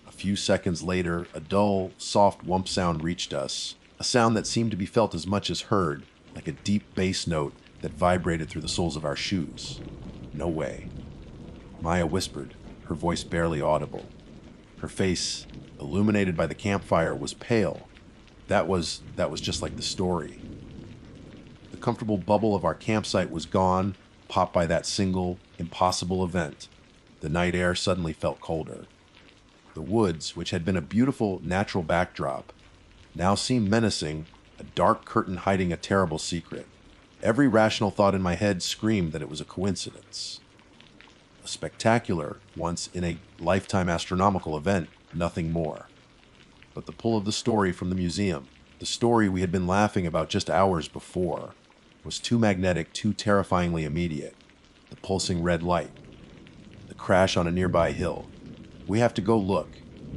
A few seconds later, a dull, soft whump sound reached us, a sound that seemed to be felt as much as heard, like a deep bass note that vibrated through the soles of our shoes. "No way," Maya whispered, her voice barely audible. Her face, illuminated by the campfire, was pale. That was just like the story. The comfortable bubble of our campsite was gone, popped by that single, impossible event. The night air suddenly felt colder. The woods, which had been a beautiful, natural backdrop, now seemed menacing, a dark curtain hiding a terrible secret. Every rational thought in my head screamed that it was a coincidence. A spectacular, once in a lifetime astronomical event, nothing more. But the pull of the story from the museum, the story we had been laughing about just hours before, was too magnetic, too terrifyingly immediate. The pulsing red light, the crash on a nearby hill. "We have to go look,"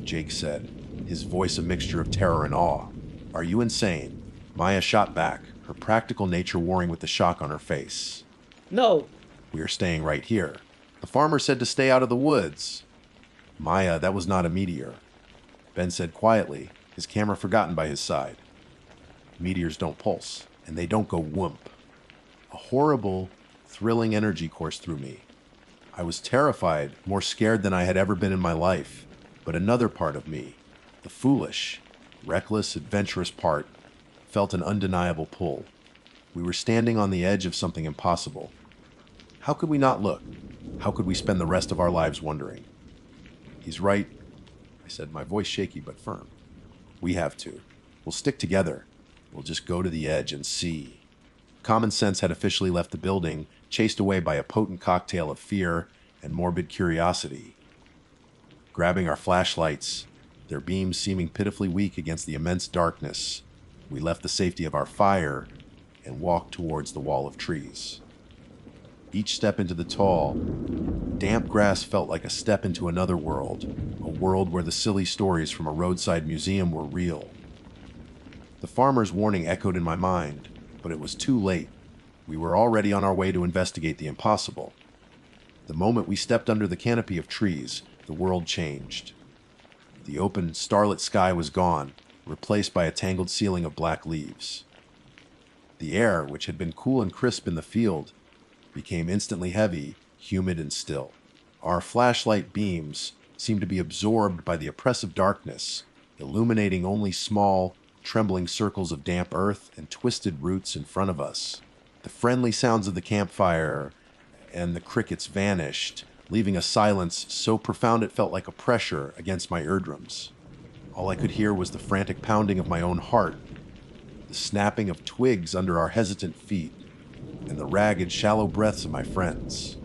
Jake said, his voice a mixture of terror and awe. "Are you insane?" Maya shot back, her practical nature warring with the shock on her face. No. "We are staying right here. The farmer said to stay out of the woods." "Maya, that was not a meteor," Ben said quietly, his camera forgotten by his side. "Meteors don't pulse, and they don't go whoomp." A horrible, thrilling energy coursed through me. I was terrified, more scared than I had ever been in my life, but another part of me, the foolish, reckless, adventurous part, felt an undeniable pull. We were standing on the edge of something impossible. How could we not look? How could we spend the rest of our lives wondering? "He's right," I said, my voice shaky but firm. "We have to. We'll stick together. We'll just go to the edge and see." Common sense had officially left the building, chased away by a potent cocktail of fear and morbid curiosity. Grabbing our flashlights, their beams seeming pitifully weak against the immense darkness, we left the safety of our fire and walked towards the wall of trees. Each step into the tall, damp grass felt like a step into another world, a world where the silly stories from a roadside museum were real. The farmer's warning echoed in my mind, but it was too late. We were already on our way to investigate the impossible. The moment we stepped under the canopy of trees, the world changed. The open, starlit sky was gone, replaced by a tangled ceiling of black leaves. The air, which had been cool and crisp in the field, became instantly heavy, humid, and still. Our flashlight beams seemed to be absorbed by the oppressive darkness, illuminating only small, trembling circles of damp earth and twisted roots in front of us. The friendly sounds of the campfire and the crickets vanished, leaving a silence so profound it felt like a pressure against my eardrums. All I could hear was the frantic pounding of my own heart, the snapping of twigs under our hesitant feet, and the ragged, shallow breaths of my friends.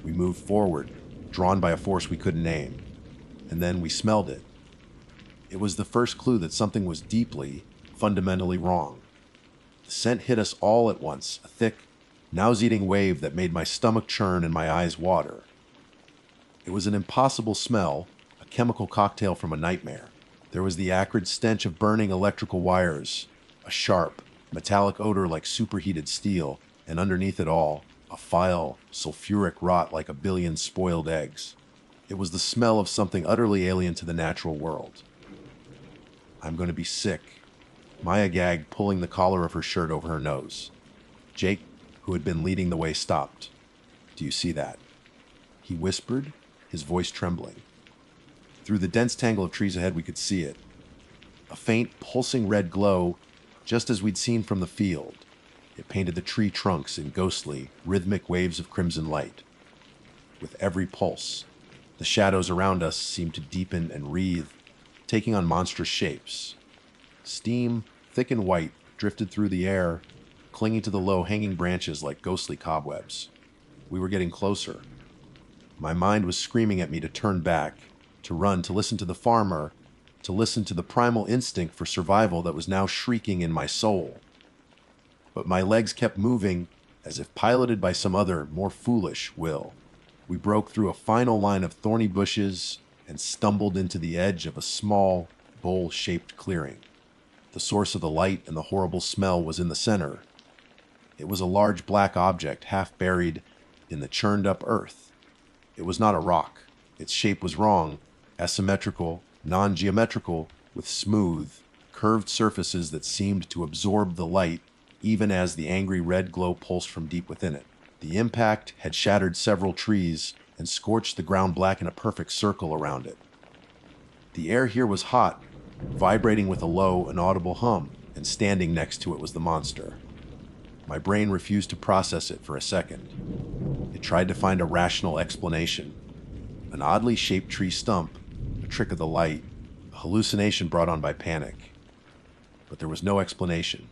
We moved forward, drawn by a force we couldn't name, and then we smelled it. It was the first clue that something was deeply, fundamentally wrong. The scent hit us all at once, a thick, nauseating wave that made my stomach churn and my eyes water. It was an impossible smell, a chemical cocktail from a nightmare. There was the acrid stench of burning electrical wires, a sharp, metallic odor like superheated steel, and underneath it all, a foul, sulfuric rot like a billion spoiled eggs. It was the smell of something utterly alien to the natural world. I'm going to be sick. Maya gagged, pulling the collar of her shirt over her nose. Jake, who had been leading the way, stopped. Do you see that? He whispered, his voice trembling. Through the dense tangle of trees ahead, we could see it. A faint, pulsing red glow, just as we'd seen from the field. It painted the tree trunks in ghostly, rhythmic waves of crimson light. With every pulse, the shadows around us seemed to deepen and wreathe, taking on monstrous shapes. Steam, thick and white, drifted through the air, clinging to the low-hanging branches like ghostly cobwebs. We were getting closer. My mind was screaming at me to turn back, to run, to listen to the farmer, to listen to the primal instinct for survival that was now shrieking in my soul. But my legs kept moving as if piloted by some other, more foolish will. We broke through a final line of thorny bushes and stumbled into the edge of a small, bowl-shaped clearing. The source of the light and the horrible smell was in the center. It was a large black object half buried in the churned-up earth. It was not a rock. Its shape was wrong, asymmetrical, non-geometrical, with smooth, curved surfaces that seemed to absorb the light even as the angry red glow pulsed from deep within it. The impact had shattered several trees and scorched the ground black in a perfect circle around it. The air here was hot, vibrating with a low, inaudible hum, and standing next to it was the monster. My brain refused to process it for a second. It tried to find a rational explanation. An oddly shaped tree stump, a trick of the light, a hallucination brought on by panic. But there was no explanation.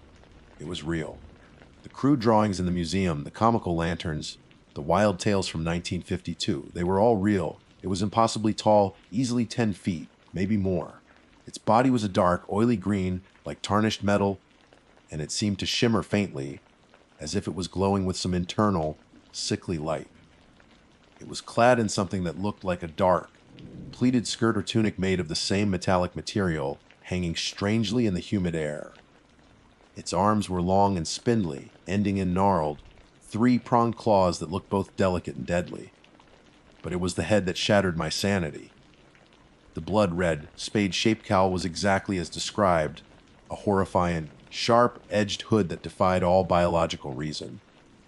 It was real. The crude drawings in the museum, the comical lanterns, the wild tales from 1952, they were all real. It was impossibly tall, easily 10 feet, maybe more. Its body was a dark, oily green, like tarnished metal, and it seemed to shimmer faintly, as if it was glowing with some internal, sickly light. It was clad in something that looked like a dark, pleated skirt or tunic made of the same metallic material, hanging strangely in the humid air. Its arms were long and spindly, ending in gnarled, three-pronged claws that looked both delicate and deadly. But it was the head that shattered my sanity. The blood-red, spade-shaped cowl was exactly as described, a horrifying, sharp-edged hood that defied all biological reason.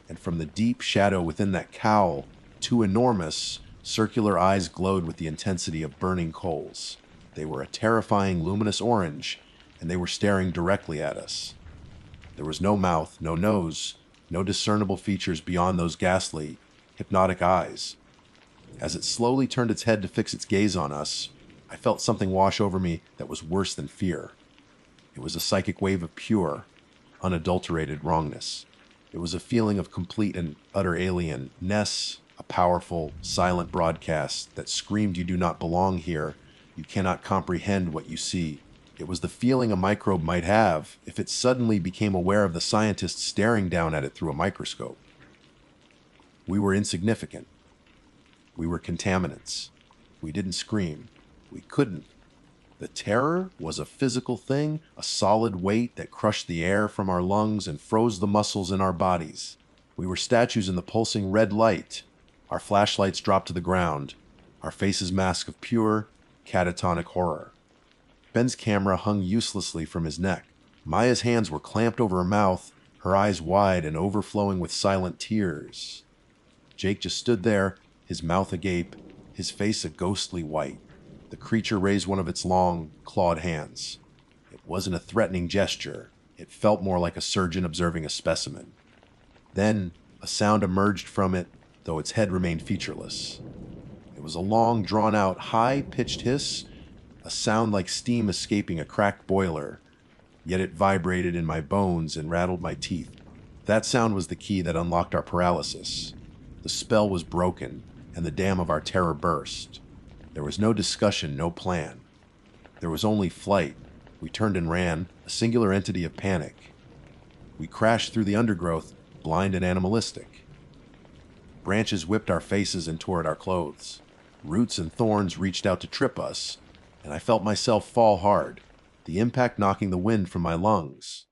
And from the deep shadow within that cowl, two enormous, circular eyes glowed with the intensity of burning coals. They were a terrifying, luminous orange, and they were staring directly at us. There was no mouth, no nose, no discernible features beyond those ghastly, hypnotic eyes. As it slowly turned its head to fix its gaze on us, I felt something wash over me that was worse than fear. It was a psychic wave of pure, unadulterated wrongness. It was a feeling of complete and utter alienness, a powerful, silent broadcast that screamed you do not belong here, you cannot comprehend what you see. It was the feeling a microbe might have if it suddenly became aware of the scientists staring down at it through a microscope. We were insignificant. We were contaminants. We didn't scream. We couldn't. The terror was a physical thing, a solid weight that crushed the air from our lungs and froze the muscles in our bodies. We were statues in the pulsing red light. Our flashlights dropped to the ground, our faces masked of pure, catatonic horror. Ben's camera hung uselessly from his neck. Maya's hands were clamped over her mouth, her eyes wide and overflowing with silent tears. Jake just stood there, his mouth agape, his face a ghostly white. The creature raised one of its long, clawed hands. It wasn't a threatening gesture. It felt more like a surgeon observing a specimen. Then, a sound emerged from it, though its head remained featureless. It was a long, drawn-out, high-pitched hiss, a sound like steam escaping a cracked boiler, yet it vibrated in my bones and rattled my teeth. That sound was the key that unlocked our paralysis. The spell was broken, and the dam of our terror burst. There was no discussion, no plan. There was only flight. We turned and ran, a singular entity of panic. We crashed through the undergrowth, blind and animalistic. Branches whipped our faces and tore at our clothes. Roots and thorns reached out to trip us, and I felt myself fall hard, the impact knocking the wind from my lungs.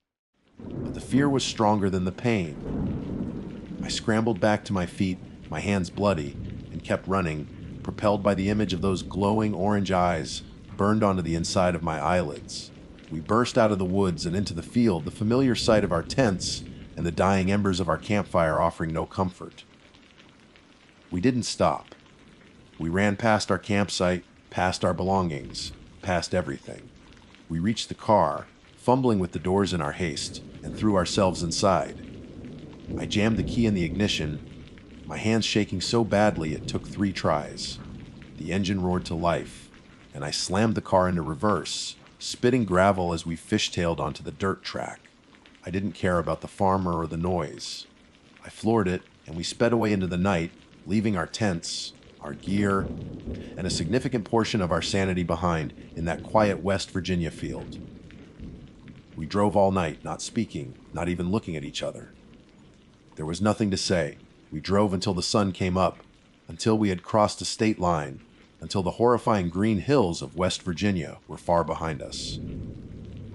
But the fear was stronger than the pain. I scrambled back to my feet, my hands bloody, and kept running, propelled by the image of those glowing orange eyes burned onto the inside of my eyelids. We burst out of the woods and into the field, the familiar sight of our tents and the dying embers of our campfire offering no comfort. We didn't stop. We ran past our campsite, past our belongings, past everything. We reached the car, fumbling with the doors in our haste, and threw ourselves inside. I jammed the key in the ignition, my hands shaking so badly it took 3 tries. The engine roared to life, and I slammed the car into reverse, spitting gravel as we fishtailed onto the dirt track. I didn't care about the farmer or the noise. I floored it, and we sped away into the night, leaving our tents, our gear, and a significant portion of our sanity behind in that quiet West Virginia field. We drove all night, not speaking, not even looking at each other. There was nothing to say. We drove until the sun came up, until we had crossed a state line, until the horrifying green hills of West Virginia were far behind us.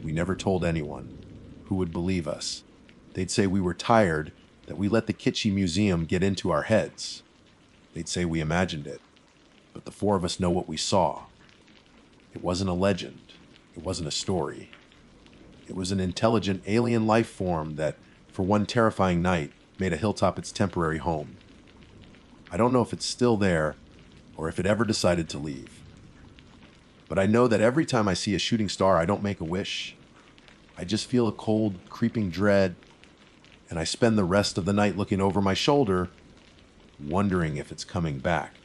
We never told anyone. Who would believe us? They'd say we were tired, that we let the kitschy museum get into our heads. They'd say we imagined it. But the 4 of us know what we saw. It wasn't a legend. It wasn't a story. It was an intelligent alien life form that, for one terrifying night, made a hilltop its temporary home. I don't know if it's still there, or if it ever decided to leave. But I know that every time I see a shooting star, I don't make a wish. I just feel a cold, creeping dread, and I spend the rest of the night looking over my shoulder, wondering if it's coming back.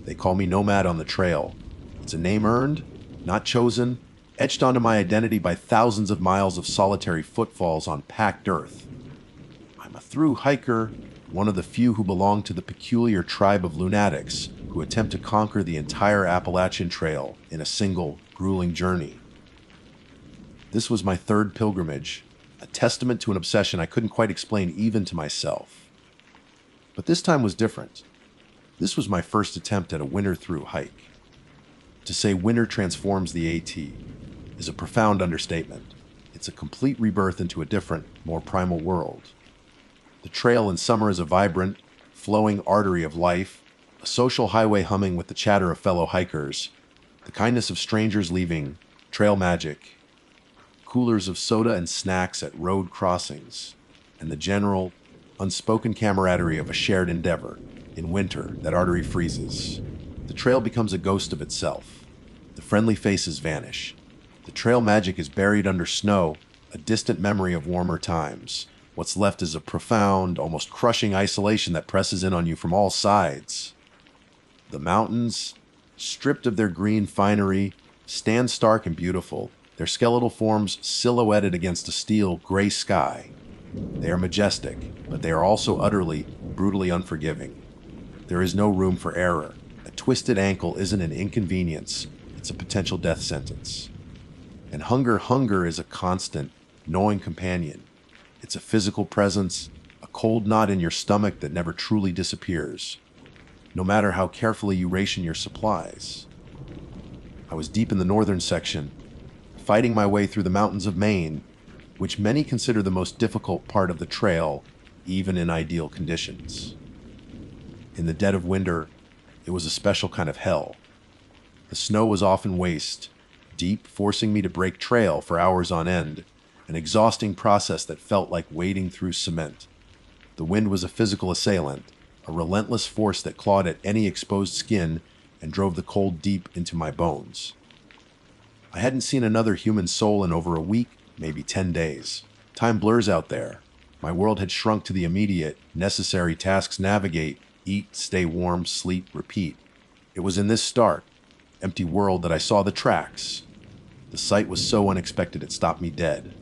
They call me Nomad on the trail. It's a name earned, not chosen, etched onto my identity by thousands of miles of solitary footfalls on packed earth. I'm a through hiker, one of the few who belong to the peculiar tribe of lunatics who attempt to conquer the entire Appalachian Trail in a single, grueling journey. This was my 3rd pilgrimage, a testament to an obsession I couldn't quite explain even to myself. But this time was different. This was my first attempt at a winter through hike. To say winter transforms the AT is a profound understatement. It's a complete rebirth into a different, more primal world. The trail in summer is a vibrant, flowing artery of life, a social highway humming with the chatter of fellow hikers, the kindness of strangers leaving, trail magic, coolers of soda and snacks at road crossings, and the general, unspoken camaraderie of a shared endeavor. In winter, that artery freezes. The trail becomes a ghost of itself. The friendly faces vanish. The trail magic is buried under snow, a distant memory of warmer times. What's left is a profound, almost crushing isolation that presses in on you from all sides. The mountains, stripped of their green finery, stand stark and beautiful, their skeletal forms silhouetted against a steel, gray sky. They are majestic, but they are also utterly, brutally unforgiving. There is no room for error. A twisted ankle isn't an inconvenience, it's a potential death sentence. And hunger is a constant, gnawing companion. It's a physical presence, cold knot in your stomach that never truly disappears, no matter how carefully you ration your supplies. I was deep in the northern section, fighting my way through the mountains of Maine, which many consider the most difficult part of the trail, even in ideal conditions. In the dead of winter, it was a special kind of hell. The snow was often waist deep, forcing me to break trail for hours on end, an exhausting process that felt like wading through cement. The wind was a physical assailant, a relentless force that clawed at any exposed skin and drove the cold deep into my bones. I hadn't seen another human soul in over a week, maybe 10 days. Time blurs out there. My world had shrunk to the immediate, necessary tasks: navigate, eat, stay warm, sleep, repeat. It was in this stark, empty world that I saw the tracks. The sight was so unexpected it stopped me dead.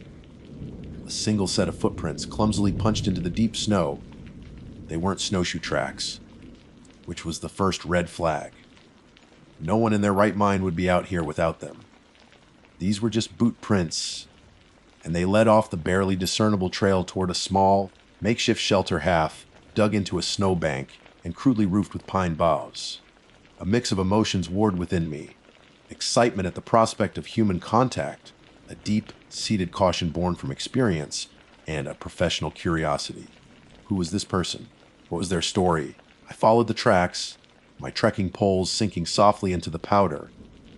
A single set of footprints clumsily punched into the deep snow. They weren't snowshoe tracks, which was the first red flag. No one in their right mind would be out here without them. These were just boot prints, and they led off the barely discernible trail toward a small, makeshift shelter half dug into a snowbank and crudely roofed with pine boughs. A mix of emotions warred within me: excitement at the prospect of human contact, a deep-seated caution born from experience, and a professional curiosity. Who was this person? What was their story? I followed the tracks, my trekking poles sinking softly into the powder.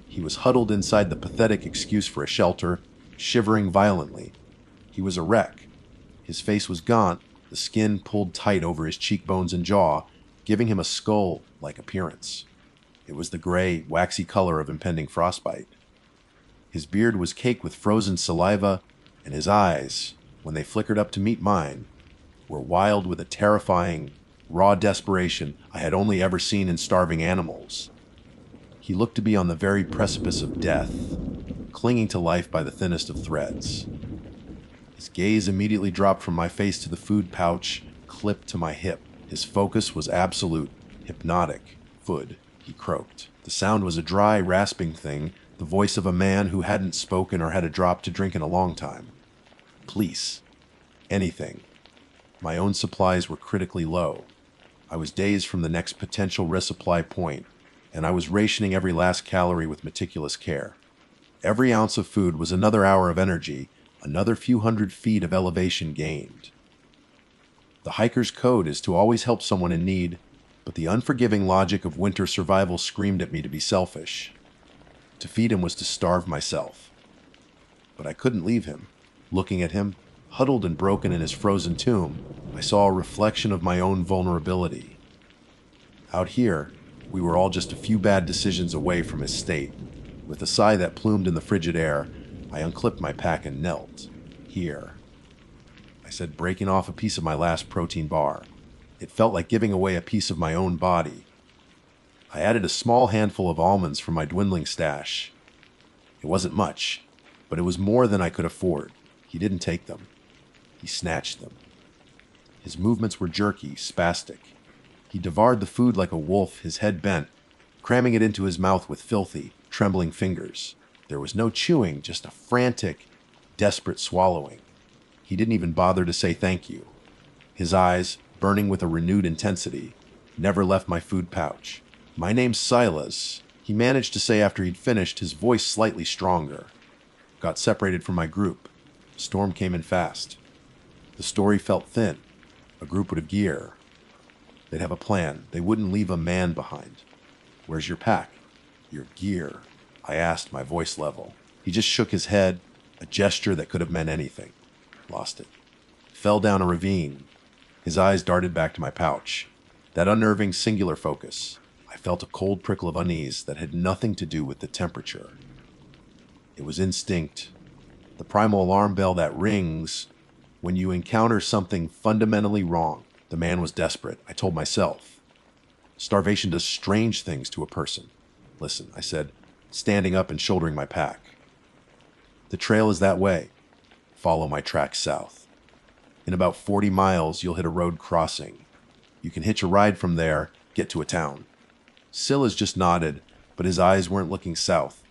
He was huddled inside the pathetic excuse for a shelter, shivering violently. He was a wreck. His face was gaunt, the skin pulled tight over his cheekbones and jaw, giving him a skull-like appearance. It was the gray, waxy color of impending frostbite. His beard was caked with frozen saliva, and his eyes, when they flickered up to meet mine, were wild with a terrifying, raw desperation I had only ever seen in starving animals. He looked to be on the very precipice of death, clinging to life by the thinnest of threads. His gaze immediately dropped from my face to the food pouch clipped to my hip. His focus was absolute, hypnotic. "Food," he croaked. The sound was a dry, rasping thing, the voice of a man who hadn't spoken or had a drop to drink in a long time. Please. Anything. My own supplies were critically low. I was days from the next potential resupply point, and I was rationing every last calorie with meticulous care. Every ounce of food was another hour of energy, another few hundred feet of elevation gained. The hiker's code is to always help someone in need, but the unforgiving logic of winter survival screamed at me to be selfish. To feed him was to starve myself. But I couldn't leave him. Looking at him, huddled and broken in his frozen tomb, I saw a reflection of my own vulnerability. Out here, we were all just a few bad decisions away from his state. With a sigh that plumed in the frigid air, I unclipped my pack and knelt. "Here," I said, breaking off a piece of my last protein bar. It felt like giving away a piece of my own body. I added a small handful of almonds from my dwindling stash. It wasn't much, but it was more than I could afford. He didn't take them. He snatched them. His movements were jerky, spastic. He devoured the food like a wolf, his head bent, cramming it into his mouth with filthy, trembling fingers. There was no chewing, just a frantic, desperate swallowing. He didn't even bother to say thank you. His eyes, burning with a renewed intensity, never left my food pouch. "My name's Silas," he managed to say after he'd finished, his voice slightly stronger. Got separated from my group. Storm came in fast. The story felt thin. A group would have gear. They'd have a plan. They wouldn't leave a man behind. "Where's your pack?" "Your gear?" I asked, my voice level. He just shook his head, a gesture that could have meant anything. "Lost it. Fell down a ravine." His eyes darted back to my pouch. That unnerving singular focus. I felt a cold prickle of unease that had nothing to do with the temperature. It was instinct. The primal alarm bell that rings when you encounter something fundamentally wrong. The man was desperate, I told myself. Starvation does strange things to a person. "Listen," I said, standing up and shouldering my pack. "The trail is that way. Follow my tracks south. In about 40 miles, you'll hit a road crossing. You can hitch a ride from there, get to a town." Silas just nodded, but his eyes weren't looking south.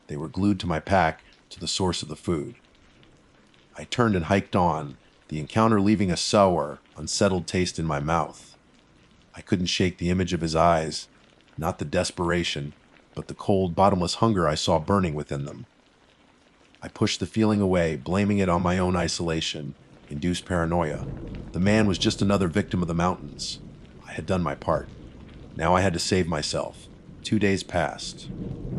They were glued to my pack, to the source of the food. I turned and hiked on, the encounter leaving a sour, unsettled taste in my mouth. I couldn't shake the image of his eyes, not the desperation, but the cold, bottomless hunger I saw burning within them. I pushed the feeling away, blaming it on my own isolation, induced paranoia. The man was just another victim of the mountains. I had done my part. Now I had to save myself. 2 days passed.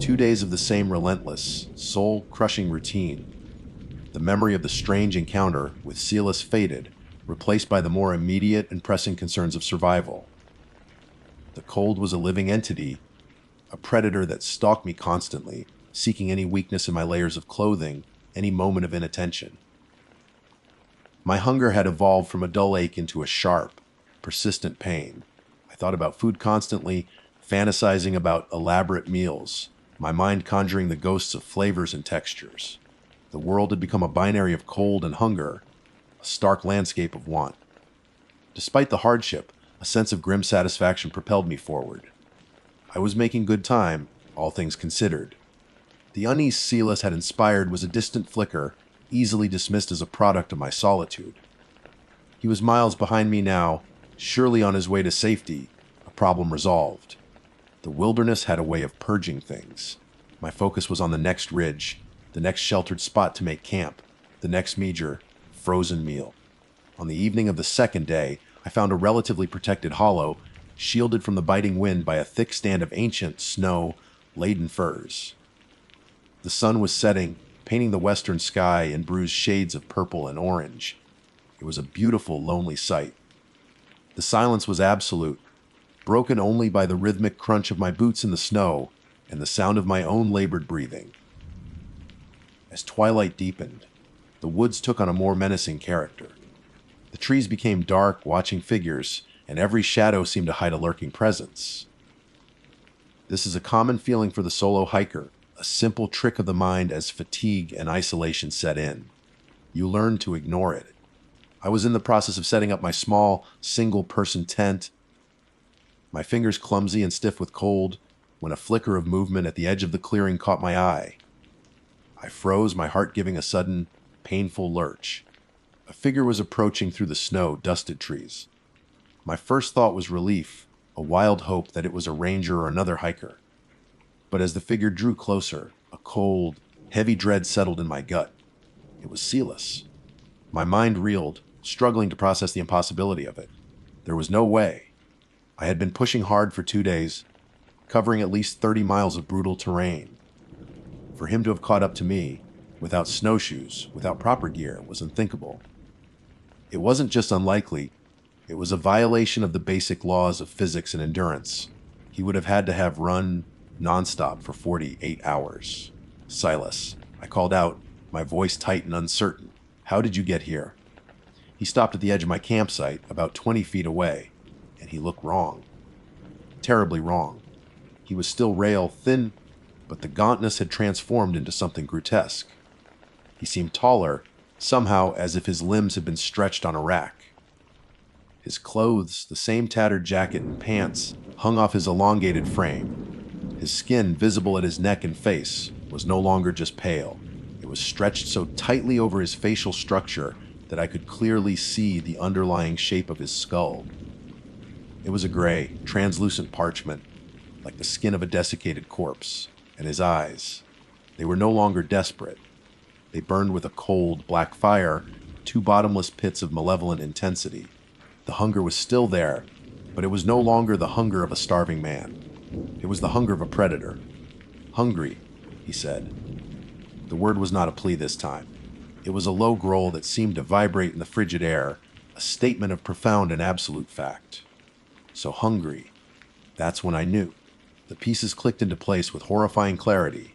2 days of the same relentless, soul-crushing routine. The memory of the strange encounter with Silas faded, replaced by the more immediate and pressing concerns of survival. The cold was a living entity, a predator that stalked me constantly, seeking any weakness in my layers of clothing, any moment of inattention. My hunger had evolved from a dull ache into a sharp, persistent pain. I thought about food constantly, fantasizing about elaborate meals, my mind conjuring the ghosts of flavors and textures. The world had become a binary of cold and hunger, a stark landscape of want. Despite the hardship, a sense of grim satisfaction propelled me forward. I was making good time, all things considered. The unease Silas had inspired was a distant flicker, easily dismissed as a product of my solitude. He was miles behind me now, surely on his way to safety, a problem resolved. The wilderness had a way of purging things. My focus was on the next ridge, the next sheltered spot to make camp, the next meager, frozen meal. On the evening of the second day, I found a relatively protected hollow, shielded from the biting wind by a thick stand of ancient, snow-laden firs. The sun was setting, painting the western sky in bruised shades of purple and orange. It was a beautiful, lonely sight. The silence was absolute, broken only by the rhythmic crunch of my boots in the snow and the sound of my own labored breathing. As twilight deepened, the woods took on a more menacing character. The trees became dark, watching figures, and every shadow seemed to hide a lurking presence. This is a common feeling for the solo hiker, a simple trick of the mind as fatigue and isolation set in. You learn to ignore it. I was in the process of setting up my small, single-person tent, my fingers clumsy and stiff with cold, when a flicker of movement at the edge of the clearing caught my eye. I froze, my heart giving a sudden, painful lurch. A figure was approaching through the snow-dusted trees. My first thought was relief, a wild hope that it was a ranger or another hiker. But as the figure drew closer, a cold, heavy dread settled in my gut. It was Silas. My mind reeled, struggling to process the impossibility of it. There was no way. I had been pushing hard for 2 days, covering at least 30 miles of brutal terrain. For him to have caught up to me, without snowshoes, without proper gear, was unthinkable. It wasn't just unlikely, it was a violation of the basic laws of physics and endurance. He would have had to have run nonstop for 48 hours. Silas, I called out, my voice tight and uncertain. How did you get here? He stopped at the edge of my campsite, about 20 feet away, and he looked wrong. Terribly wrong. He was still rail thin, but the gauntness had transformed into something grotesque. He seemed taller, somehow as if his limbs had been stretched on a rack. His clothes, the same tattered jacket and pants, hung off his elongated frame. His skin, visible at his neck and face, was no longer just pale. It was stretched so tightly over his facial structure that I could clearly see the underlying shape of his skull. It was a gray, translucent parchment, like the skin of a desiccated corpse, and his eyes. They were no longer desperate. They burned with a cold, black fire, 2 bottomless pits of malevolent intensity. The hunger was still there, but it was no longer the hunger of a starving man. It was the hunger of a predator. Hungry, he said. The word was not a plea this time. It was a low growl that seemed to vibrate in the frigid air, a statement of profound and absolute fact. So hungry. That's when I knew. The pieces clicked into place with horrifying clarity.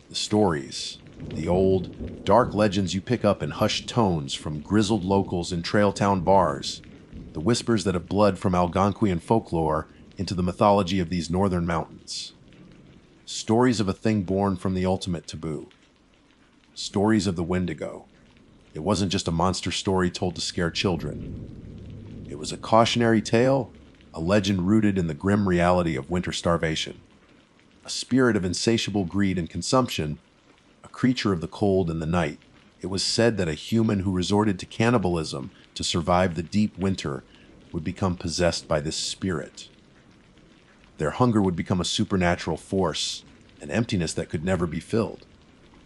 The stories, the old, dark legends you pick up in hushed tones from grizzled locals in trail town bars, the whispers that have blood from Algonquian folklore into the mythology of these northern mountains. Stories of a thing born from the ultimate taboo. Stories of the Wendigo. It wasn't just a monster story told to scare children. It was a cautionary tale, a legend rooted in the grim reality of winter starvation. A spirit of insatiable greed and consumption, a creature of the cold and the night. It was said that a human who resorted to cannibalism to survive the deep winter, would become possessed by this spirit. Their hunger would become a supernatural force, an emptiness that could never be filled.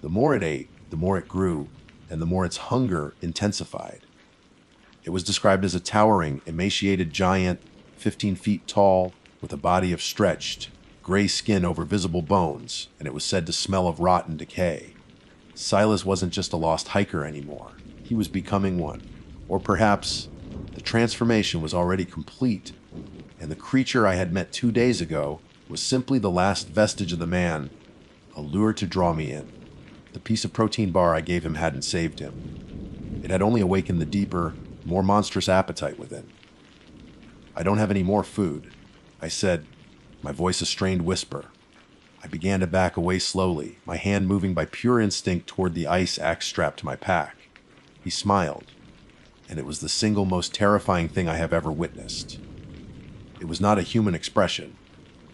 The more it ate, the more it grew, and the more its hunger intensified. It was described as a towering, emaciated giant, 15 feet tall, with a body of stretched, gray skin over visible bones, and it was said to smell of rot and decay. Silas wasn't just a lost hiker anymore. He was becoming one. Or perhaps the transformation was already complete, and the creature I had met 2 days ago was simply the last vestige of the man, a lure to draw me in. The piece of protein bar I gave him hadn't saved him. It had only awakened the deeper, more monstrous appetite within. "I don't have any more food," I said, my voice a strained whisper. I began to back away slowly, my hand moving by pure instinct toward the ice axe strapped to my pack. He smiled, and it was the single most terrifying thing I have ever witnessed. It was not a human expression.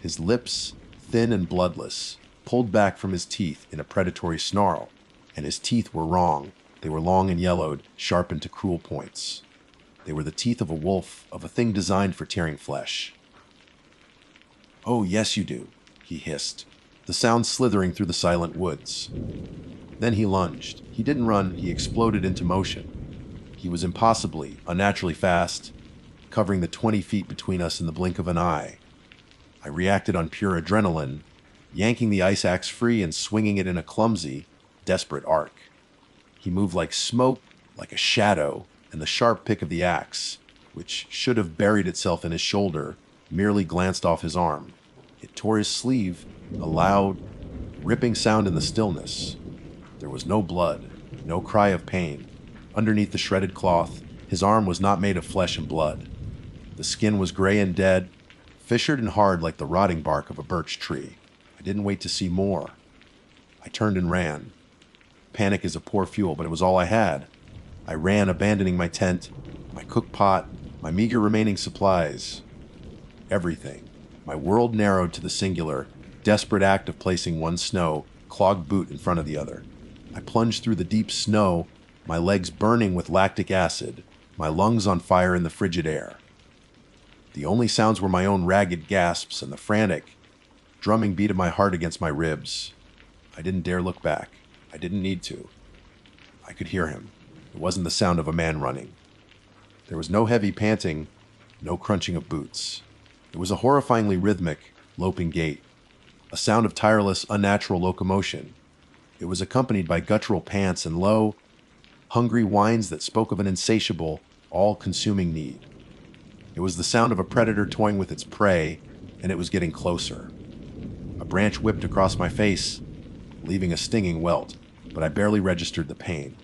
His lips, thin and bloodless, pulled back from his teeth in a predatory snarl, and his teeth were wrong. They were long and yellowed, sharpened to cruel points. They were the teeth of a wolf, of a thing designed for tearing flesh. "Oh, yes you do," he hissed, the sound slithering through the silent woods. Then he lunged. He didn't run, he exploded into motion. He was impossibly, unnaturally fast, covering the 20 feet between us in the blink of an eye. I reacted on pure adrenaline, yanking the ice axe free and swinging it in a clumsy, desperate arc. He moved like smoke, like a shadow, and the sharp pick of the axe, which should have buried itself in his shoulder, merely glanced off his arm. It tore his sleeve, a loud, ripping sound in the stillness. There was no blood, no cry of pain. Underneath the shredded cloth, his arm was not made of flesh and blood. The skin was gray and dead, fissured and hard like the rotting bark of a birch tree. I didn't wait to see more. I turned and ran. Panic is a poor fuel, but it was all I had. I ran, abandoning my tent, my cook pot, my meager remaining supplies. Everything. My world narrowed to the singular, desperate act of placing one snow, clogged boot in front of the other. I plunged through the deep snow, my legs burning with lactic acid, my lungs on fire in the frigid air. The only sounds were my own ragged gasps and the frantic, drumming beat of my heart against my ribs. I didn't dare look back. I didn't need to. I could hear him. It wasn't the sound of a man running. There was no heavy panting, no crunching of boots. It was a horrifyingly rhythmic, loping gait, a sound of tireless, unnatural locomotion. It was accompanied by guttural pants and low, hungry whines that spoke of an insatiable, all-consuming need. It was the sound of a predator toying with its prey, and it was getting closer. A branch whipped across my face, leaving a stinging welt, but I barely registered the pain.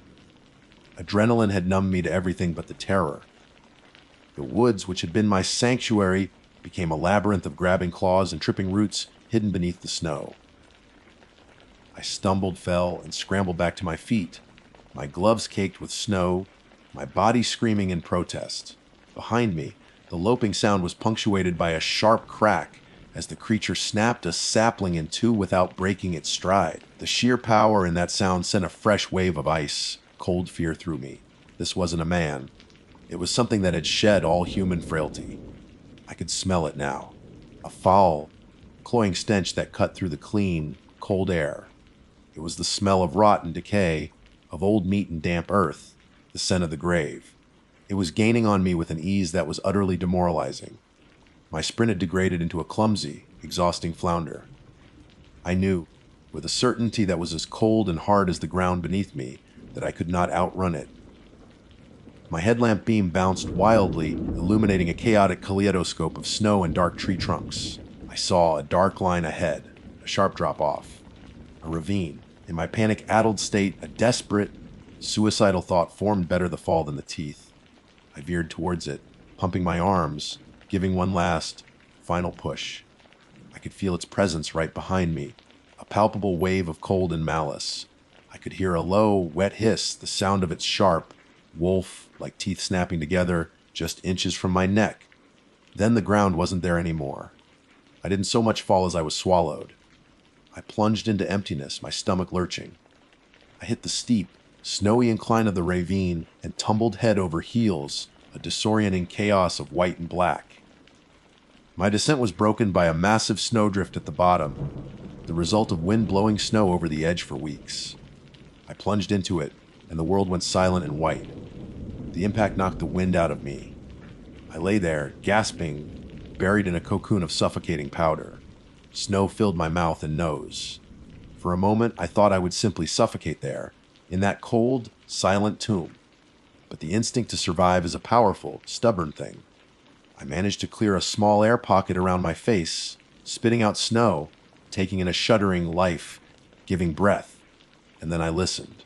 Adrenaline had numbed me to everything but the terror. The woods, which had been my sanctuary, became a labyrinth of grabbing claws and tripping roots hidden beneath the snow. I stumbled, fell, and scrambled back to my feet, my gloves caked with snow, my body screaming in protest. Behind me, the loping sound was punctuated by a sharp crack as the creature snapped a sapling in two without breaking its stride. The sheer power in that sound sent a fresh wave of ice, cold fear through me. This wasn't a man. It was something that had shed all human frailty. I could smell it now. A foul, cloying stench that cut through the clean, cold air. It was the smell of rot and decay, of old meat and damp earth, the scent of the grave. It was gaining on me with an ease that was utterly demoralizing. My sprint had degraded into a clumsy, exhausting flounder. I knew, with a certainty that was as cold and hard as the ground beneath me, that I could not outrun it. My headlamp beam bounced wildly, illuminating a chaotic kaleidoscope of snow and dark tree trunks. I saw a dark line ahead, a sharp drop-off, a ravine. In my panic-addled state, a desperate, suicidal thought formed better the fall than the teeth. I veered towards it, pumping my arms, giving one last, final push. I could feel its presence right behind me, a palpable wave of cold and malice. I could hear a low, wet hiss, the sound of its sharp, wolf-like teeth snapping together just inches from my neck. Then the ground wasn't there anymore. I didn't so much fall as I was swallowed. I plunged into emptiness, my stomach lurching. I hit the steep, snowy incline of the ravine, and tumbled head over heels, a disorienting chaos of white and black. My descent was broken by a massive snowdrift at the bottom, the result of wind blowing snow over the edge for weeks. I plunged into it, and the world went silent and white. The impact knocked the wind out of me. I lay there, gasping, buried in a cocoon of suffocating powder. Snow filled my mouth and nose. For a moment, I thought I would simply suffocate there, in that cold, silent tomb. But the instinct to survive is a powerful, stubborn thing. I managed to clear a small air pocket around my face, spitting out snow, taking in a shuddering life, giving breath. And then I listened.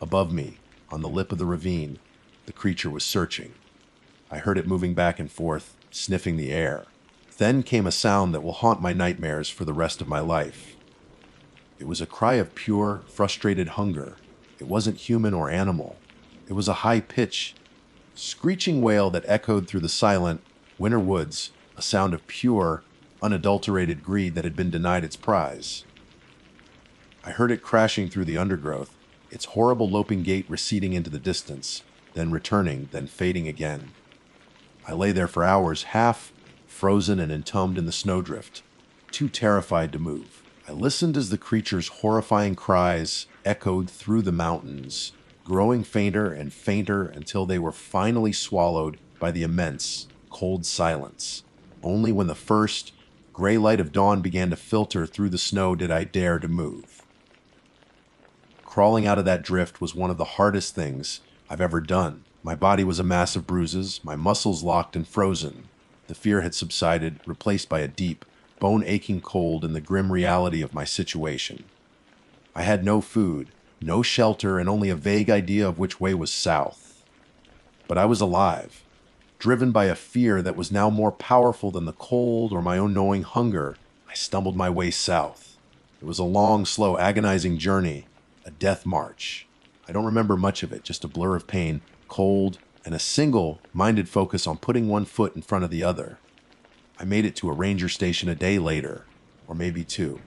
Above me, on the lip of the ravine, the creature was searching. I heard it moving back and forth, sniffing the air. Then came a sound that will haunt my nightmares for the rest of my life. It was a cry of pure, frustrated hunger. It wasn't human or animal. It was a high-pitched, screeching wail that echoed through the silent, winter woods, a sound of pure, unadulterated greed that had been denied its prize. I heard it crashing through the undergrowth, its horrible loping gait receding into the distance, then returning, then fading again. I lay there for hours, half frozen and entombed in the snowdrift, too terrified to move. I listened as the creature's horrifying cries echoed through the mountains, growing fainter and fainter until they were finally swallowed by the immense, cold silence. Only when the first gray light of dawn began to filter through the snow did I dare to move. Crawling out of that drift was one of the hardest things I've ever done. My body was a mass of bruises, my muscles locked and frozen. The fear had subsided, replaced by a deep, bone-aching cold and the grim reality of my situation. I had no food, no shelter, and only a vague idea of which way was south. But I was alive, driven by a fear that was now more powerful than the cold or my own gnawing hunger. I stumbled my way south. It was a long, slow, agonizing journey, a death march. I don't remember much of it, just a blur of pain, cold, and a single-minded focus on putting one foot in front of the other. I made it to a ranger station a day later, or maybe two.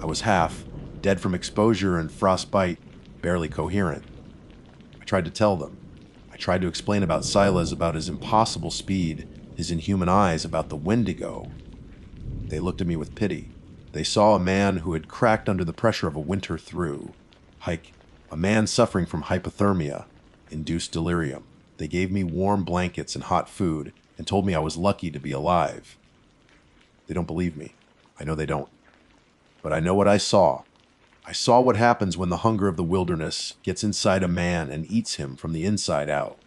I was half, dead from exposure and frostbite, barely coherent. I tried to tell them. I tried to explain about Silas, about his impossible speed, his inhuman eyes, about the Wendigo. They looked at me with pity. They saw a man who had cracked under the pressure of a winter through. A man suffering from hypothermia, induced delirium. They gave me warm blankets and hot food and told me I was lucky to be alive. They don't believe me. I know they don't. But I know what I saw. I saw what happens when the hunger of the wilderness gets inside a man and eats him from the inside out.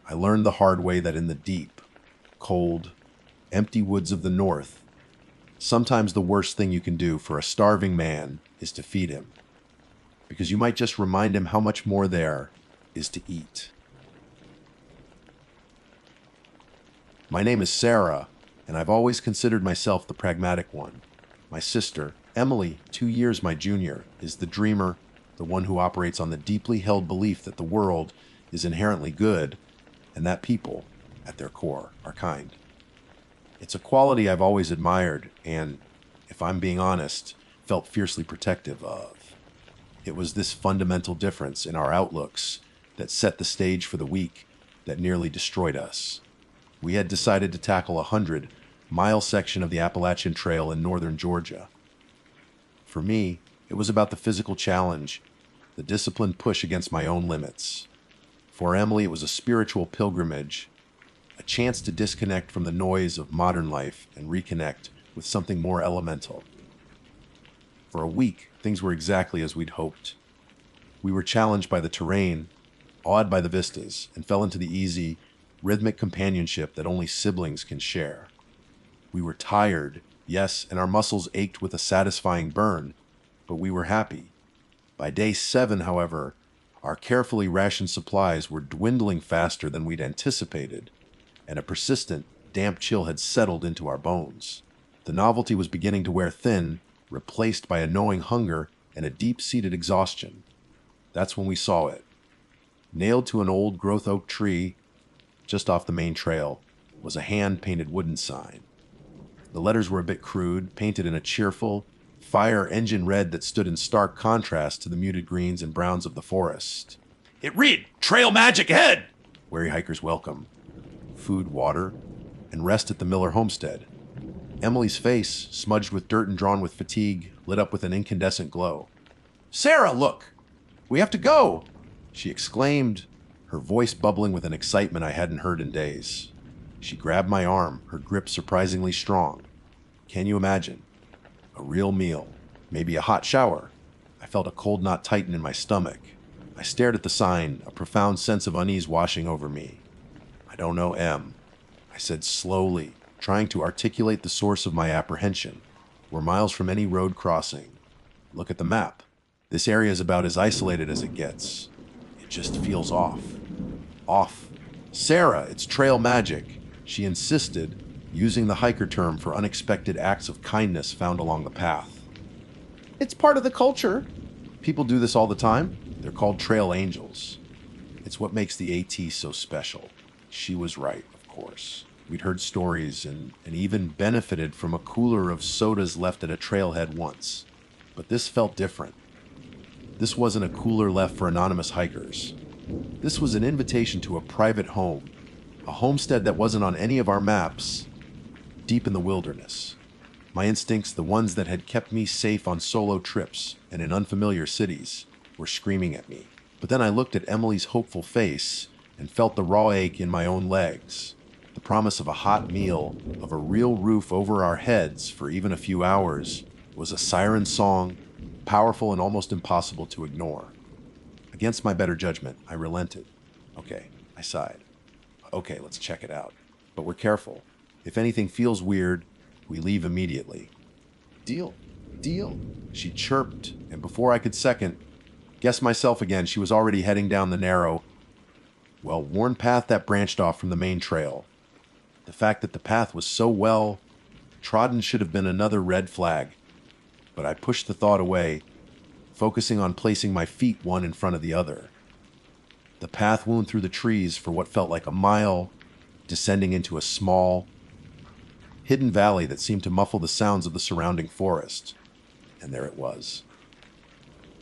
I learned the hard way that in the deep, cold, empty woods of the north, sometimes the worst thing you can do for a starving man is to feed him. Because you might just remind him how much more there is to eat. My name is Sarah, and I've always considered myself the pragmatic one. My sister, Emily, 2 years my junior, is the dreamer, the one who operates on the deeply held belief that the world is inherently good and that people, at their core, are kind. It's a quality I've always admired and, if I'm being honest, felt fiercely protective of. It was this fundamental difference in our outlooks that set the stage for the week that nearly destroyed us. We had decided to tackle a 100-mile section of the Appalachian Trail in northern Georgia. For me, it was about the physical challenge, the disciplined push against my own limits. For Emily, it was a spiritual pilgrimage, a chance to disconnect from the noise of modern life and reconnect with something more elemental. For a week, things were exactly as we'd hoped. We were challenged by the terrain, awed by the vistas, and fell into the easy, rhythmic companionship that only siblings can share. We were tired, yes, and our muscles ached with a satisfying burn, but we were happy. By day 7, however, our carefully rationed supplies were dwindling faster than we'd anticipated, and a persistent, damp chill had settled into our bones. The novelty was beginning to wear thin, replaced by a gnawing hunger and a deep-seated exhaustion. That's when we saw it. Nailed to an old growth oak tree just off the main trail was a hand-painted wooden sign. The letters were a bit crude, painted in a cheerful, fire engine red that stood in stark contrast to the muted greens and browns of the forest. It read, trail magic ahead! Wary hikers welcome. Food, water, and rest at the Miller homestead. Emily's face, smudged with dirt and drawn with fatigue, lit up with an incandescent glow. Sarah, look! We have to go! She exclaimed, her voice bubbling with an excitement I hadn't heard in days. She grabbed my arm, her grip surprisingly strong. Can you imagine? A real meal, maybe a hot shower. I felt a cold knot tighten in my stomach. I stared at the sign, a profound sense of unease washing over me. I don't know, Em, I said slowly, trying to articulate the source of my apprehension. We're miles from any road crossing. Look at the map. This area is about as isolated as it gets. It just feels off. Off. Sarah, it's trail magic, she insisted, using the hiker term for unexpected acts of kindness found along the path. It's part of the culture. People do this all the time. They're called trail angels. It's what makes the AT so special. She was right, of course. We'd heard stories and even benefited from a cooler of sodas left at a trailhead once. But this felt different. This wasn't a cooler left for anonymous hikers. This was an invitation to a private home, a homestead that wasn't on any of our maps, deep in the wilderness. My instincts, the ones that had kept me safe on solo trips and in unfamiliar cities, were screaming at me. But then I looked at Emily's hopeful face and felt the raw ache in my own legs. The promise of a hot meal, of a real roof over our heads for even a few hours, was a siren song, powerful and almost impossible to ignore. Against my better judgment, I relented. Okay, I sighed. Okay, let's check it out. But we're careful. If anything feels weird, we leave immediately. Deal, deal, she chirped, and before I could second, guess myself again, she was already heading down the narrow, well-worn path that branched off from the main trail. The fact that the path was so well trodden should have been another red flag, but I pushed the thought away, focusing on placing my feet one in front of the other. The path wound through the trees for what felt like a mile, descending into a small, hidden valley that seemed to muffle the sounds of the surrounding forest. And there it was.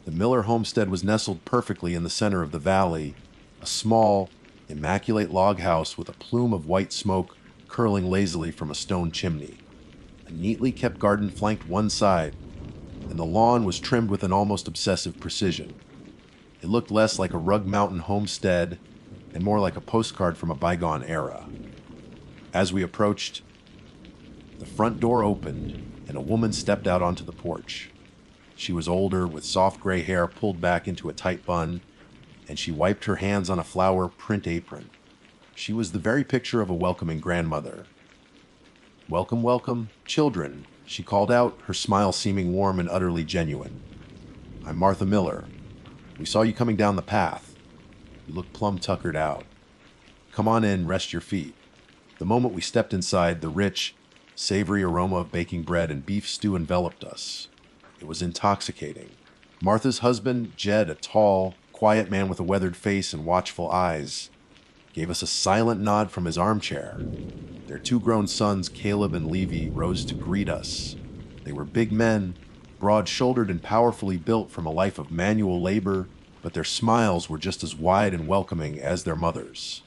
The Miller homestead was nestled perfectly in the center of the valley, a small, immaculate log house with a plume of white smoke curling lazily from a stone chimney. A neatly kept garden flanked one side, and the lawn was trimmed with an almost obsessive precision. It looked less like a Rug Mountain homestead and more like a postcard from a bygone era. As we approached, the front door opened and a woman stepped out onto the porch. She was older, with soft gray hair pulled back into a tight bun, and she wiped her hands on a flower print apron. She was the very picture of a welcoming grandmother. "Welcome, welcome, children," she called out, her smile seeming warm and utterly genuine. "I'm Martha Miller. We saw you coming down the path. You look plumb tuckered out. Come on in, rest your feet." The moment we stepped inside, the rich, savory aroma of baking bread and beef stew enveloped us. It was intoxicating. Martha's husband, Jed, a tall, quiet man with a weathered face and watchful eyes, gave us a silent nod from his armchair. Their two grown sons, Caleb and Levi, rose to greet us. They were big men, broad-shouldered and powerfully built from a life of manual labor, but their smiles were just as wide and welcoming as their mothers.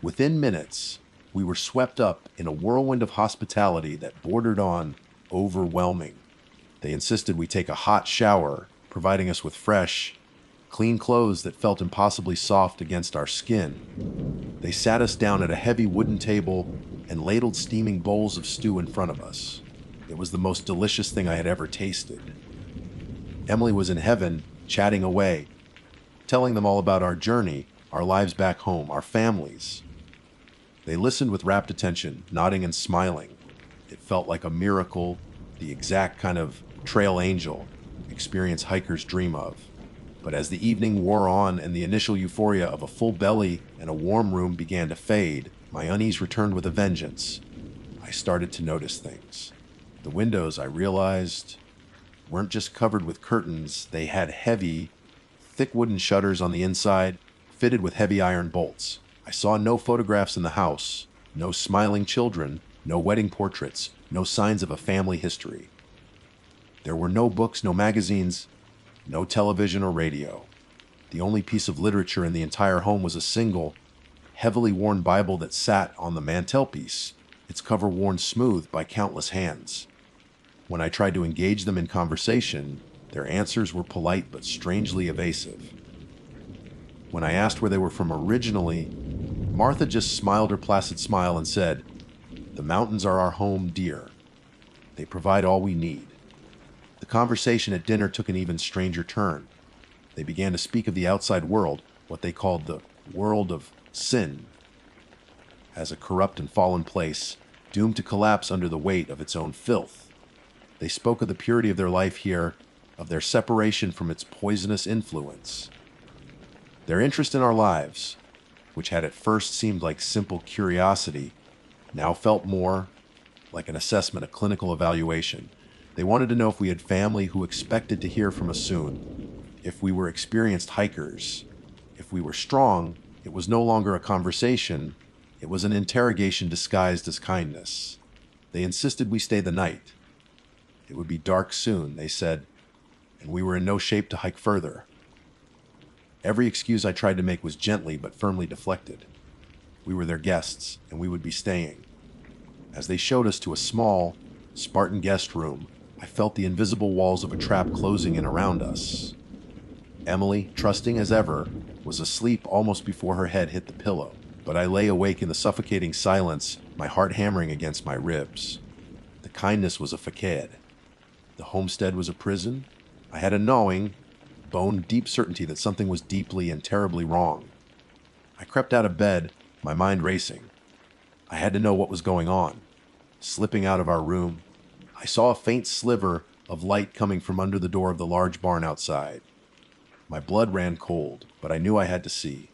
Within minutes, we were swept up in a whirlwind of hospitality that bordered on overwhelming. They insisted we take a hot shower, providing us with fresh, clean clothes that felt impossibly soft against our skin. They sat us down at a heavy wooden table and ladled steaming bowls of stew in front of us. It was the most delicious thing I had ever tasted. Emily was in heaven, chatting away, telling them all about our journey, our lives back home, our families. They listened with rapt attention, nodding and smiling. It felt like a miracle, the exact kind of trail angel experience hikers dream of. But as the evening wore on and the initial euphoria of a full belly and a warm room began to fade, my unease returned with a vengeance. I started to notice things. The windows, I realized, weren't just covered with curtains. They had heavy, thick wooden shutters on the inside, fitted with heavy iron bolts. I saw no photographs in the house, no smiling children, no wedding portraits, no signs of a family history. There were no books, no magazines, no television or radio. The only piece of literature in the entire home was a single, heavily worn Bible that sat on the mantelpiece, its cover worn smooth by countless hands. When I tried to engage them in conversation, their answers were polite but strangely evasive. When I asked where they were from originally, Martha just smiled her placid smile and said, "The mountains are our home, dear. They provide all we need." The conversation at dinner took an even stranger turn. They began to speak of the outside world, what they called the world of sin, as a corrupt and fallen place, doomed to collapse under the weight of its own filth. They spoke of the purity of their life here, of their separation from its poisonous influence. Their interest in our lives, which had at first seemed like simple curiosity, now felt more like an assessment, a clinical evaluation. They wanted to know if we had family who expected to hear from us soon, if we were experienced hikers. If we were strong, it was no longer a conversation, it was an interrogation disguised as kindness. They insisted we stay the night. It would be dark soon, they said, and we were in no shape to hike further. Every excuse I tried to make was gently but firmly deflected. We were their guests, and we would be staying. As they showed us to a small, Spartan guest room, I felt the invisible walls of a trap closing in around us. Emily, trusting as ever, was asleep almost before her head hit the pillow, but I lay awake in the suffocating silence, my heart hammering against my ribs. The kindness was a facade. The homestead was a prison. I had a gnawing, bone-deep certainty that something was deeply and terribly wrong. I crept out of bed, my mind racing. I had to know what was going on. Slipping out of our room, I saw a faint sliver of light coming from under the door of the large barn outside. My blood ran cold, but I knew I had to see.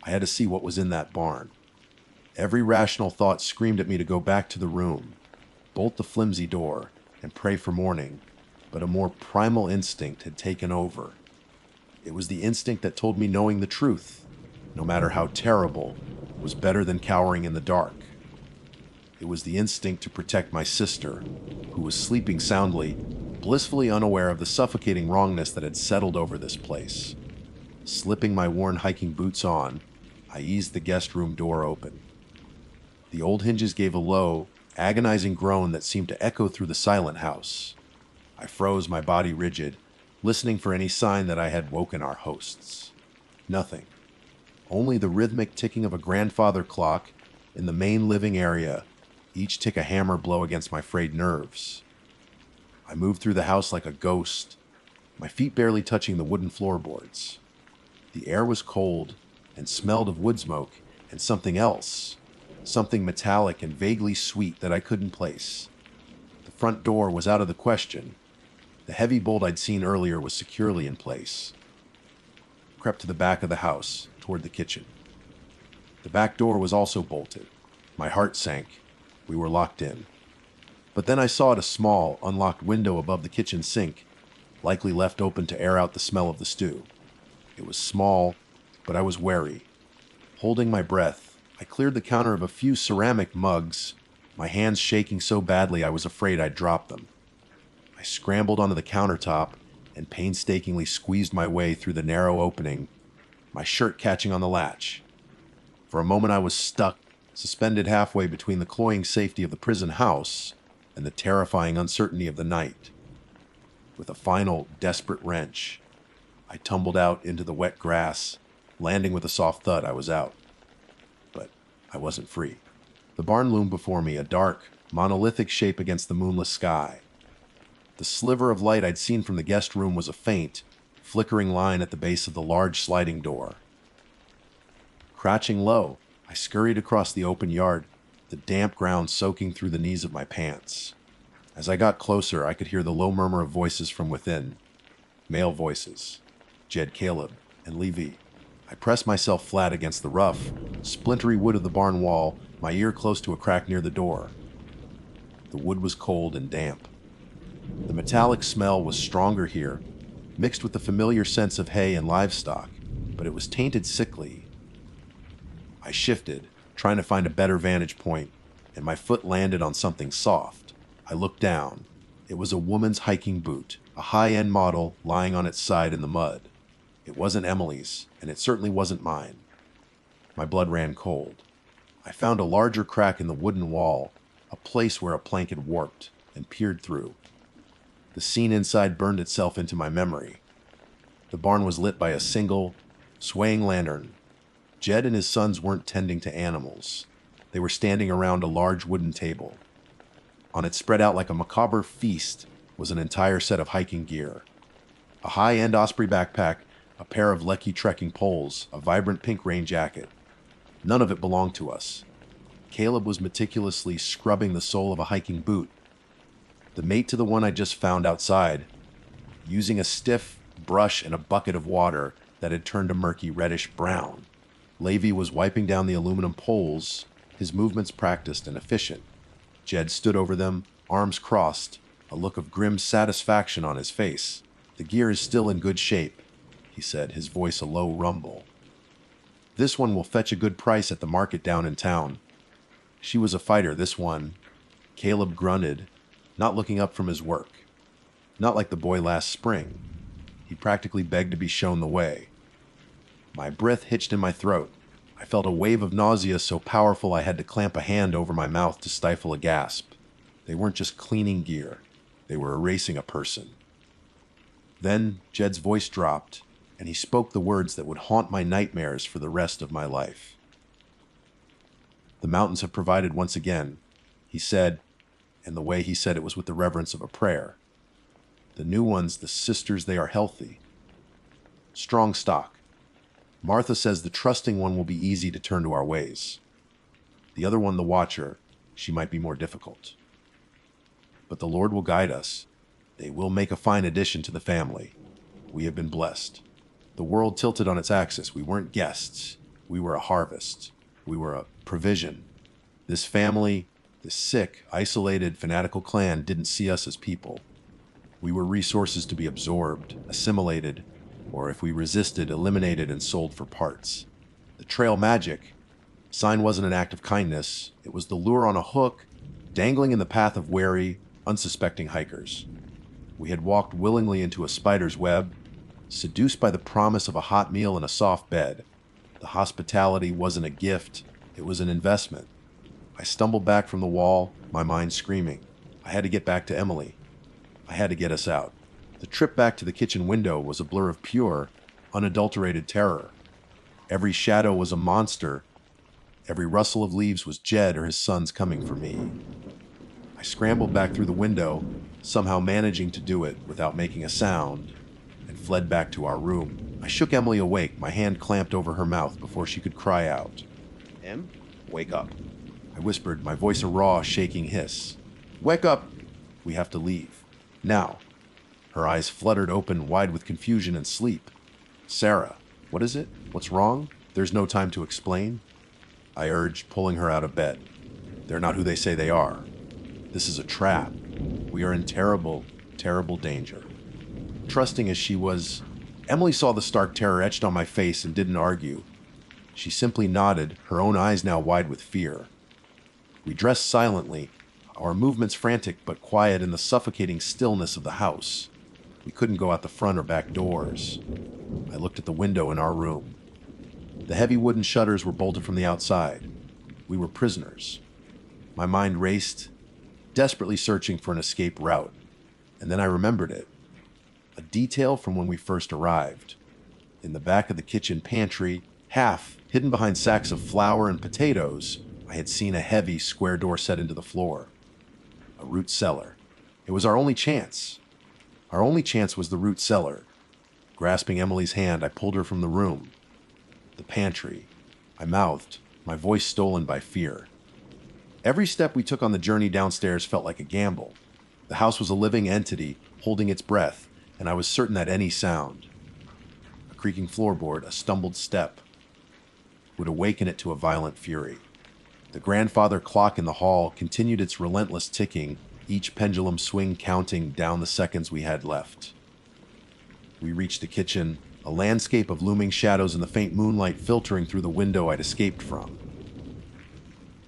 I had to see what was in that barn. Every rational thought screamed at me to go back to the room, bolt the flimsy door, and pray for morning, but a more primal instinct had taken over. It was the instinct that told me knowing the truth, no matter how terrible, was better than cowering in the dark. It was the instinct to protect my sister, who was sleeping soundly, blissfully unaware of the suffocating wrongness that had settled over this place. Slipping my worn hiking boots on, I eased the guest room door open. The old hinges gave a low, agonizing groan that seemed to echo through the silent house. I froze, my body rigid, listening for any sign that I had woken our hosts. Nothing. Only the rhythmic ticking of a grandfather clock in the main living area, each tick a hammer blow against my frayed nerves. I moved through the house like a ghost, my feet barely touching the wooden floorboards. The air was cold and smelled of wood smoke and something else, something metallic and vaguely sweet that I couldn't place. The front door was out of the question. The heavy bolt I'd seen earlier was securely in place. I crept to the back of the house, toward the kitchen. The back door was also bolted. My heart sank. We were locked in. But then I saw at a small, unlocked window above the kitchen sink, likely left open to air out the smell of the stew. It was small, but I was wary. Holding my breath, I cleared the counter of a few ceramic mugs, my hands shaking so badly I was afraid I'd drop them. I scrambled onto the countertop and painstakingly squeezed my way through the narrow opening, my shirt catching on the latch. For a moment I was stuck, suspended halfway between the cloying safety of the prison house and the terrifying uncertainty of the night. With a final, desperate wrench, I tumbled out into the wet grass, landing with a soft thud. I was out. But I wasn't free. The barn loomed before me, a dark, monolithic shape against the moonless sky. The sliver of light I'd seen from the guest room was a faint, flickering line at the base of the large sliding door. Crouching low, I scurried across the open yard, the damp ground soaking through the knees of my pants. As I got closer, I could hear the low murmur of voices from within. Male voices. Jed, Caleb, and Levi. I pressed myself flat against the rough, splintery wood of the barn wall, my ear close to a crack near the door. The wood was cold and damp. The metallic smell was stronger here, mixed with the familiar sense of hay and livestock, but it was tainted sickly. I shifted, trying to find a better vantage point, and my foot landed on something soft. I looked down. It was a woman's hiking boot, a high-end model lying on its side in the mud. It wasn't Emily's, and it certainly wasn't mine. My blood ran cold. I found a larger crack in the wooden wall, a place where a plank had warped, and peered through. The scene inside burned itself into my memory. The barn was lit by a single, swaying lantern. Jed and his sons weren't tending to animals. They were standing around a large wooden table. On it, spread out like a macabre feast, was an entire set of hiking gear. A high-end Osprey backpack, a pair of Lecky trekking poles, a vibrant pink rain jacket. None of it belonged to us. Caleb was meticulously scrubbing the sole of a hiking boot, the mate to the one I just found outside. Using a stiff brush and a bucket of water that had turned a murky reddish brown, Levi was wiping down the aluminum poles, his movements practiced and efficient. Jed stood over them, arms crossed, a look of grim satisfaction on his face. "The gear is still in good shape," he said, his voice a low rumble. "This one will fetch a good price at the market down in town." She was a fighter, this one. Caleb grunted, not looking up from his work. Not like the boy last spring. He practically begged to be shown the way. My breath hitched in my throat. I felt a wave of nausea so powerful I had to clamp a hand over my mouth to stifle a gasp. They weren't just cleaning gear. They were erasing a person. Then Jed's voice dropped, and he spoke the words that would haunt my nightmares for the rest of my life. "The mountains have provided once again," he said, and the way he said it was with the reverence of a prayer. "The new ones, the sisters, they are healthy. Strong stock. Martha says the trusting one will be easy to turn to our ways. The other one, the watcher, she might be more difficult. But the Lord will guide us. They will make a fine addition to the family. We have been blessed." The world tilted on its axis. We weren't guests. We were a harvest. We were a provision. This family, this sick, isolated, fanatical clan didn't see us as people. We were resources to be absorbed, assimilated, or if we resisted, eliminated and sold for parts. The trail magic sign wasn't an act of kindness. It was the lure on a hook, dangling in the path of wary, unsuspecting hikers. We had walked willingly into a spider's web, seduced by the promise of a hot meal and a soft bed. The hospitality wasn't a gift, it was an investment. I stumbled back from the wall, my mind screaming. I had to get back to Emily. I had to get us out. The trip back to the kitchen window was a blur of pure, unadulterated terror. Every shadow was a monster. Every rustle of leaves was Jed or his sons coming for me. I scrambled back through the window, somehow managing to do it without making a sound, and fled back to our room. I shook Emily awake, my hand clamped over her mouth before she could cry out. Em, wake up. I whispered, my voice a raw, shaking hiss. "Wake up! We have to leave. Now." Her eyes fluttered open, wide with confusion and sleep. "Sarah, what is it? What's wrong? There's no time to explain," I urged, pulling her out of bed. "They're not who they say they are. This is a trap. We are in terrible, terrible danger." Trusting as she was, Emily saw the stark terror etched on my face and didn't argue. She simply nodded, her own eyes now wide with fear. We dressed silently, our movements frantic but quiet in the suffocating stillness of the house. We couldn't go out the front or back doors. I looked at the window in our room. The heavy wooden shutters were bolted from the outside. We were prisoners. My mind raced, desperately searching for an escape route. And then I remembered it. A detail from when we first arrived. In the back of the kitchen pantry, half hidden behind sacks of flour and potatoes, I had seen a heavy square door set into the floor. A root cellar. It was our only chance. Our only chance was the root cellar. Grasping Emily's hand, I pulled her from the room. The pantry. I mouthed, my voice stolen by fear. Every step we took on the journey downstairs felt like a gamble. The house was a living entity, holding its breath, and I was certain that any sound, a creaking floorboard, a stumbled step, would awaken it to a violent fury. The grandfather clock in the hall continued its relentless ticking, each pendulum swing counting down the seconds we had left. We reached the kitchen, a landscape of looming shadows and the faint moonlight filtering through the window I'd escaped from.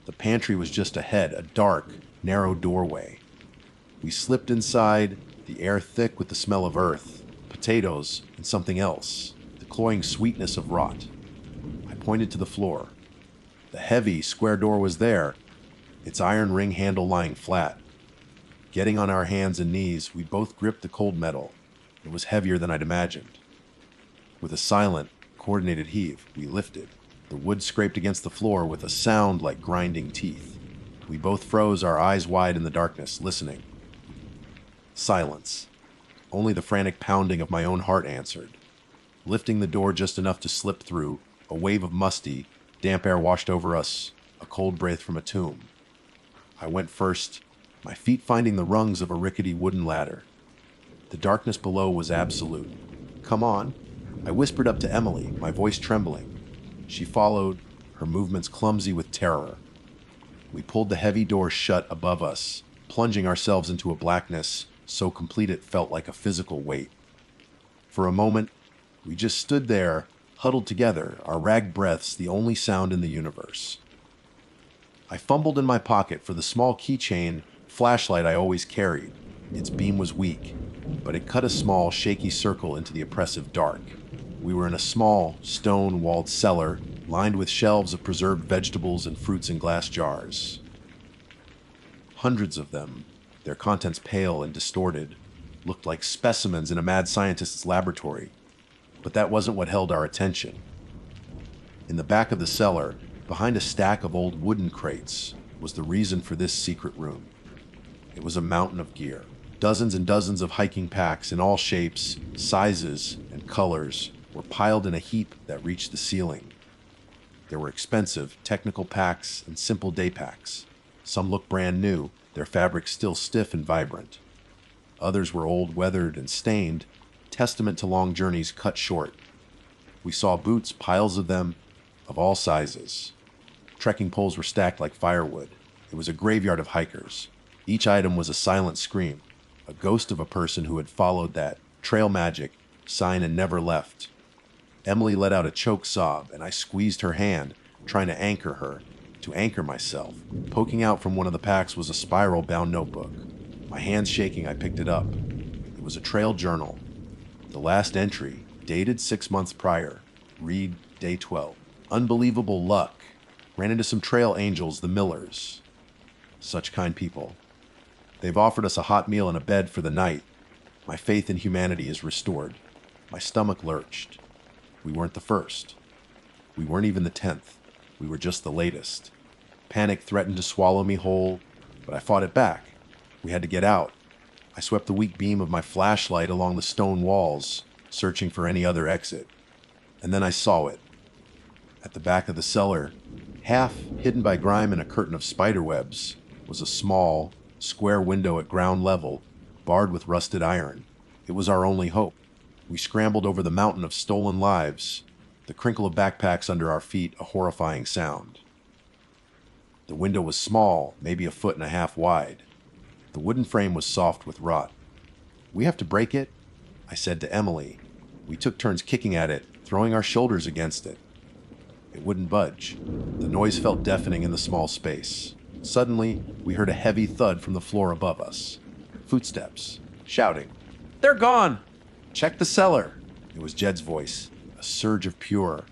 The pantry was just ahead, a dark, narrow doorway. We slipped inside, the air thick with the smell of earth, potatoes, and something else, the cloying sweetness of rot. I pointed to the floor. The heavy, square door was there, its iron ring handle lying flat. Getting on our hands and knees, we both gripped the cold metal. It was heavier than I'd imagined. With a silent, coordinated heave, we lifted. The wood scraped against the floor with a sound like grinding teeth. We both froze, our eyes wide in the darkness, listening. Silence. Only the frantic pounding of my own heart answered. Lifting the door just enough to slip through, a wave of musty, damp air washed over us, a cold breath from a tomb. I went first, my feet finding the rungs of a rickety wooden ladder. The darkness below was absolute. "Come on," I whispered up to Emily, my voice trembling. She followed, her movements clumsy with terror. We pulled the heavy door shut above us, plunging ourselves into a blackness so complete it felt like a physical weight. For a moment, we just stood there, huddled together, our ragged breaths the only sound in the universe. I fumbled in my pocket for the small keychain flashlight I always carried. Its beam was weak, but it cut a small, shaky circle into the oppressive dark. We were in a small, stone-walled cellar lined with shelves of preserved vegetables and fruits in glass jars. Hundreds of them, their contents pale and distorted, looked like specimens in a mad scientist's laboratory. But that wasn't what held our attention. In the back of the cellar, behind a stack of old wooden crates, was the reason for this secret room. It was a mountain of gear. Dozens and dozens of hiking packs in all shapes, sizes, and colors were piled in a heap that reached the ceiling. There were expensive, technical packs and simple day packs. Some looked brand new, their fabrics still stiff and vibrant. Others were old, weathered, and stained, testament to long journeys cut short. We saw boots, piles of them, of all sizes. Trekking poles were stacked like firewood. It was a graveyard of hikers. Each item was a silent scream, a ghost of a person who had followed that trail magic sign and never left. Emily let out a choked sob, and I squeezed her hand, trying to anchor her, to anchor myself. Poking out from one of the packs was a spiral-bound notebook. My hands shaking, I picked it up. It was a trail journal. The last entry, dated 6 months prior. Read day 12. Unbelievable luck. Ran into some trail angels, the Millers. Such kind people. They've offered us a hot meal and a bed for the night. My faith in humanity is restored. My stomach lurched. We weren't the first. We weren't even the 10th. We were just the latest. Panic threatened to swallow me whole, but I fought it back. We had to get out. I swept the weak beam of my flashlight along the stone walls, searching for any other exit. And then I saw it. At the back of the cellar, half hidden by grime and a curtain of spider webs, was a small, square window at ground level, barred with rusted iron. It was our only hope. We scrambled over the mountain of stolen lives, the crinkle of backpacks under our feet a horrifying sound. The window was small, maybe 1.5 feet wide. The wooden frame was soft with rot. "We have to break it," I said to Emily. We took turns kicking at it, throwing our shoulders against it. It wouldn't budge. The noise felt deafening in the small space. Suddenly, we heard a heavy thud from the floor above us. Footsteps. Shouting. "They're gone!" "Check the cellar!" It was Jed's voice. A surge of pure,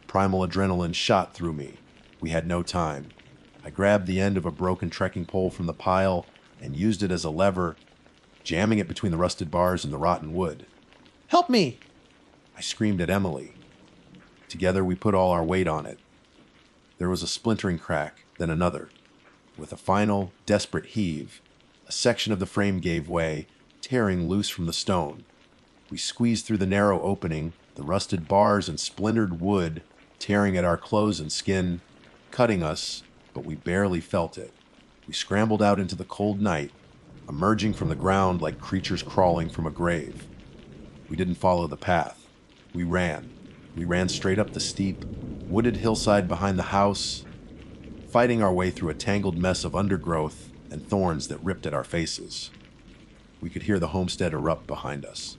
primal adrenaline shot through me. We had no time. I grabbed the end of a broken trekking pole from the pile and used it as a lever, jamming it between the rusted bars and the rotten wood. "Help me!" I screamed at Emily. Together we put all our weight on it. There was a splintering crack, then another. With a final, desperate heave, a section of the frame gave way, tearing loose from the stone. We squeezed through the narrow opening, the rusted bars and splintered wood tearing at our clothes and skin, cutting us, but we barely felt it. We scrambled out into the cold night, emerging from the ground like creatures crawling from a grave. We didn't follow the path. We ran. We ran straight up the steep, wooded hillside behind the house, fighting our way through a tangled mess of undergrowth and thorns that ripped at our faces. We could hear the homestead erupt behind us.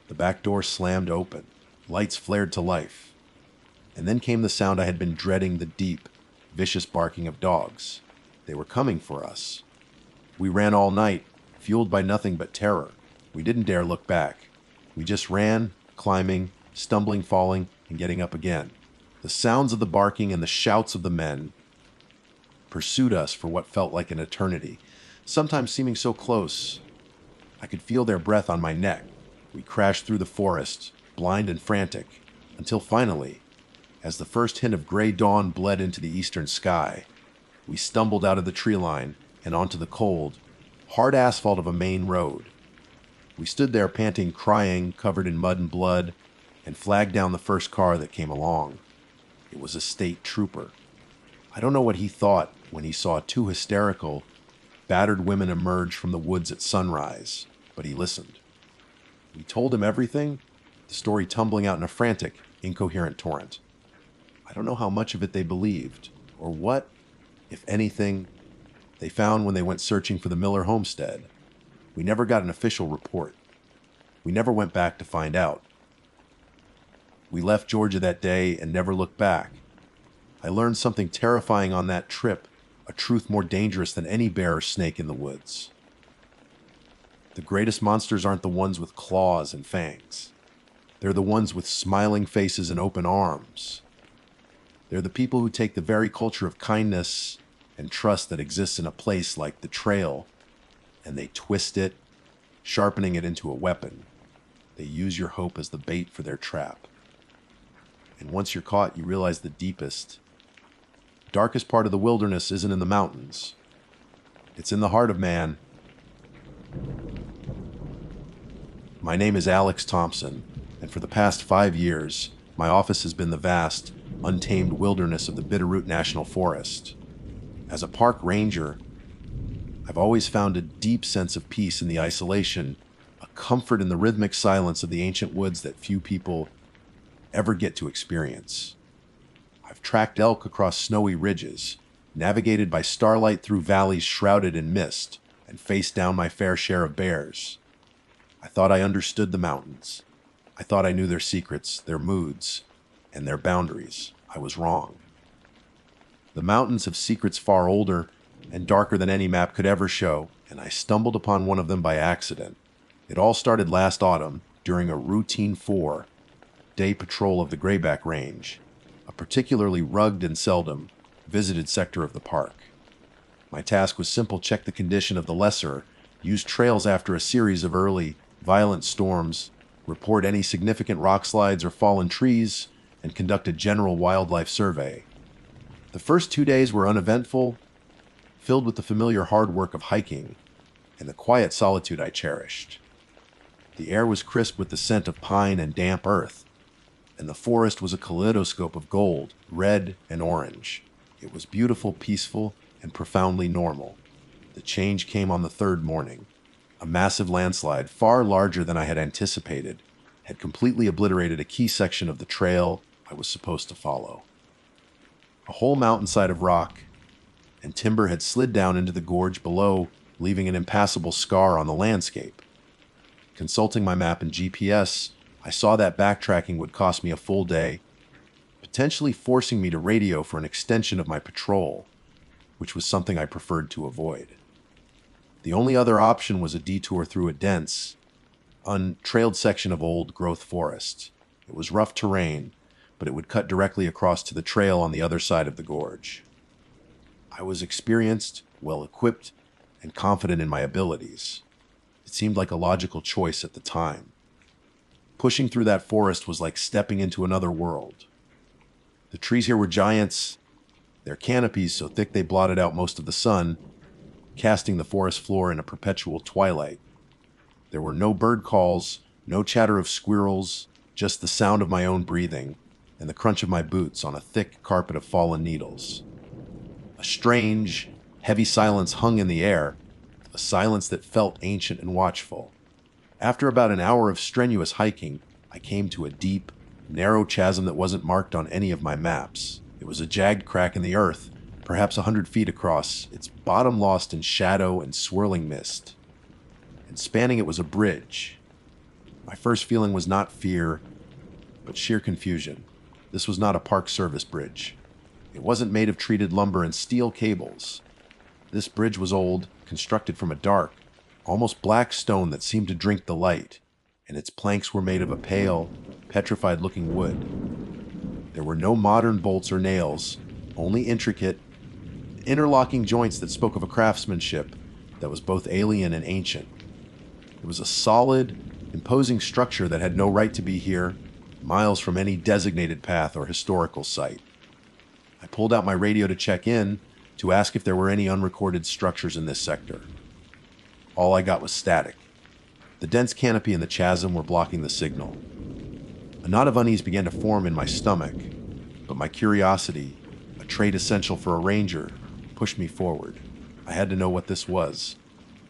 The back door slammed open. Lights flared to life. And then came the sound I had been dreading, the deep, vicious barking of dogs. They were coming for us. We ran all night, fueled by nothing but terror. We didn't dare look back. We just ran, climbing, stumbling, falling, and getting up again. The sounds of the barking and the shouts of the men pursued us for what felt like an eternity, sometimes seeming so close. I could feel their breath on my neck. We crashed through the forest, blind and frantic, until finally, as the first hint of gray dawn bled into the eastern sky, we stumbled out of the tree line and onto the cold, hard asphalt of a main road. We stood there panting, crying, covered in mud and blood, and flagged down the first car that came along. It was a state trooper. I don't know what he thought when he saw two hysterical, battered women emerge from the woods at sunrise, but he listened. We told him everything, the story tumbling out in a frantic, incoherent torrent. I don't know how much of it they believed, or what, if anything, they found when they went searching for the Miller homestead. We never got an official report. We never went back to find out. We left Georgia that day and never looked back. I learned something terrifying on that trip, a truth more dangerous than any bear or snake in the woods. The greatest monsters aren't the ones with claws and fangs. They're the ones with smiling faces and open arms. They're the people who take the very culture of kindness and trust that exists in a place like the trail, and they twist it, sharpening it into a weapon. They use your hope as the bait for their trap. And once you're caught, you realize the deepest, darkest part of the wilderness isn't in the mountains. It's in the heart of man. My name is Alex Thompson, and for the past 5 years, my office has been the vast, untamed wilderness of the Bitterroot National Forest. As a park ranger, I've always found a deep sense of peace in the isolation, a comfort in the rhythmic silence of the ancient woods that few people ever get to experience. I've tracked elk across snowy ridges, navigated by starlight through valleys shrouded in mist, and faced down my fair share of bears. I thought I understood the mountains. I thought I knew their secrets, their moods, and their boundaries. I was wrong. The mountains have secrets far older and darker than any map could ever show, and I stumbled upon one of them by accident. It all started last autumn during a routine 4-day patrol of the Grayback Range, a particularly rugged and seldom visited sector of the park. My task was simple: check the condition of the lesser, use trails after a series of early, violent storms, report any significant rock slides or fallen trees, and conduct a general wildlife survey. The first 2 days were uneventful, filled with the familiar hard work of hiking and the quiet solitude I cherished. The air was crisp with the scent of pine and damp earth, and the forest was a kaleidoscope of gold, red, and orange. It was beautiful, peaceful, and profoundly normal. The change came on the third morning. A massive landslide, far larger than I had anticipated, had completely obliterated a key section of the trail I was supposed to follow. A whole mountainside of rock and timber had slid down into the gorge below, leaving an impassable scar on the landscape. Consulting my map and GPS, I saw that backtracking would cost me a full day, potentially forcing me to radio for an extension of my patrol, which was something I preferred to avoid. The only other option was a detour through a dense, untrailed section of old-growth forest. It was rough terrain, but it would cut directly across to the trail on the other side of the gorge. I was experienced, well-equipped, and confident in my abilities. It seemed like a logical choice at the time. Pushing through that forest was like stepping into another world. The trees here were giants, their canopies so thick they blotted out most of the sun, casting the forest floor in a perpetual twilight. There were no bird calls, no chatter of squirrels, just the sound of my own breathing and the crunch of my boots on a thick carpet of fallen needles. A strange, heavy silence hung in the air, a silence that felt ancient and watchful. After about an hour of strenuous hiking, I came to a deep, narrow chasm that wasn't marked on any of my maps. It was a jagged crack in the earth, perhaps 100 feet across, its bottom lost in shadow and swirling mist. And spanning it was a bridge. My first feeling was not fear, but sheer confusion. This was not a Park Service bridge. It wasn't made of treated lumber and steel cables. This bridge was old, constructed from a dark, almost black stone that seemed to drink the light, and its planks were made of a pale, petrified-looking wood. There were no modern bolts or nails, only intricate, interlocking joints that spoke of a craftsmanship that was both alien and ancient. It was a solid, imposing structure that had no right to be here, miles from any designated path or historical site. I pulled out my radio to check in, to ask if there were any unrecorded structures in this sector. All I got was static. The dense canopy and the chasm were blocking the signal. A knot of unease began to form in my stomach, but my curiosity, a trait essential for a ranger, pushed me forward. I had to know what this was.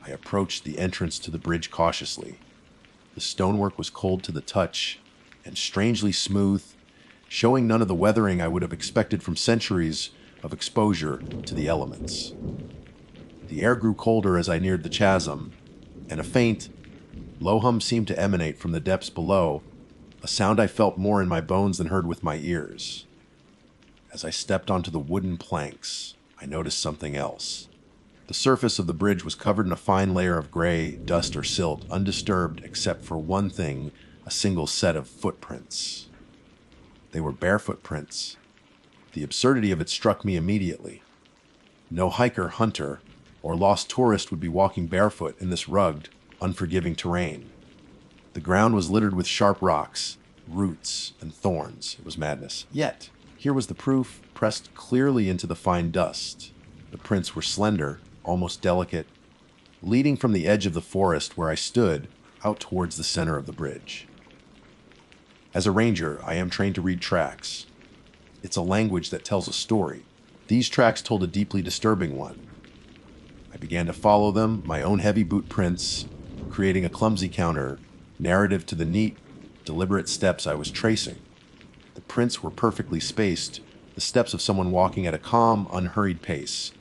I approached the entrance to the bridge cautiously. The stonework was cold to the touch and strangely smooth, showing none of the weathering I would have expected from centuries of exposure to the elements. The air grew colder as I neared the chasm, and a faint, low hum seemed to emanate from the depths below, a sound I felt more in my bones than heard with my ears. As I stepped onto the wooden planks, I noticed something else. The surface of the bridge was covered in a fine layer of gray, dust or silt, undisturbed except for one thing, a single set of footprints. They were barefoot prints. The absurdity of it struck me immediately. No hiker-hunter or lost tourist would be walking barefoot in this rugged, unforgiving terrain. The ground was littered with sharp rocks, roots, and thorns. It was madness. Yet, here was the proof pressed clearly into the fine dust. The prints were slender, almost delicate, leading from the edge of the forest where I stood out towards the center of the bridge. As a ranger, I am trained to read tracks. It's a language that tells a story. These tracks told a deeply disturbing one. I began to follow them, my own heavy boot prints, creating a clumsy counter, narrative to the neat, deliberate steps I was tracing. The prints were perfectly spaced, the steps of someone walking at a calm, unhurried pace.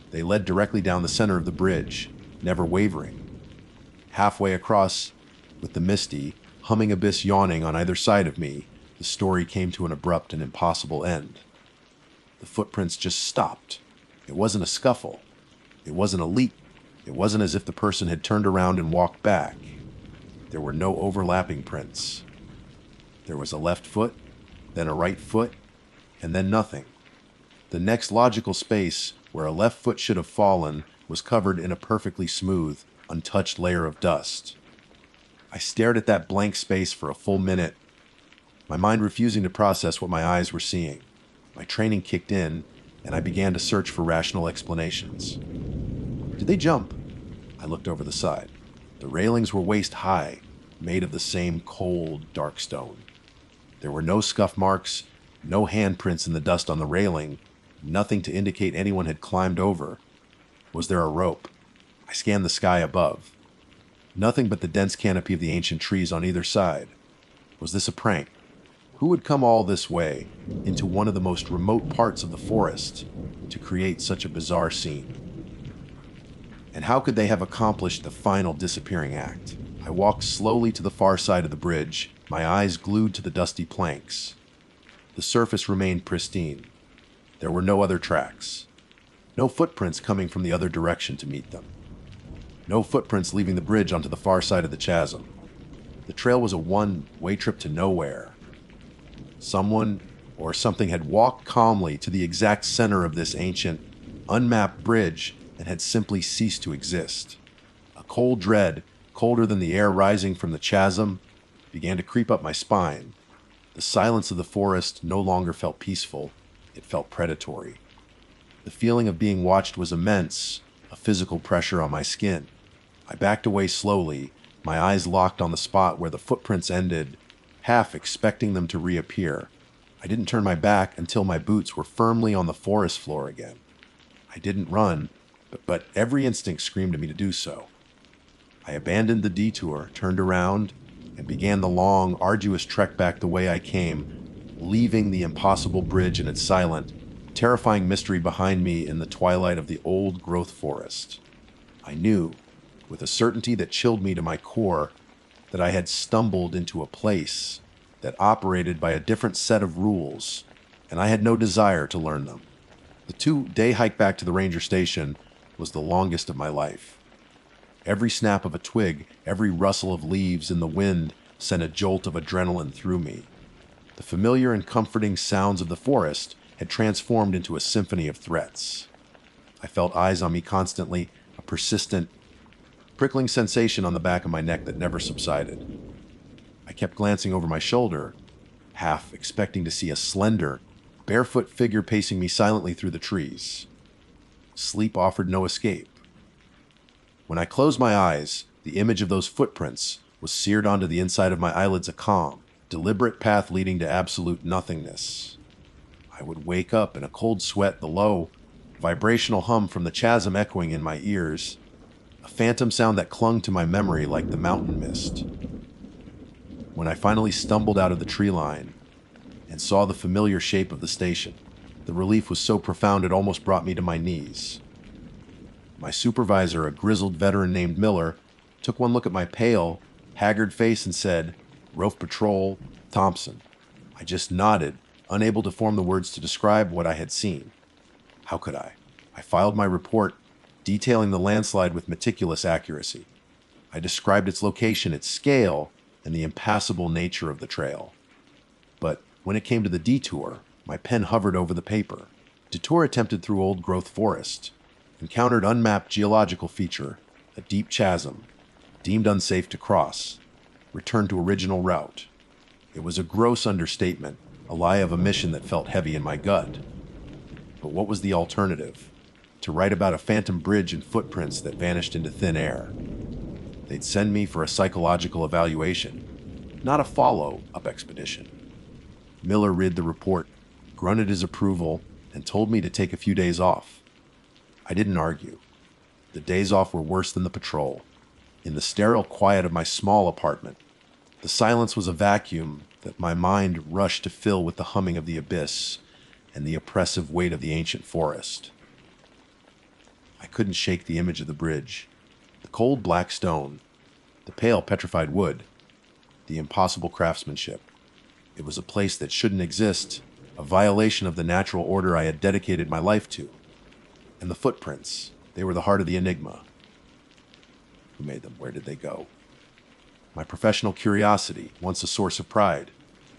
They led directly down the center of the bridge, never wavering. Halfway across, with the misty, humming abyss yawning on either side of me, the story came to an abrupt and impossible end. The footprints just stopped. It wasn't a scuffle. It wasn't a leap. It wasn't as if the person had turned around and walked back. There were no overlapping prints. There was a left foot, then a right foot, and then nothing. The next logical space where a left foot should have fallen was covered in a perfectly smooth, untouched layer of dust. I stared at that blank space for a full minute, my mind refusing to process what my eyes were seeing. My training kicked in, and I began to search for rational explanations. Did they jump? I looked over the side. The railings were waist high, made of the same cold, dark stone. There were no scuff marks, no handprints in the dust on the railing, nothing to indicate anyone had climbed over. Was there a rope? I scanned the sky above. Nothing but the dense canopy of the ancient trees on either side. Was this a prank? Who would come all this way, into one of the most remote parts of the forest, to create such a bizarre scene? And how could they have accomplished the final disappearing act? I walked slowly to the far side of the bridge, my eyes glued to the dusty planks. The surface remained pristine. There were no other tracks. No footprints coming from the other direction to meet them. No footprints leaving the bridge onto the far side of the chasm. The trail was a one-way trip to nowhere. Someone or something had walked calmly to the exact center of this ancient, unmapped bridge and had simply ceased to exist. A cold dread, colder than the air rising from the chasm, began to creep up my spine. The silence of the forest no longer felt peaceful. It felt predatory. The feeling of being watched was immense, a physical pressure on my skin. I backed away slowly, my eyes locked on the spot where the footprints ended, half expecting them to reappear. I didn't turn my back until my boots were firmly on the forest floor again. I didn't run, but every instinct screamed to me to do so. I abandoned the detour, turned around, and began the long, arduous trek back the way I came, leaving the impossible bridge and its silent, terrifying mystery behind me in the twilight of the old-growth forest. I knew, with a certainty that chilled me to my core, that I had stumbled into a place that operated by a different set of rules, and I had no desire to learn them. The 2-day hike back to the ranger station was the longest of my life. Every snap of a twig, every rustle of leaves in the wind sent a jolt of adrenaline through me. The familiar and comforting sounds of the forest had transformed into a symphony of threats. I felt eyes on me constantly, a persistent, prickling sensation on the back of my neck that never subsided. I kept glancing over my shoulder, half expecting to see a slender, barefoot figure pacing me silently through the trees. Sleep offered no escape. When I closed my eyes, the image of those footprints was seared onto the inside of my eyelids, a calm, deliberate path leading to absolute nothingness. I would wake up in a cold sweat, the low, vibrational hum from the chasm echoing in my ears, a phantom sound that clung to my memory like the mountain mist. When I finally stumbled out of the tree line and saw the familiar shape of the station, the relief was so profound it almost brought me to my knees. My supervisor, a grizzled veteran named Miller, took one look at my pale, haggard face and said, "Rove Patrol, Thompson." I just nodded, unable to form the words to describe what I had seen. How could I? I filed my report, detailing the landslide with meticulous accuracy. I described its location, its scale, and the impassable nature of the trail. But when it came to the detour, my pen hovered over the paper. Detour attempted through old-growth forest. Encountered unmapped geological feature, a deep chasm, deemed unsafe to cross. Returned to original route. It was a gross understatement, a lie of omission that felt heavy in my gut. But what was the alternative? To write about a phantom bridge and footprints that vanished into thin air. They'd send me for a psychological evaluation, not a follow-up expedition. Miller read the report, grunted his approval, and told me to take a few days off. I didn't argue. The days off were worse than the patrol. In the sterile quiet of my small apartment, the silence was a vacuum that my mind rushed to fill with the humming of the abyss and the oppressive weight of the ancient forest. I couldn't shake the image of the bridge, the cold black stone, the pale petrified wood, the impossible craftsmanship. It was a place that shouldn't exist, a violation of the natural order I had dedicated my life to. And the footprints, they were the heart of the enigma. Who made them? Where did they go? My professional curiosity, once a source of pride,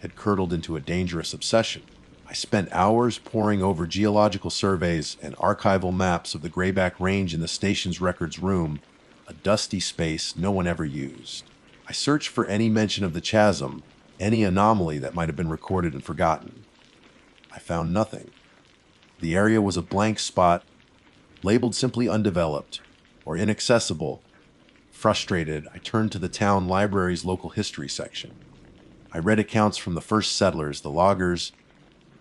had curdled into a dangerous obsession. I spent hours poring over geological surveys and archival maps of the Grayback Range in the station's records room, a dusty space no one ever used. I searched for any mention of the chasm, any anomaly that might have been recorded and forgotten. I found nothing. The area was a blank spot, labeled simply undeveloped or inaccessible. Frustrated, I turned to the town library's local history section. I read accounts from the first settlers, the loggers,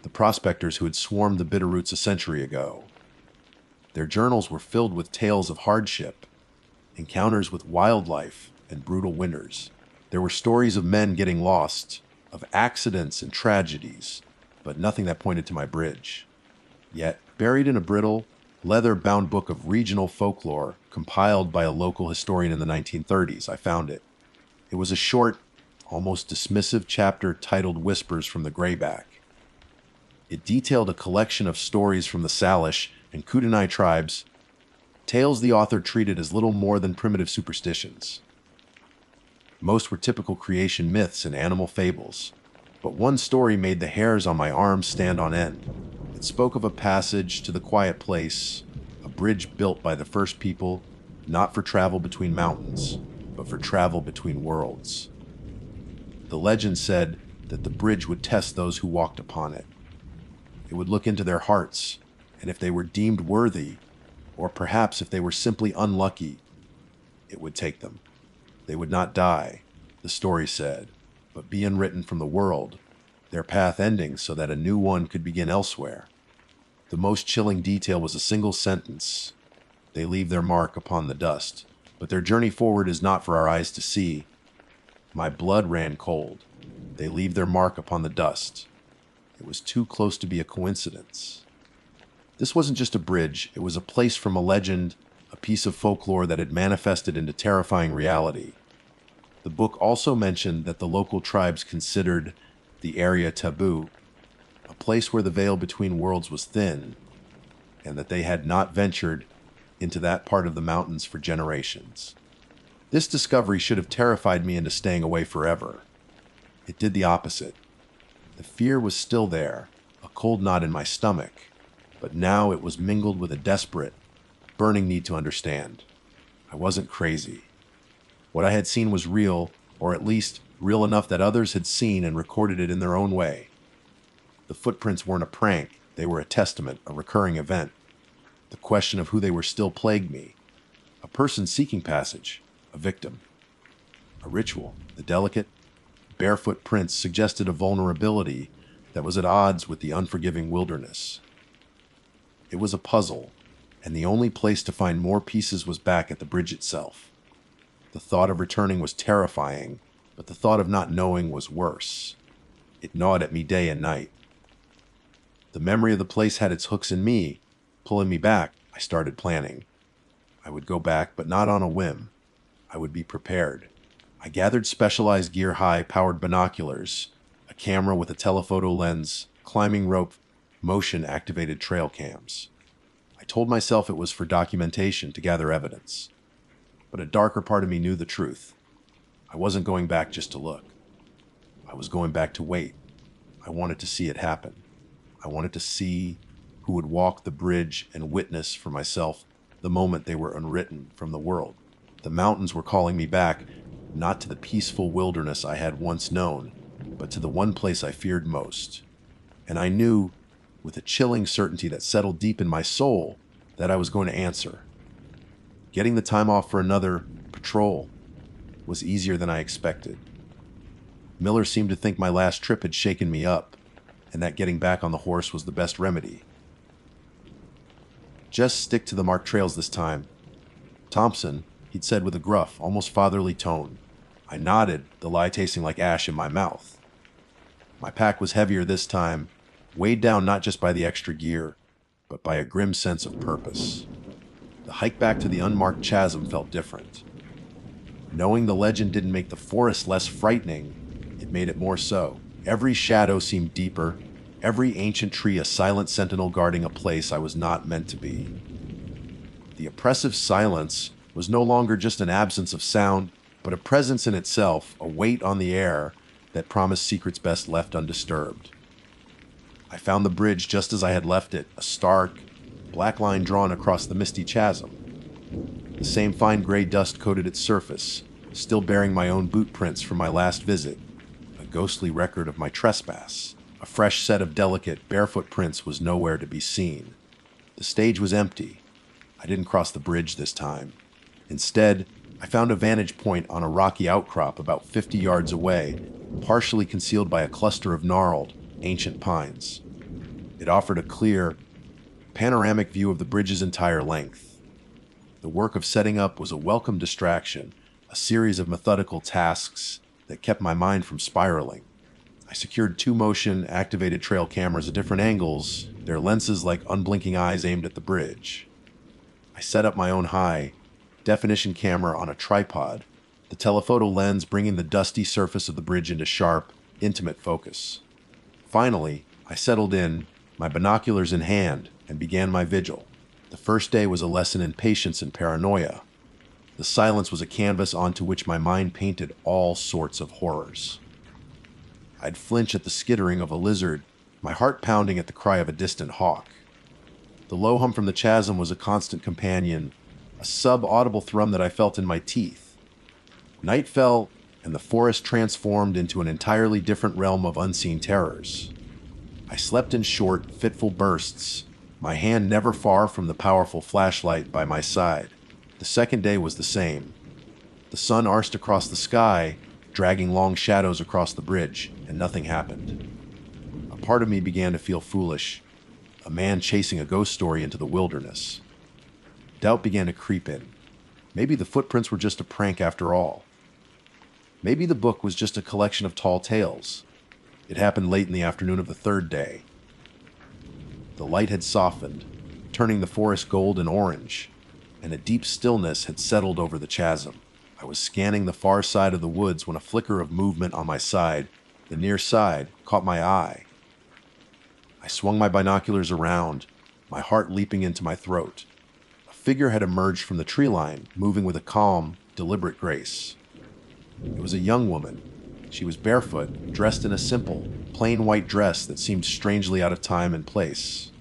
the prospectors who had swarmed the Bitterroots a century ago. Their journals were filled with tales of hardship, encounters with wildlife, and brutal winters. There were stories of men getting lost, of accidents and tragedies, but nothing that pointed to my bridge. Yet, buried in a brittle, leather-bound book of regional folklore compiled by a local historian in the 1930s, I found it. It was a short, almost dismissive chapter titled Whispers from the Grayback. It detailed a collection of stories from the Salish and Kootenai tribes, tales the author treated as little more than primitive superstitions. Most were typical creation myths and animal fables, but one story made the hairs on my arms stand on end. It spoke of a passage to the quiet place, a bridge built by the first people, not for travel between mountains, but for travel between worlds. The legend said that the bridge would test those who walked upon it. It would look into their hearts, and if they were deemed worthy, or perhaps if they were simply unlucky, it would take them. They would not die, the story said, but be unwritten from the world, their path ending so that a new one could begin elsewhere. The most chilling detail was a single sentence. They leave their mark upon the dust, but their journey forward is not for our eyes to see. My blood ran cold. They leave their mark upon the dust. It was too close to be a coincidence. This wasn't just a bridge, it was a place from a legend, a piece of folklore that had manifested into terrifying reality. The book also mentioned that the local tribes considered the area taboo, a place where the veil between worlds was thin, and that they had not ventured into that part of the mountains for generations. This discovery should have terrified me into staying away forever. It did the opposite. The fear was still there, a cold knot in my stomach, but now it was mingled with a desperate, burning need to understand. I wasn't crazy. What I had seen was real, or at least real enough that others had seen and recorded it in their own way. The footprints weren't a prank, they were a testament, a recurring event. The question of who they were still plagued me. A person seeking passage, a victim. A ritual, the delicate, barefoot prints suggested a vulnerability that was at odds with the unforgiving wilderness. It was a puzzle, and the only place to find more pieces was back at the bridge itself. The thought of returning was terrifying, but the thought of not knowing was worse. It gnawed at me day and night. The memory of the place had its hooks in me, pulling me back. I started planning. I would go back, but not on a whim. I would be prepared. I gathered specialized gear, high-powered binoculars, a camera with a telephoto lens, climbing rope, motion-activated trail cams. I told myself it was for documentation, to gather evidence. But a darker part of me knew the truth. I wasn't going back just to look. I was going back to wait. I wanted to see it happen. I wanted to see who would walk the bridge and witness for myself the moment they were unwritten from the world. The mountains were calling me back, not to the peaceful wilderness I had once known, but to the one place I feared most. And I knew, with a chilling certainty that settled deep in my soul, that I was going to answer. Getting the time off for another patrol was easier than I expected. Miller seemed to think my last trip had shaken me up, and that getting back on the horse was the best remedy. Just stick to the marked trails this time. Thompson, he'd said with a gruff, almost fatherly tone. I nodded, the lie tasting like ash in my mouth. My pack was heavier this time, weighed down not just by the extra gear, but by a grim sense of purpose. The hike back to the unmarked chasm felt different. Knowing the legend didn't make the forest less frightening, it made it more so. Every shadow seemed deeper, every ancient tree a silent sentinel guarding a place I was not meant to be. The oppressive silence was no longer just an absence of sound, but a presence in itself, a weight on the air that promised secrets best left undisturbed. I found the bridge just as I had left it, a stark, black line drawn across the misty chasm. The same fine gray dust coated its surface, still bearing my own boot prints from my last visit, a ghostly record of my trespass. A fresh set of delicate, barefoot prints was nowhere to be seen. The stage was empty. I didn't cross the bridge this time. Instead, I found a vantage point on a rocky outcrop about 50 yards away, partially concealed by a cluster of gnarled, ancient pines. It offered a clear, panoramic view of the bridge's entire length. The work of setting up was a welcome distraction, a series of methodical tasks that kept my mind from spiraling. I secured 2 motion-activated trail cameras at different angles, their lenses like unblinking eyes aimed at the bridge. I set up my own high-definition camera on a tripod, the telephoto lens bringing the dusty surface of the bridge into sharp, intimate focus. Finally, I settled in, my binoculars in hand, and began my vigil. The first day was a lesson in patience and paranoia. The silence was a canvas onto which my mind painted all sorts of horrors. I'd flinch at the skittering of a lizard, my heart pounding at the cry of a distant hawk. The low hum from the chasm was a constant companion, a sub-audible thrum that I felt in my teeth. Night fell, and the forest transformed into an entirely different realm of unseen terrors. I slept in short, fitful bursts, my hand never far from the powerful flashlight by my side. The second day was the same. The sun arced across the sky, dragging long shadows across the bridge, and nothing happened. A part of me began to feel foolish, a man chasing a ghost story into the wilderness. Doubt began to creep in. Maybe the footprints were just a prank after all. Maybe the book was just a collection of tall tales. It happened late in the afternoon of the third day. The light had softened, turning the forest gold and orange, and a deep stillness had settled over the chasm. I was scanning the far side of the woods when a flicker of movement on my side, the near side, caught my eye. I swung my binoculars around, my heart leaping into my throat. A figure had emerged from the tree line, moving with a calm, deliberate grace. It was a young woman. She was barefoot, dressed in a simple, plain white dress that seemed strangely out of time and place.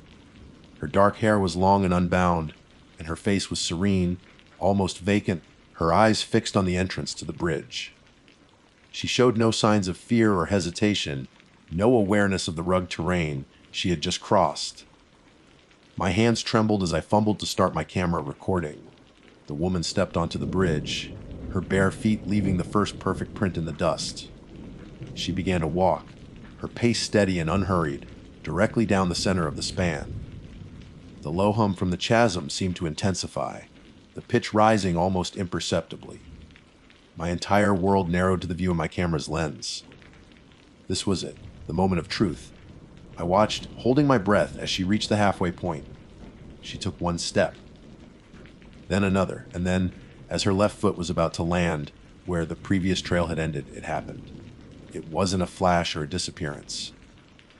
Her dark hair was long and unbound, and her face was serene, almost vacant, her eyes fixed on the entrance to the bridge. She showed no signs of fear or hesitation, no awareness of the rugged terrain she had just crossed. My hands trembled as I fumbled to start my camera recording. The woman stepped onto the bridge, her bare feet leaving the first perfect print in the dust. She began to walk, her pace steady and unhurried, directly down the center of the span. The low hum from the chasm seemed to intensify, the pitch rising almost imperceptibly. My entire world narrowed to the view of my camera's lens. This was it, the moment of truth. I watched, holding my breath, as she reached the halfway point. She took one step, then another, and then, as her left foot was about to land where the previous trail had ended, it happened. It wasn't a flash or a disappearance.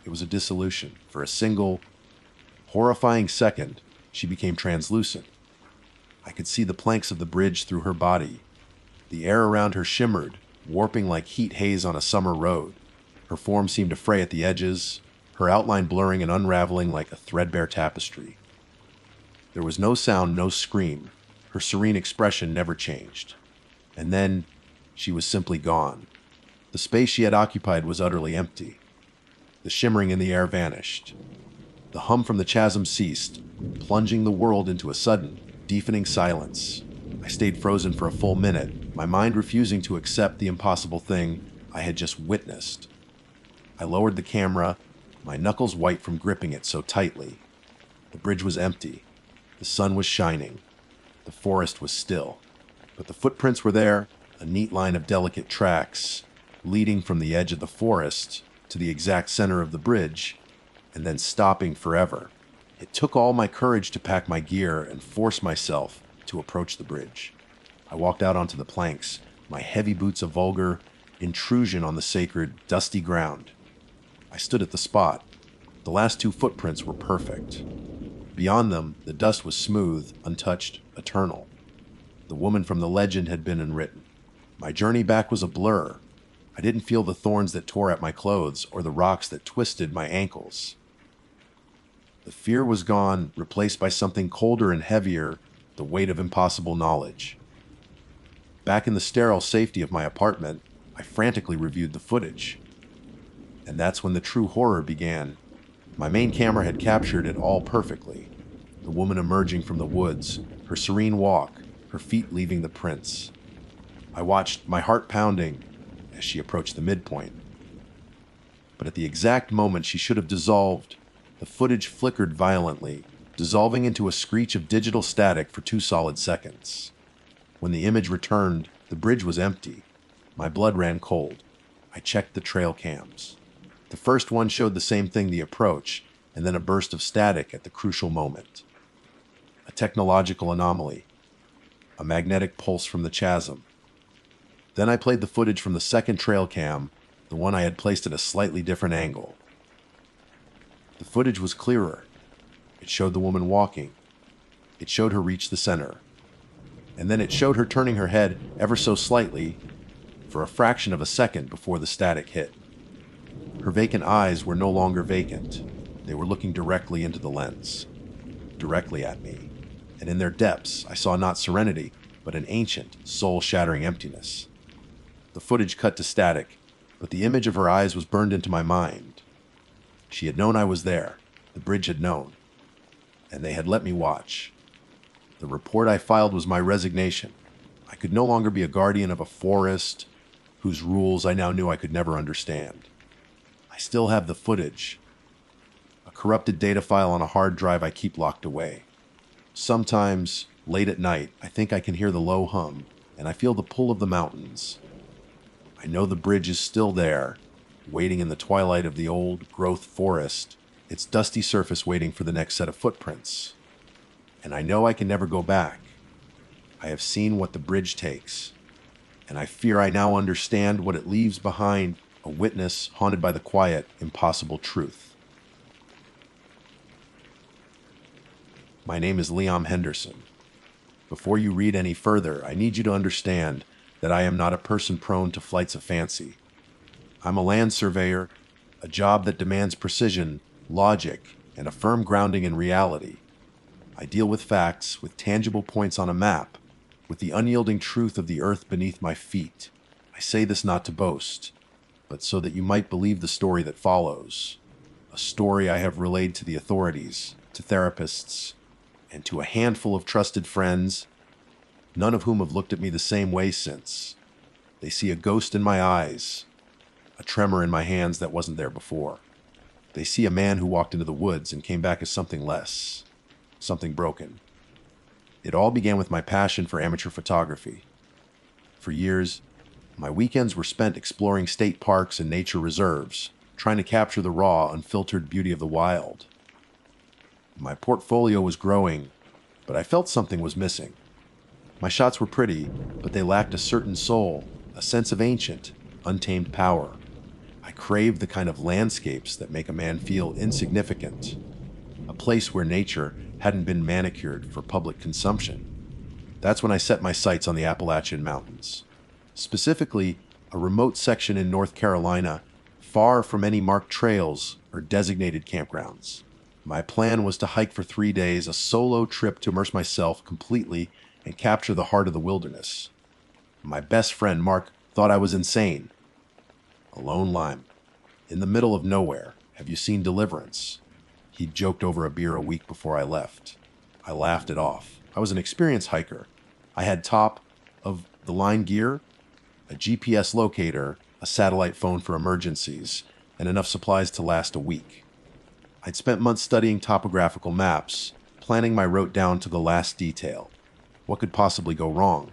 It was a dissolution. For a single, horrifying second, she became translucent. I could see the planks of the bridge through her body. The air around her shimmered, warping like heat haze on a summer road. Her form seemed to fray at the edges, her outline blurring and unraveling like a threadbare tapestry. There was no sound, no scream. Her serene expression never changed. And then, she was simply gone. The space she had occupied was utterly empty. The shimmering in the air vanished. The hum from the chasm ceased, plunging the world into a sudden, deafening silence. I stayed frozen for a full minute, my mind refusing to accept the impossible thing I had just witnessed. I lowered the camera, my knuckles white from gripping it so tightly. The bridge was empty. The sun was shining. The forest was still. But the footprints were there, a neat line of delicate tracks, leading from the edge of the forest to the exact center of the bridge, and then stopping forever. It took all my courage to pack my gear and force myself to approach the bridge. I walked out onto the planks, my heavy boots a vulgar intrusion on the sacred, dusty ground. I stood at the spot. The last two footprints were perfect. Beyond them, the dust was smooth, untouched, eternal. The woman from the legend had been unwritten. My journey back was a blur. I didn't feel the thorns that tore at my clothes or the rocks that twisted my ankles. The fear was gone, replaced by something colder and heavier, the weight of impossible knowledge. Back in the sterile safety of my apartment, I frantically reviewed the footage. And that's when the true horror began. My main camera had captured it all perfectly. The woman emerging from the woods, her serene walk, her feet leaving the prints. I watched, my heart pounding, as she approached the midpoint. But at the exact moment she should have dissolved, the footage flickered violently, dissolving into a screech of digital static for 2 solid seconds. When the image returned, the bridge was empty. My blood ran cold. I checked the trail cams. The first one showed the same thing, the approach, and then a burst of static at the crucial moment. A technological anomaly. A magnetic pulse from the chasm. Then I played the footage from the second trail cam, the one I had placed at a slightly different angle. The footage was clearer. It showed the woman walking. It showed her reach the center. And then it showed her turning her head ever so slightly for a fraction of a second before the static hit. Her vacant eyes were no longer vacant. They were looking directly into the lens, directly at me. And in their depths, I saw not serenity, but an ancient, soul-shattering emptiness. The footage cut to static, but the image of her eyes was burned into my mind. She had known I was there. The bridge had known. And they had let me watch. The report I filed was my resignation. I could no longer be a guardian of a forest whose rules I now knew I could never understand. I still have the footage. A corrupted data file on a hard drive I keep locked away. Sometimes, late at night, I think I can hear the low hum, and I feel the pull of the mountains. I know the bridge is still there, waiting in the twilight of the old growth forest, its dusty surface waiting for the next set of footprints. And I know I can never go back. I have seen what the bridge takes, and I fear I now understand what it leaves behind, a witness haunted by the quiet, impossible truth. My name is Liam Henderson, Before you read any further, I need you to understand that I am not a person prone to flights of fancy. I'm a land surveyor, a job that demands precision, logic, and a firm grounding in reality. I deal with facts, with tangible points on a map, with the unyielding truth of the earth beneath my feet. I say this not to boast, but so that you might believe the story that follows. A story I have relayed to the authorities, to therapists, and to a handful of trusted friends, none of whom have looked at me the same way since. They see a ghost in my eyes, a tremor in my hands that wasn't there before. They see a man who walked into the woods and came back as something less, something broken. It all began with my passion for amateur photography. For years, my weekends were spent exploring state parks and nature reserves, trying to capture the raw, unfiltered beauty of the wild. My portfolio was growing, but I felt something was missing. My shots were pretty, but they lacked a certain soul, a sense of ancient, untamed power. I craved the kind of landscapes that make a man feel insignificant, a place where nature hadn't been manicured for public consumption. That's when I set my sights on the Appalachian Mountains. Specifically, a remote section in North Carolina, far from any marked trails or designated campgrounds. My plan was to hike for 3 days, a solo trip to immerse myself completely and capture the heart of the wilderness. My best friend, Mark, thought I was insane. A lone lime, in the middle of nowhere. Have you seen Deliverance? He joked over a beer a week before I left. I laughed it off. I was an experienced hiker. I had top-of-the-line gear, a GPS locator, a satellite phone for emergencies, and enough supplies to last a week. I'd spent months studying topographical maps, planning my route down to the last detail. What could possibly go wrong?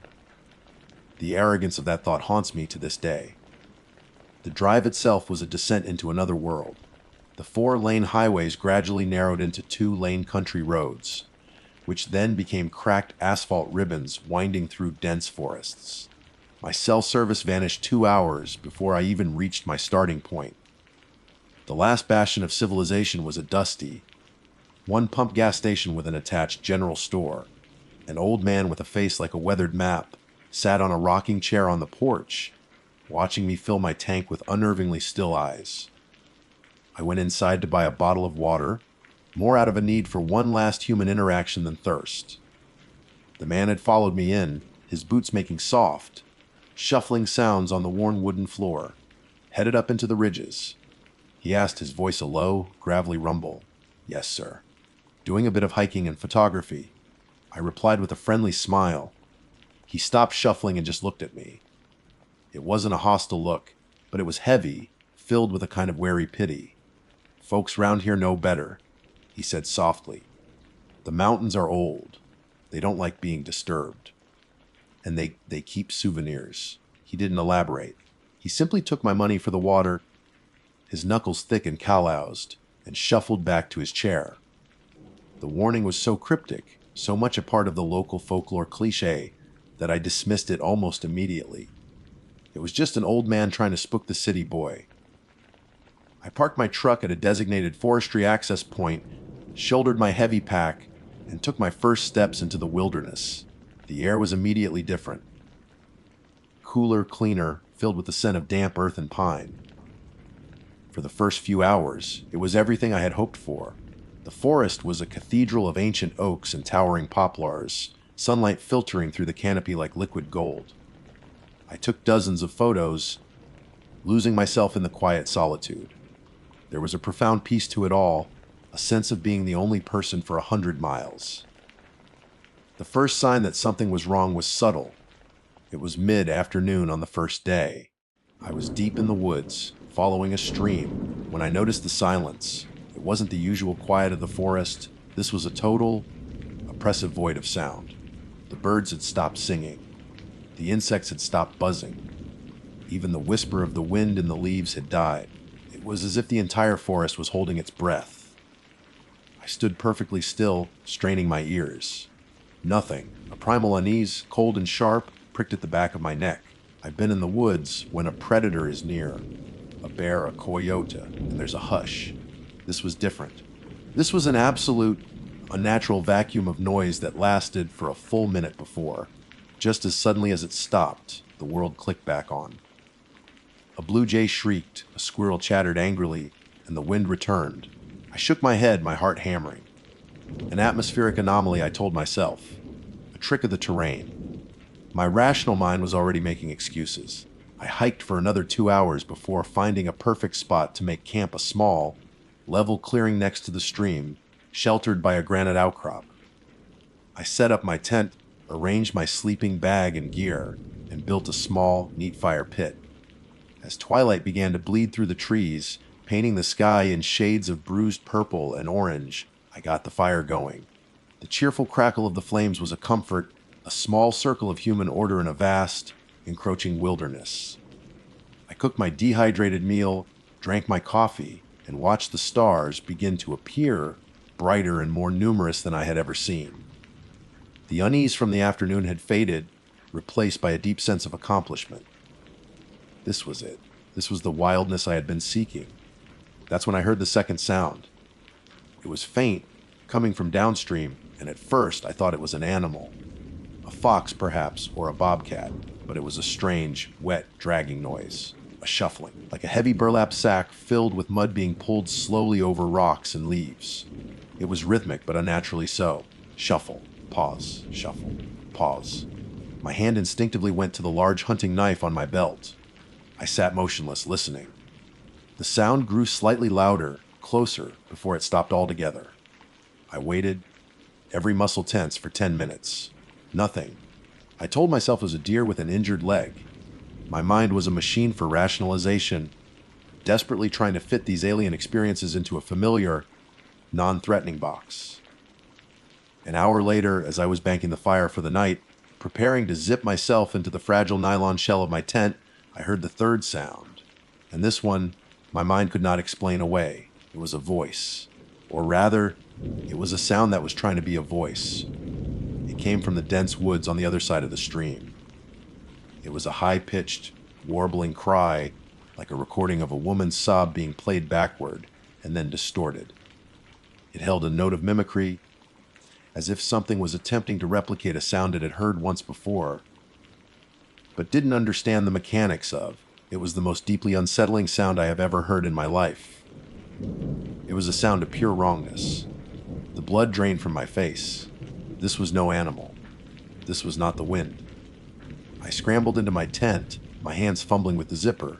The arrogance of that thought haunts me to this day. The drive itself was a descent into another world. The 4-lane highways gradually narrowed into 2-lane country roads, which then became cracked asphalt ribbons winding through dense forests. My cell service vanished 2 hours before I even reached my starting point. The last bastion of civilization was a dusty, one-pump gas station with an attached general store. An old man with a face like a weathered map sat on a rocking chair on the porch, watching me fill my tank with unnervingly still eyes. I went inside to buy a bottle of water, more out of a need for one last human interaction than thirst. The man had followed me in, his boots making soft, shuffling sounds on the worn wooden floor, headed up into the ridges. He asked, his voice a low, gravelly rumble. "Yes, sir." "Doing a bit of hiking and photography." I replied with a friendly smile. He stopped shuffling and just looked at me. It wasn't a hostile look, but it was heavy, filled with a kind of wary pity. "Folks round here know better," he said softly. "The mountains are old. They don't like being disturbed. And they keep souvenirs." He didn't elaborate. He simply took my money for the water, his knuckles thick and calloused, and shuffled back to his chair. The warning was so cryptic, so much a part of the local folklore cliché, that I dismissed it almost immediately. It was just an old man trying to spook the city boy. I parked my truck at a designated forestry access point, shouldered my heavy pack, and took my first steps into the wilderness. The air was immediately different. Cooler, cleaner, filled with the scent of damp earth and pine. For the first few hours, it was everything I had hoped for. The forest was a cathedral of ancient oaks and towering poplars, sunlight filtering through the canopy like liquid gold. I took dozens of photos, losing myself in the quiet solitude. There was a profound peace to it all, a sense of being the only person for 100 miles. The first sign that something was wrong was subtle. It was mid-afternoon on the first day. I was deep in the woods, following a stream, when I noticed the silence. It wasn't the usual quiet of the forest. This was a total, oppressive void of sound. The birds had stopped singing. The insects had stopped buzzing. Even the whisper of the wind in the leaves had died. It was as if the entire forest was holding its breath. I stood perfectly still, straining my ears. Nothing. A primal unease, cold and sharp, pricked at the back of my neck. I've been in the woods when a predator is near. A bear, a coyote, and there's a hush. This was different. This was an absolute, unnatural vacuum of noise that lasted for a full minute before. Just as suddenly as it stopped, the world clicked back on. A blue jay shrieked, a squirrel chattered angrily, and the wind returned. I shook my head, my heart hammering. An atmospheric anomaly, I told myself. A trick of the terrain. My rational mind was already making excuses. I hiked for another 2 hours before finding a perfect spot to make camp, a small, level clearing next to the stream, sheltered by a granite outcrop. I set up my tent, arranged my sleeping bag and gear, and built a small, neat fire pit. As twilight began to bleed through the trees, painting the sky in shades of bruised purple and orange, I got the fire going. The cheerful crackle of the flames was a comfort, a small circle of human order in a vast, encroaching wilderness. I cooked my dehydrated meal, drank my coffee, and watched the stars begin to appear brighter and more numerous than I had ever seen. The unease from the afternoon had faded, replaced by a deep sense of accomplishment. This was it. This was the wildness I had been seeking. That's when I heard the second sound. It was faint, coming from downstream, and at first I thought it was an animal. A fox, perhaps, or a bobcat, but it was a strange, wet, dragging noise. A shuffling, like a heavy burlap sack filled with mud being pulled slowly over rocks and leaves. It was rhythmic, but unnaturally so. Shuffle, pause, shuffle, pause. My hand instinctively went to the large hunting knife on my belt. I sat motionless, listening. The sound grew slightly louder, closer, before it stopped altogether. I waited, every muscle tense, for 10 minutes. Nothing. I told myself it was a deer with an injured leg. My mind was a machine for rationalization, desperately trying to fit these alien experiences into a familiar, non-threatening box. An hour later, as I was banking the fire for the night, preparing to zip myself into the fragile nylon shell of my tent, I heard the third sound. And this one, my mind could not explain away. It was a voice. Or rather, it was a sound that was trying to be a voice. It came from the dense woods on the other side of the stream. It was a high-pitched, warbling cry, like a recording of a woman's sob being played backward and then distorted. It held a note of mimicry, as if something was attempting to replicate a sound it had heard once before, but didn't understand the mechanics of. It was the most deeply unsettling sound I have ever heard in my life. It was a sound of pure wrongness. The blood drained from my face. This was no animal. This was not the wind. I scrambled into my tent, my hands fumbling with the zipper.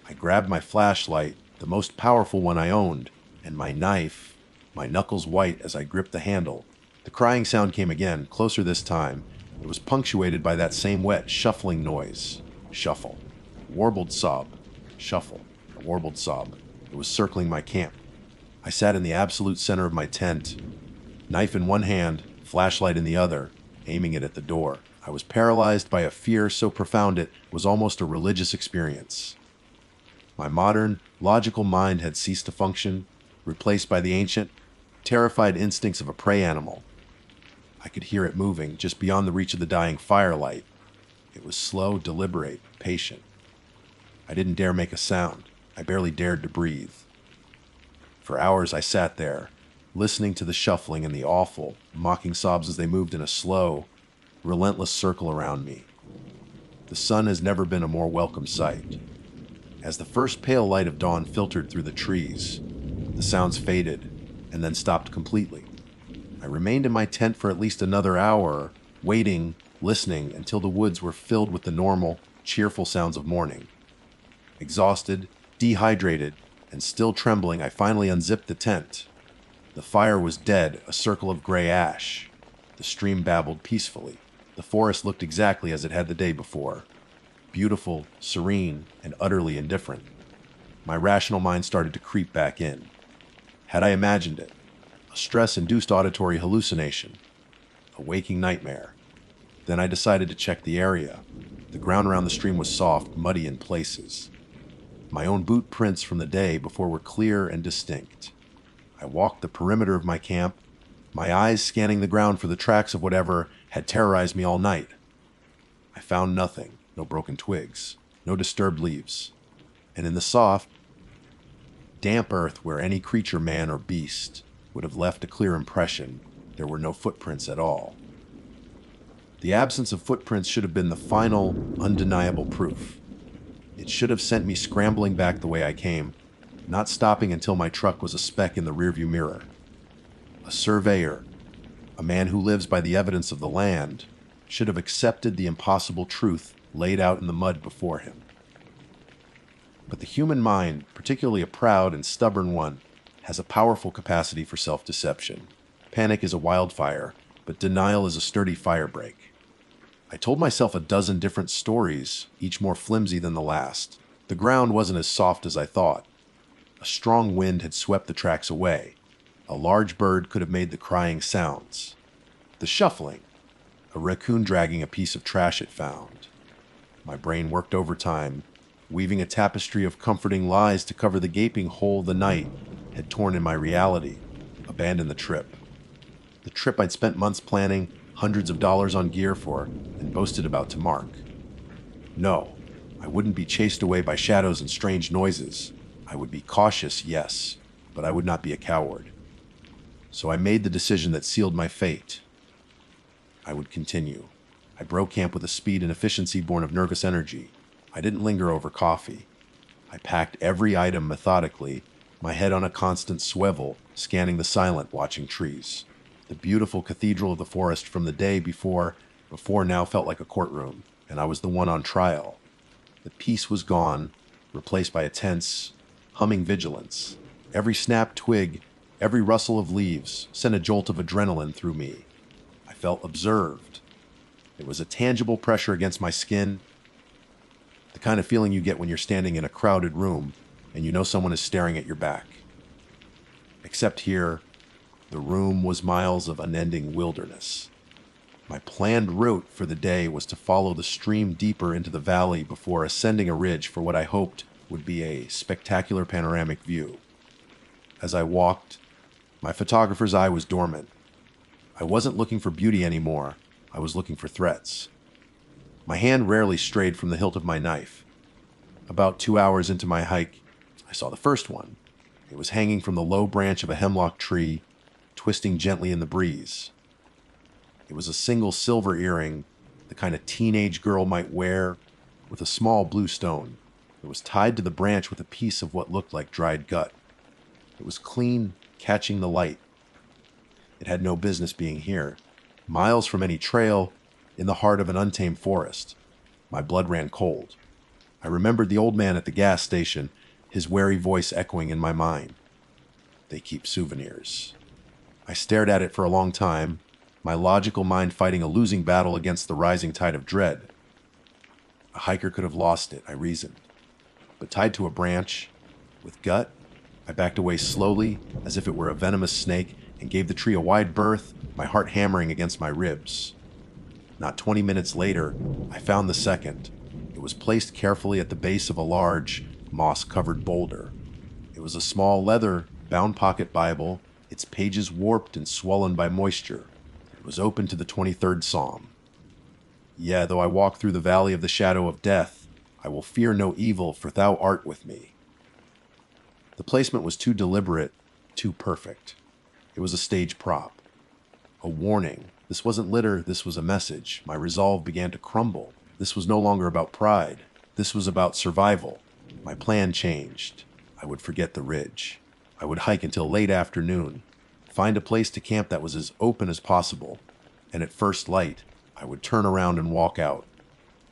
I grabbed my flashlight, the most powerful one I owned, and my knife, my knuckles white as I gripped the handle. The crying sound came again, closer this time. It was punctuated by that same wet, shuffling noise. Shuffle. Warbled sob. Shuffle. A warbled sob. It was circling my camp. I sat in the absolute center of my tent, knife in one hand, flashlight in the other, aiming it at the door. I was paralyzed by a fear so profound it was almost a religious experience. My modern, logical mind had ceased to function, replaced by the ancient, terrified instincts of a prey animal. I could hear it moving just beyond the reach of the dying firelight. It was slow, deliberate, patient. I didn't dare make a sound. I barely dared to breathe. For hours I sat there, listening to the shuffling and the awful, mocking sobs as they moved in a slow, relentless circle around me. The sun has never been a more welcome sight. As the first pale light of dawn filtered through the trees, the sounds faded and then stopped completely. I remained in my tent for at least another hour, waiting, listening until the woods were filled with the normal, cheerful sounds of morning. Exhausted, dehydrated, and still trembling, I finally unzipped the tent. The fire was dead, a circle of gray ash. The stream babbled peacefully. The forest looked exactly as it had the day before. Beautiful, serene, and utterly indifferent. My rational mind started to creep back in. Had I imagined it? A stress-induced auditory hallucination. A waking nightmare. Then I decided to check the area. The ground around the stream was soft, muddy in places. My own boot prints from the day before were clear and distinct. I walked the perimeter of my camp, my eyes scanning the ground for the tracks of whatever had terrorized me all night. I found nothing, no broken twigs, no disturbed leaves. And in the soft, damp earth where any creature, man or beast, would have left a clear impression, there were no footprints at all. The absence of footprints should have been the final, undeniable proof. It should have sent me scrambling back the way I came, not stopping until my truck was a speck in the rearview mirror. A surveyor, a man who lives by the evidence of the land, should have accepted the impossible truth laid out in the mud before him. But the human mind, particularly a proud and stubborn one, has a powerful capacity for self-deception. Panic is a wildfire, but denial is a sturdy firebreak. I told myself a dozen different stories, each more flimsy than the last. The ground wasn't as soft as I thought. A strong wind had swept the tracks away. A large bird could have made the crying sounds. The shuffling, a raccoon dragging a piece of trash it found. My brain worked overtime, weaving a tapestry of comforting lies to cover the gaping hole the night had torn in my reality. Abandon the trip. The trip I'd spent months planning, hundreds of dollars on gear for, and boasted about to Mark. No, I wouldn't be chased away by shadows and strange noises. I would be cautious, yes, but I would not be a coward. So I made the decision that sealed my fate. I would continue. I broke camp with a speed and efficiency born of nervous energy. I didn't linger over coffee. I packed every item methodically, my head on a constant swivel, scanning the silent, watching trees. The beautiful cathedral of the forest from the day before now felt like a courtroom, and I was the one on trial. The peace was gone, replaced by a tense, humming vigilance. Every snapped twig, every rustle of leaves sent a jolt of adrenaline through me. I felt observed. It was a tangible pressure against my skin, the kind of feeling you get when you're standing in a crowded room and you know someone is staring at your back. Except here, the room was miles of unending wilderness. My planned route for the day was to follow the stream deeper into the valley before ascending a ridge for what I hoped would be a spectacular panoramic view. As I walked, my photographer's eye was dormant. I wasn't looking for beauty anymore. I was looking for threats. My hand rarely strayed from the hilt of my knife. About 2 hours into my hike, I saw the first one. It was hanging from the low branch of a hemlock tree, twisting gently in the breeze. It was a single silver earring, the kind a teenage girl might wear, with a small blue stone. It was tied to the branch with a piece of what looked like dried gut. It was clean, catching the light. It had no business being here, miles from any trail, in the heart of an untamed forest. My blood ran cold. I remembered the old man at the gas station, his wary voice echoing in my mind. They keep souvenirs. I stared at it for a long time, my logical mind fighting a losing battle against the rising tide of dread. A hiker could have lost it, I reasoned. But tied to a branch, with gut, I backed away slowly, as if it were a venomous snake, and gave the tree a wide berth, my heart hammering against my ribs. Not 20 minutes later, I found the second. It was placed carefully at the base of a large, moss-covered boulder. It was a small leather, bound pocket Bible, its pages warped and swollen by moisture. It was open to the 23rd Psalm. Yea, though I walk through the valley of the shadow of death, I will fear no evil, for thou art with me. The placement was too deliberate, too perfect. It was a stage prop. A warning. This wasn't litter, this was a message. My resolve began to crumble. This was no longer about pride. This was about survival. My plan changed. I would forget the ridge. I would hike until late afternoon, find a place to camp that was as open as possible, and at first light, I would turn around and walk out.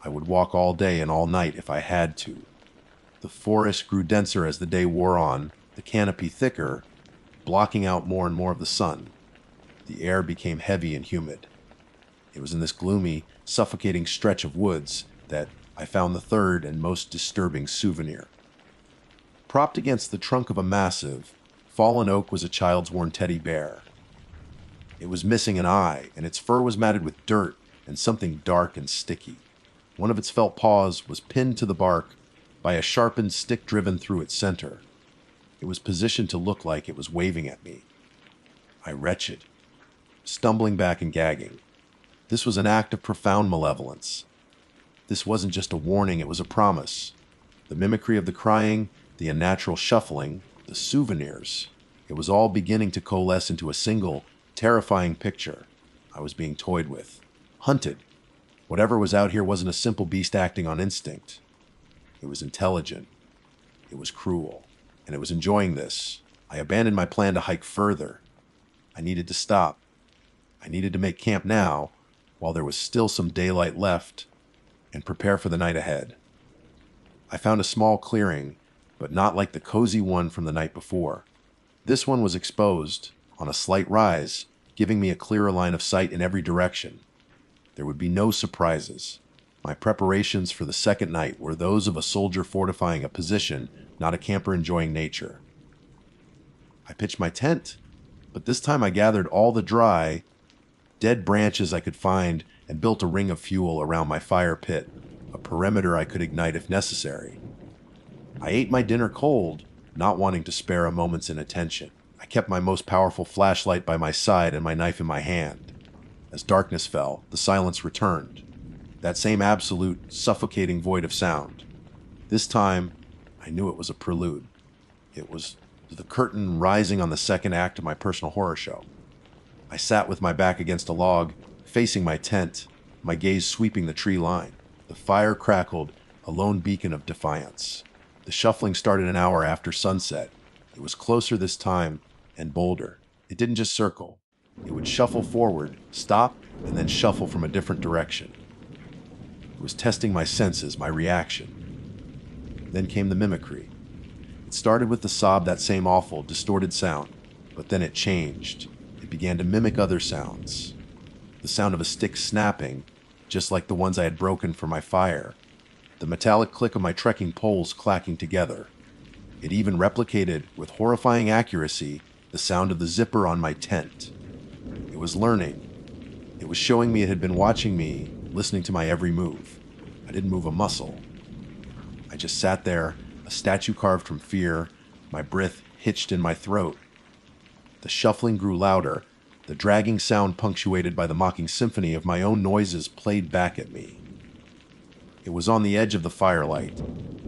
I would walk all day and all night if I had to. The forest grew denser as the day wore on, the canopy thicker, blocking out more and more of the sun. The air became heavy and humid. It was in this gloomy, suffocating stretch of woods that I found the third and most disturbing souvenir. Propped against the trunk of a massive, fallen oak was a child's worn teddy bear. It was missing an eye, and its fur was matted with dirt and something dark and sticky. One of its felt paws was pinned to the bark by a sharpened stick driven through its center. It was positioned to look like it was waving at me. I retched, stumbling back and gagging. This was an act of profound malevolence. This wasn't just a warning, it was a promise. The mimicry of the crying, the unnatural shuffling, the souvenirs. It was all beginning to coalesce into a single, terrifying picture. I was being toyed with, hunted. Whatever was out here wasn't a simple beast acting on instinct. It was intelligent. It was cruel. And it was enjoying this. I abandoned my plan to hike further. I needed to stop. I needed to make camp now, while there was still some daylight left, and prepare for the night ahead. I found a small clearing, but not like the cozy one from the night before. This one was exposed, on a slight rise, giving me a clearer line of sight in every direction. There would be no surprises. My preparations for the second night were those of a soldier fortifying a position, not a camper enjoying nature. I pitched my tent, but this time I gathered all the dry, dead branches I could find and built a ring of fuel around my fire pit, a perimeter I could ignite if necessary. I ate my dinner cold, not wanting to spare a moment's inattention. I kept my most powerful flashlight by my side and my knife in my hand. As darkness fell, the silence returned. That same absolute, suffocating void of sound. This time, I knew it was a prelude. It was the curtain rising on the second act of my personal horror show. I sat with my back against a log, facing my tent, my gaze sweeping the tree line. The fire crackled, a lone beacon of defiance. The shuffling started an hour after sunset. It was closer this time and bolder. It didn't just circle. It would shuffle forward, stop, and then shuffle from a different direction. It was testing my senses, my reaction. Then came the mimicry. It started with the sob, that same awful, distorted sound, but then it changed. It began to mimic other sounds. The sound of a stick snapping, just like the ones I had broken for my fire. The metallic click of my trekking poles clacking together. It even replicated, with horrifying accuracy, the sound of the zipper on my tent. It was learning. It was showing me it had been watching me, listening to my every move. I didn't move a muscle. I just sat there, a statue carved from fear, my breath hitched in my throat. The shuffling grew louder, the dragging sound punctuated by the mocking symphony of my own noises played back at me. It was on the edge of the firelight,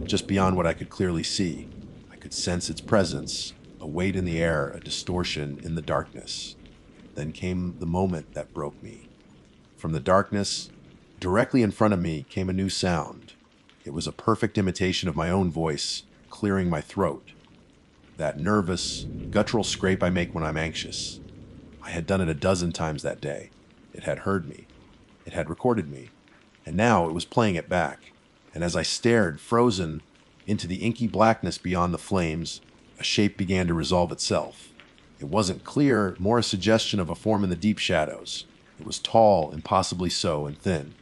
just beyond what I could clearly see. I could sense its presence, a weight in the air, a distortion in the darkness. Then came the moment that broke me. From the darkness, directly in front of me, came a new sound. It was a perfect imitation of my own voice, clearing my throat. That nervous, guttural scrape I make when I'm anxious. I had done it a dozen times that day. It had heard me. It had recorded me. And now it was playing it back. And as I stared, frozen, into the inky blackness beyond the flames, a shape began to resolve itself. It wasn't clear, more a suggestion of a form in the deep shadows. It was tall, impossibly so, and thin.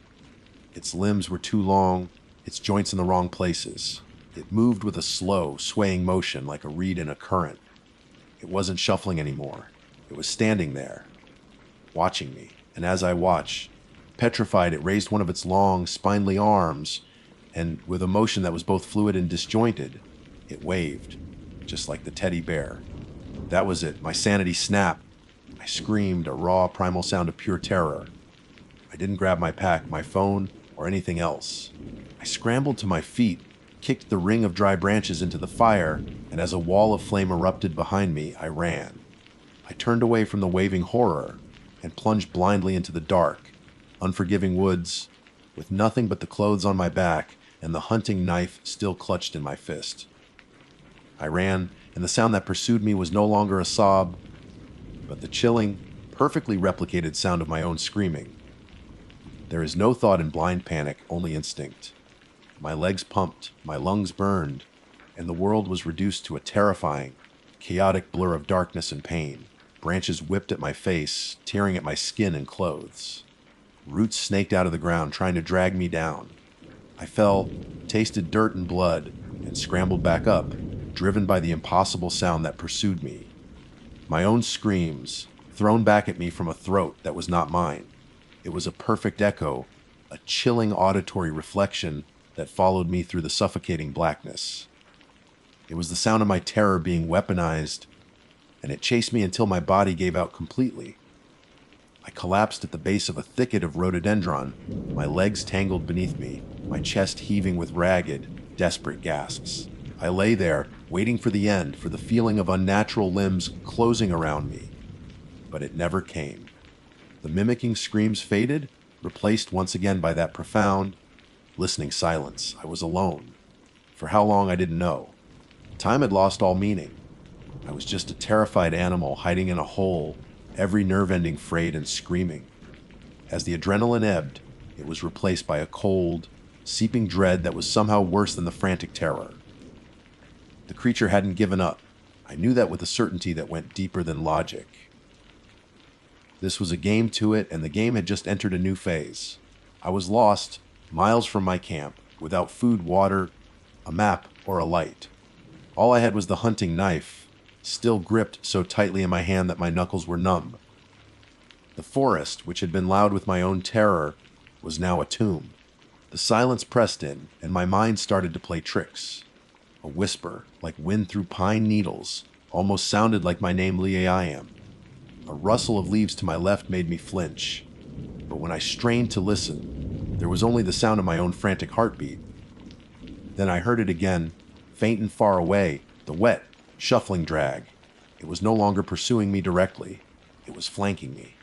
Its limbs were too long, its joints in the wrong places. It moved with a slow, swaying motion like a reed in a current. It wasn't shuffling anymore. It was standing there, watching me. And as I watched, petrified, it raised one of its long, spindly arms, and with a motion that was both fluid and disjointed, it waved, just like the teddy bear. That was it. My sanity snapped. I screamed, a raw, primal sound of pure terror. I didn't grab my pack, my phone, or anything else. I scrambled to my feet, kicked the ring of dry branches into the fire, and as a wall of flame erupted behind me, I ran. I turned away from the waving horror and plunged blindly into the dark, unforgiving woods, with nothing but the clothes on my back and the hunting knife still clutched in my fist. I ran, and the sound that pursued me was no longer a sob, but the chilling, perfectly replicated sound of my own screaming. There is no thought in blind panic, only instinct. My legs pumped, my lungs burned, and the world was reduced to a terrifying, chaotic blur of darkness and pain. Branches whipped at my face, tearing at my skin and clothes. Roots snaked out of the ground, trying to drag me down. I fell, tasted dirt and blood, and scrambled back up, driven by the impossible sound that pursued me. My own screams, thrown back at me from a throat that was not mine. It was a perfect echo, a chilling auditory reflection that followed me through the suffocating blackness. It was the sound of my terror being weaponized, and it chased me until my body gave out completely. I collapsed at the base of a thicket of rhododendron, my legs tangled beneath me, my chest heaving with ragged, desperate gasps. I lay there, waiting for the end, for the feeling of unnatural limbs closing around me. but it never came. The mimicking screams faded, replaced once again by that profound, listening silence. I was alone. For how long, I didn't know. Time had lost all meaning. I was just a terrified animal hiding in a hole, every nerve ending frayed and screaming. As the adrenaline ebbed, it was replaced by a cold, seeping dread that was somehow worse than the frantic terror. The creature hadn't given up. I knew that with a certainty that went deeper than logic. This was a game to it, and the game had just entered a new phase. I was lost, miles from my camp, without food, water, a map, or a light. All I had was the hunting knife, still gripped so tightly in my hand that my knuckles were numb. The forest, which had been loud with my own terror, was now a tomb. The silence pressed in, and my mind started to play tricks. A whisper, like wind through pine needles, almost sounded like my name Leam. A rustle of leaves to my left made me flinch. But when I strained to listen, there was only the sound of my own frantic heartbeat. Then I heard it again, faint and far away, the wet, shuffling drag. It was no longer pursuing me directly. It was flanking me,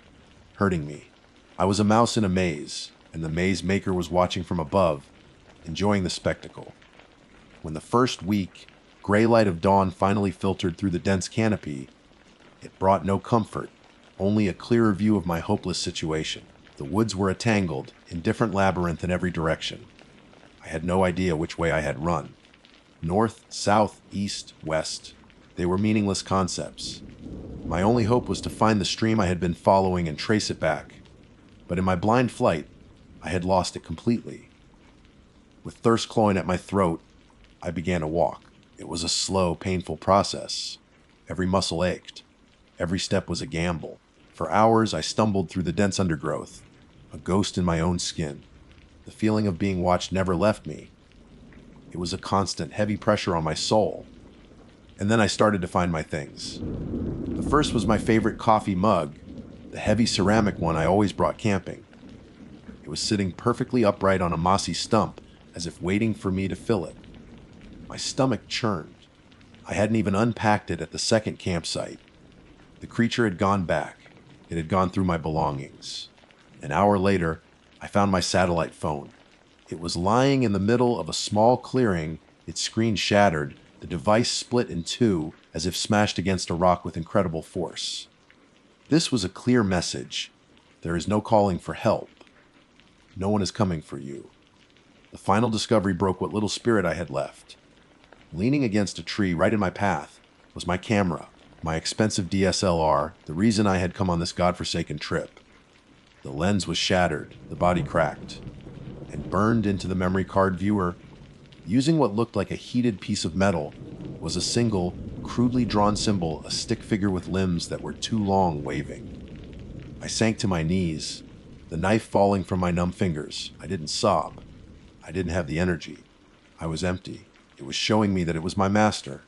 hurting me. I was a mouse in a maze, and the maze maker was watching from above, enjoying the spectacle. When the first weak, gray light of dawn finally filtered through the dense canopy, it brought no comfort, only a clearer view of my hopeless situation. The woods were a tangled, indifferent labyrinth in every direction. I had no idea which way I had run. North, south, east, west. They were meaningless concepts. My only hope was to find the stream I had been following and trace it back. But in my blind flight, I had lost it completely. With thirst clawing at my throat, I began to walk. It was a slow, painful process. Every muscle ached. Every step was a gamble. For hours, I stumbled through the dense undergrowth, a ghost in my own skin. The feeling of being watched never left me. It was a constant, heavy pressure on my soul. And then I started to find my things. The first was my favorite coffee mug, the heavy ceramic one I always brought camping. It was sitting perfectly upright on a mossy stump, as if waiting for me to fill it. My stomach churned. I hadn't even unpacked it at the second campsite. The creature had gone back. It had gone through my belongings. An hour later, I found my satellite phone. It was lying in the middle of a small clearing, its screen shattered, the device split in two as if smashed against a rock with incredible force. This was a clear message. There is no calling for help. No one is coming for you. The final discovery broke what little spirit I had left. Leaning against a tree right in my path was my camera, my expensive DSLR, the reason I had come on this godforsaken trip. The lens was shattered, the body cracked, and burned into the memory card viewer, using what looked like a heated piece of metal, was a single, crudely drawn symbol, a stick figure with limbs that were too long waving. I sank to my knees, the knife falling from my numb fingers. I didn't sob. I didn't have the energy. I was empty. It was showing me that it was my master.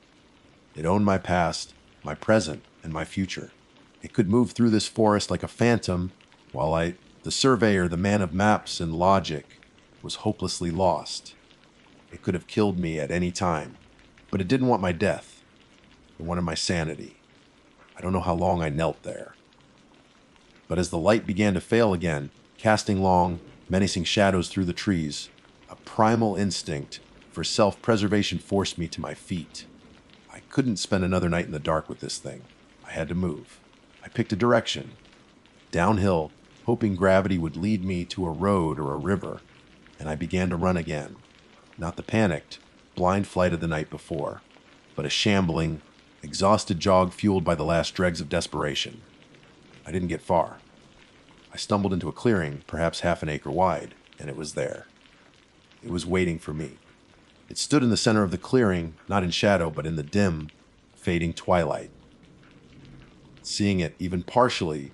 It owned my past, my present, and my future. It could move through this forest like a phantom, while I, the surveyor, the man of maps and logic, was hopelessly lost. It could have killed me at any time, but it didn't want my death. It wanted my sanity. I don't know how long I knelt there. But as the light began to fail again, casting long, menacing shadows through the trees, a primal instinct for self-preservation forced me to my feet. I couldn't spend another night in the dark with this thing. I had to move. I picked a direction. Downhill, hoping gravity would lead me to a road or a river, and I began to run again. Not the panicked, blind flight of the night before, but a shambling, exhausted jog fueled by the last dregs of desperation. I didn't get far. I stumbled into a clearing, perhaps half an acre wide, and it was there. It was waiting for me. It stood in the center of the clearing, not in shadow, but in the dim, fading twilight. Seeing it, even partially,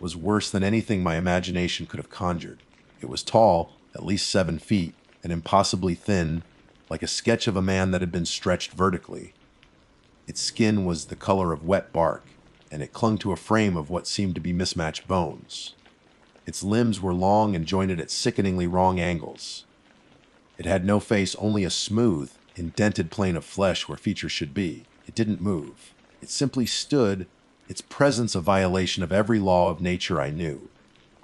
was worse than anything my imagination could have conjured. It was tall, at least 7 feet, and impossibly thin, like a sketch of a man that had been stretched vertically. Its skin was the color of wet bark, and it clung to a frame of what seemed to be mismatched bones. Its limbs were long and jointed at sickeningly wrong angles. It had no face, only a smooth, indented plane of flesh where features should be. It didn't move. It simply stood its presence a violation of every law of nature I knew.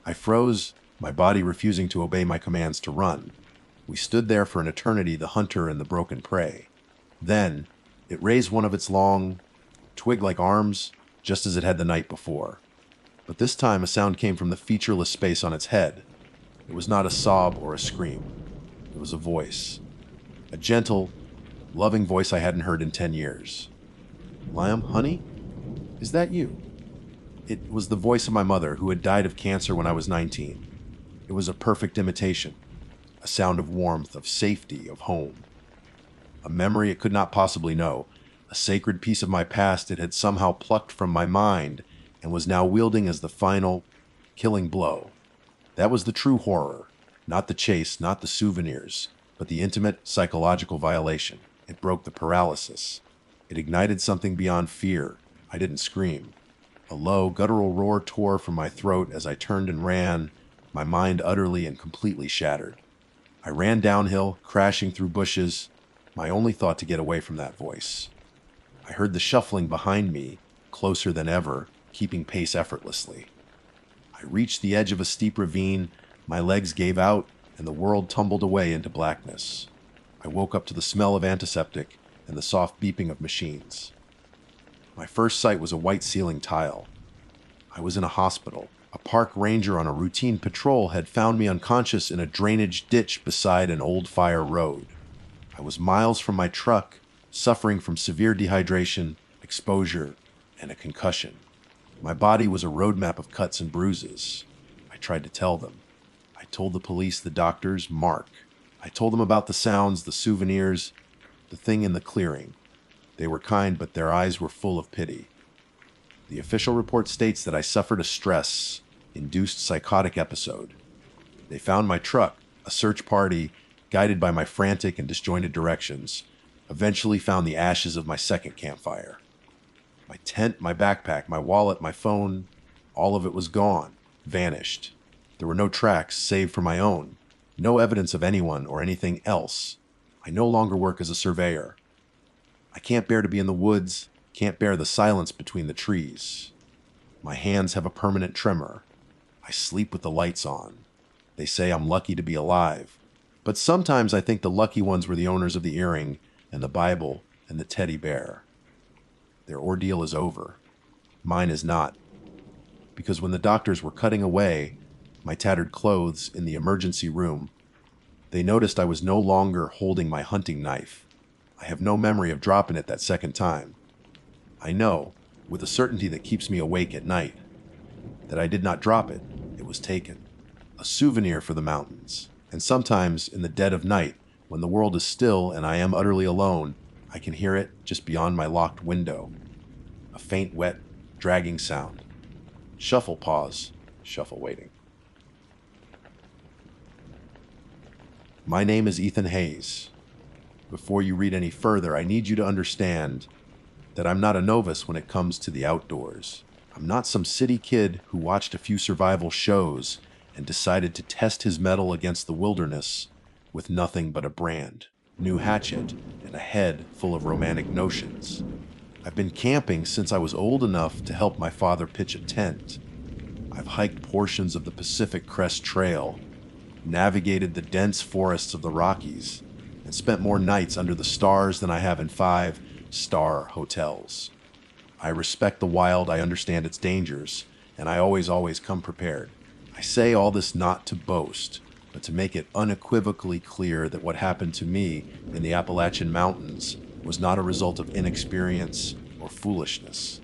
I froze, my body refusing to obey my commands to run. We stood there for an eternity, the hunter and the broken prey. Then, it raised one of its long, twig-like arms, just as it had the night before. But this time a sound came from the featureless space on its head. It was not a sob or a scream. It was a voice. A gentle, loving voice I hadn't heard in 10 years. "Liam, honey? Is that you?" It was the voice of my mother, who had died of cancer when I was 19. It was a perfect imitation. A sound of warmth, of safety, of home. A memory it could not possibly know. A sacred piece of my past it had somehow plucked from my mind and was now wielding as the final, killing blow. That was the true horror. Not the chase, not the souvenirs, but the intimate psychological violation. It broke the paralysis. It ignited something beyond fear. I didn't scream. A low, guttural roar tore from my throat as I turned and ran, my mind utterly and completely shattered. I ran downhill, crashing through bushes, my only thought to get away from that voice. I heard the shuffling behind me, closer than ever, keeping pace effortlessly. I reached the edge of a steep ravine, my legs gave out, and the world tumbled away into blackness. I woke up to the smell of antiseptic and the soft beeping of machines. My first sight was a white ceiling tile. I was in a hospital. A park ranger on a routine patrol had found me unconscious in a drainage ditch beside an old fire road. I was miles from my truck, suffering from severe dehydration, exposure, and a concussion. My body was a roadmap of cuts and bruises. I tried to tell them. I told the police, the doctors, Mark. I told them about the sounds, the souvenirs, the thing in the clearing. They were kind, but their eyes were full of pity. The official report states that I suffered a stress-induced psychotic episode. They found my truck. A search party, guided by my frantic and disjointed directions, eventually found the ashes of my second campfire. My tent, my backpack, my wallet, my phone, all of it was gone, vanished. There were no tracks, save for my own. No evidence of anyone or anything else. I no longer work as a surveyor. I can't bear to be in the woods, can't bear the silence between the trees. My hands have a permanent tremor. I sleep with the lights on. They say I'm lucky to be alive. But sometimes I think the lucky ones were the owners of the earring and the Bible and the teddy bear. Their ordeal is over. Mine is not. Because when the doctors were cutting away my tattered clothes in the emergency room, they noticed I was no longer holding my hunting knife. I have no memory of dropping it that second time. I know, with a certainty that keeps me awake at night, that I did not drop it. It was taken. A souvenir for the mountains. And sometimes, in the dead of night, when the world is still and I am utterly alone, I can hear it just beyond my locked window. A faint, wet, dragging sound. Shuffle, pause, shuffle, waiting. My name is Ethan Hayes. Before you read any further, I need you to understand that I'm not a novice when it comes to the outdoors. I'm not some city kid who watched a few survival shows and decided to test his mettle against the wilderness with nothing but a brand, new hatchet, and a head full of romantic notions. I've been camping since I was old enough to help my father pitch a tent. I've hiked portions of the Pacific Crest Trail, navigated the dense forests of the Rockies, and spent more nights under the stars than I have in 5-star hotels. I respect the wild, I understand its dangers, and I always come prepared. I say all this not to boast, but to make it unequivocally clear that what happened to me in the Appalachian Mountains was not a result of inexperience or foolishness.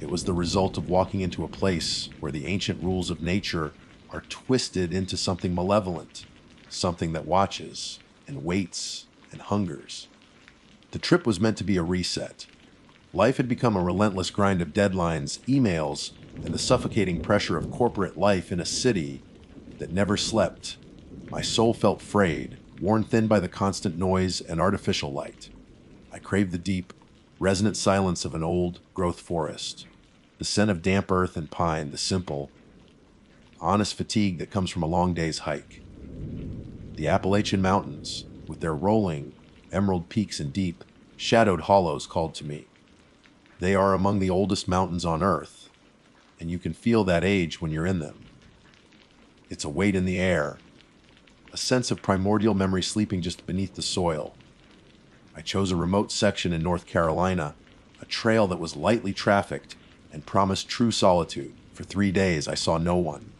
It was the result of walking into a place where the ancient rules of nature are twisted into something malevolent, something that watches and waits and hungers. The trip was meant to be a reset. Life had become a relentless grind of deadlines, emails, and the suffocating pressure of corporate life in a city that never slept. My soul felt frayed, worn thin by the constant noise and artificial light. I craved the deep, resonant silence of an old-growth forest, the scent of damp earth and pine, the simple, honest fatigue that comes from a long day's hike. The Appalachian Mountains, with their rolling, emerald peaks and deep, shadowed hollows, called to me. They are among the oldest mountains on Earth, and you can feel that age when you're in them. It's a weight in the air, a sense of primordial memory sleeping just beneath the soil. I chose a remote section in North Carolina, a trail that was lightly trafficked and promised true solitude. For 3 days, I saw no one.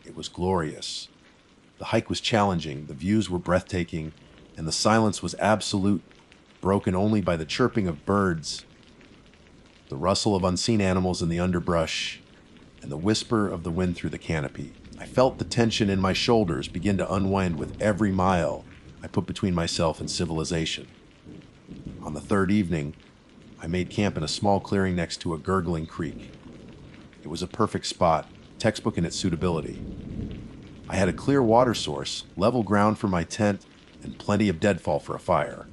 It was glorious. The hike was challenging, the views were breathtaking, and the silence was absolute, broken only by the chirping of birds, the rustle of unseen animals in the underbrush, and the whisper of the wind through the canopy. I felt the tension in my shoulders begin to unwind with every mile I put between myself and civilization. On the third evening, I made camp in a small clearing next to a gurgling creek. It was a perfect spot, textbook in its suitability. I had a clear water source, level ground for my tent, and plenty of deadfall for a fire.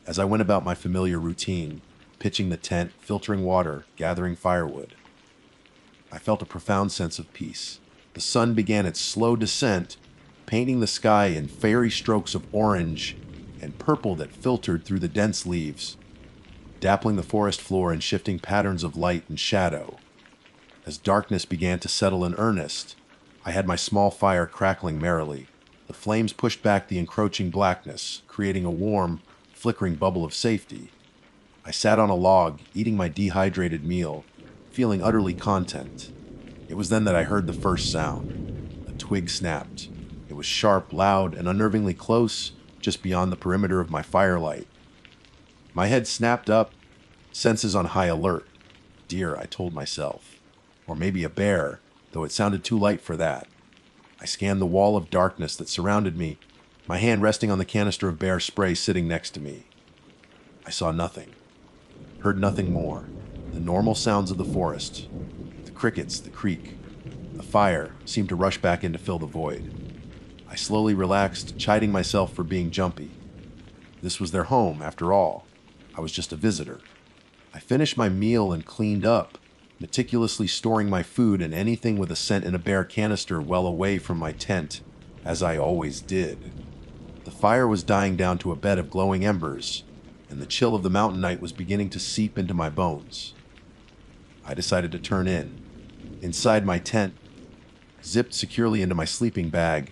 As I went about my familiar routine, pitching the tent, filtering water, gathering firewood, I felt a profound sense of peace. The sun began its slow descent, painting the sky in fairy strokes of orange and purple that filtered through the dense leaves, dappling the forest floor in shifting patterns of light and shadow. As darkness began to settle in earnest, I had my small fire crackling merrily. The flames pushed back the encroaching blackness, creating a warm, flickering bubble of safety. I sat on a log, eating my dehydrated meal, feeling utterly content. It was then that I heard the first sound. A twig snapped. It was sharp, loud, and unnervingly close, just beyond the perimeter of my firelight. My head snapped up, senses on high alert. Deer, I told myself. Or maybe a bear, though it sounded too light for that. I scanned the wall of darkness that surrounded me, my hand resting on the canister of bear spray sitting next to me. I saw nothing, heard nothing more. The normal sounds of the forest, the crickets, the creek, the fire seemed to rush back in to fill the void. I slowly relaxed, chiding myself for being jumpy. This was their home, after all. I was just a visitor. I finished my meal and cleaned up, meticulously storing my food and anything with a scent in a bear canister well away from my tent, as I always did. The fire was dying down to a bed of glowing embers, and the chill of the mountain night was beginning to seep into my bones. I decided to turn in. Inside my tent, zipped securely into my sleeping bag,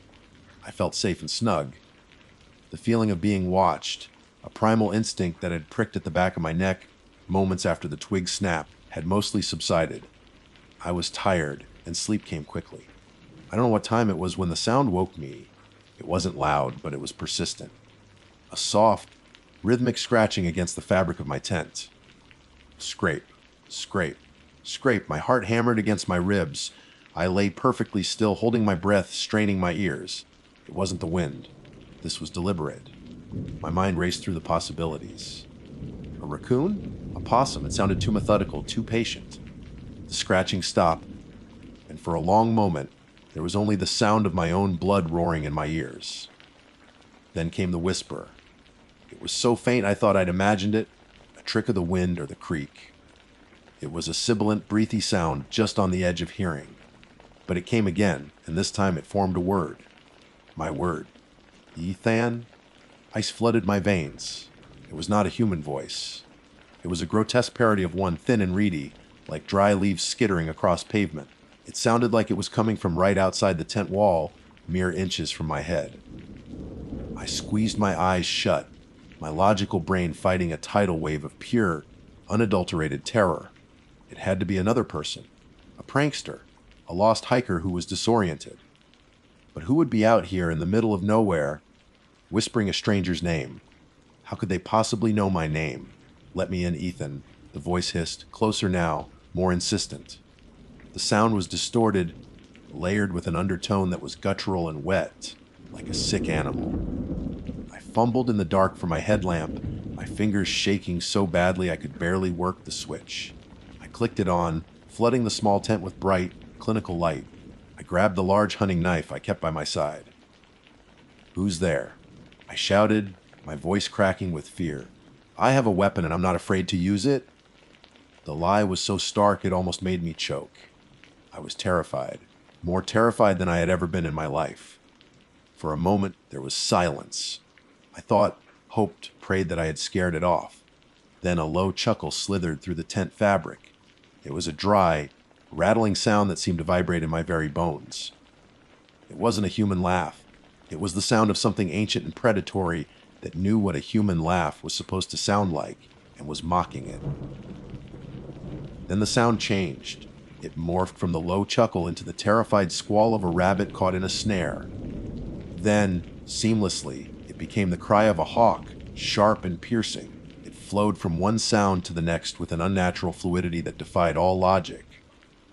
I felt safe and snug. The feeling of being watched, a primal instinct that had pricked at the back of my neck moments after the twig snap, had mostly subsided. I was tired, and sleep came quickly. I don't know what time it was when the sound woke me. It wasn't loud, but it was persistent. A soft, rhythmic scratching against the fabric of my tent. Scrape, scrape, scrape. My heart hammered against my ribs. I lay perfectly still, holding my breath, straining my ears. It wasn't the wind. This was deliberate. My mind raced through the possibilities. A raccoon? A possum. It sounded too methodical, too patient. The scratching stopped, and for a long moment, there was only the sound of my own blood roaring in my ears. Then came the whisper. It was so faint I thought I'd imagined it, a trick of the wind or the creek. It was a sibilant, breathy sound just on the edge of hearing. But it came again, and this time it formed a word. My word. Ethan? Ice flooded my veins. It was not a human voice. It was a grotesque parody of one, thin and reedy, like dry leaves skittering across pavement. It sounded like it was coming from right outside the tent wall, mere inches from my head. I squeezed my eyes shut, my logical brain fighting a tidal wave of pure, unadulterated terror. It had to be another person, a prankster, a lost hiker who was disoriented. But who would be out here in the middle of nowhere, whispering a stranger's name? How could they possibly know my name? Let me in, Ethan, the voice hissed, closer now, more insistent. The sound was distorted, layered with an undertone that was guttural and wet, like a sick animal. I fumbled in the dark for my headlamp, my fingers shaking so badly I could barely work the switch. I clicked it on, flooding the small tent with bright, clinical light. I grabbed the large hunting knife I kept by my side. Who's there? I shouted, my voice cracking with fear. I have a weapon and I'm not afraid to use it. The lie was so stark it almost made me choke. I was terrified, more terrified than I had ever been in my life. For a moment, there was silence. I thought, hoped, prayed that I had scared it off. Then a low chuckle slithered through the tent fabric. It was a dry, rattling sound that seemed to vibrate in my very bones. It wasn't a human laugh. It was the sound of something ancient and predatory that knew what a human laugh was supposed to sound like and was mocking it. Then the sound changed. It morphed from the low chuckle into the terrified squall of a rabbit caught in a snare. Then, seamlessly, it became the cry of a hawk, sharp and piercing. It flowed from one sound to the next with an unnatural fluidity that defied all logic.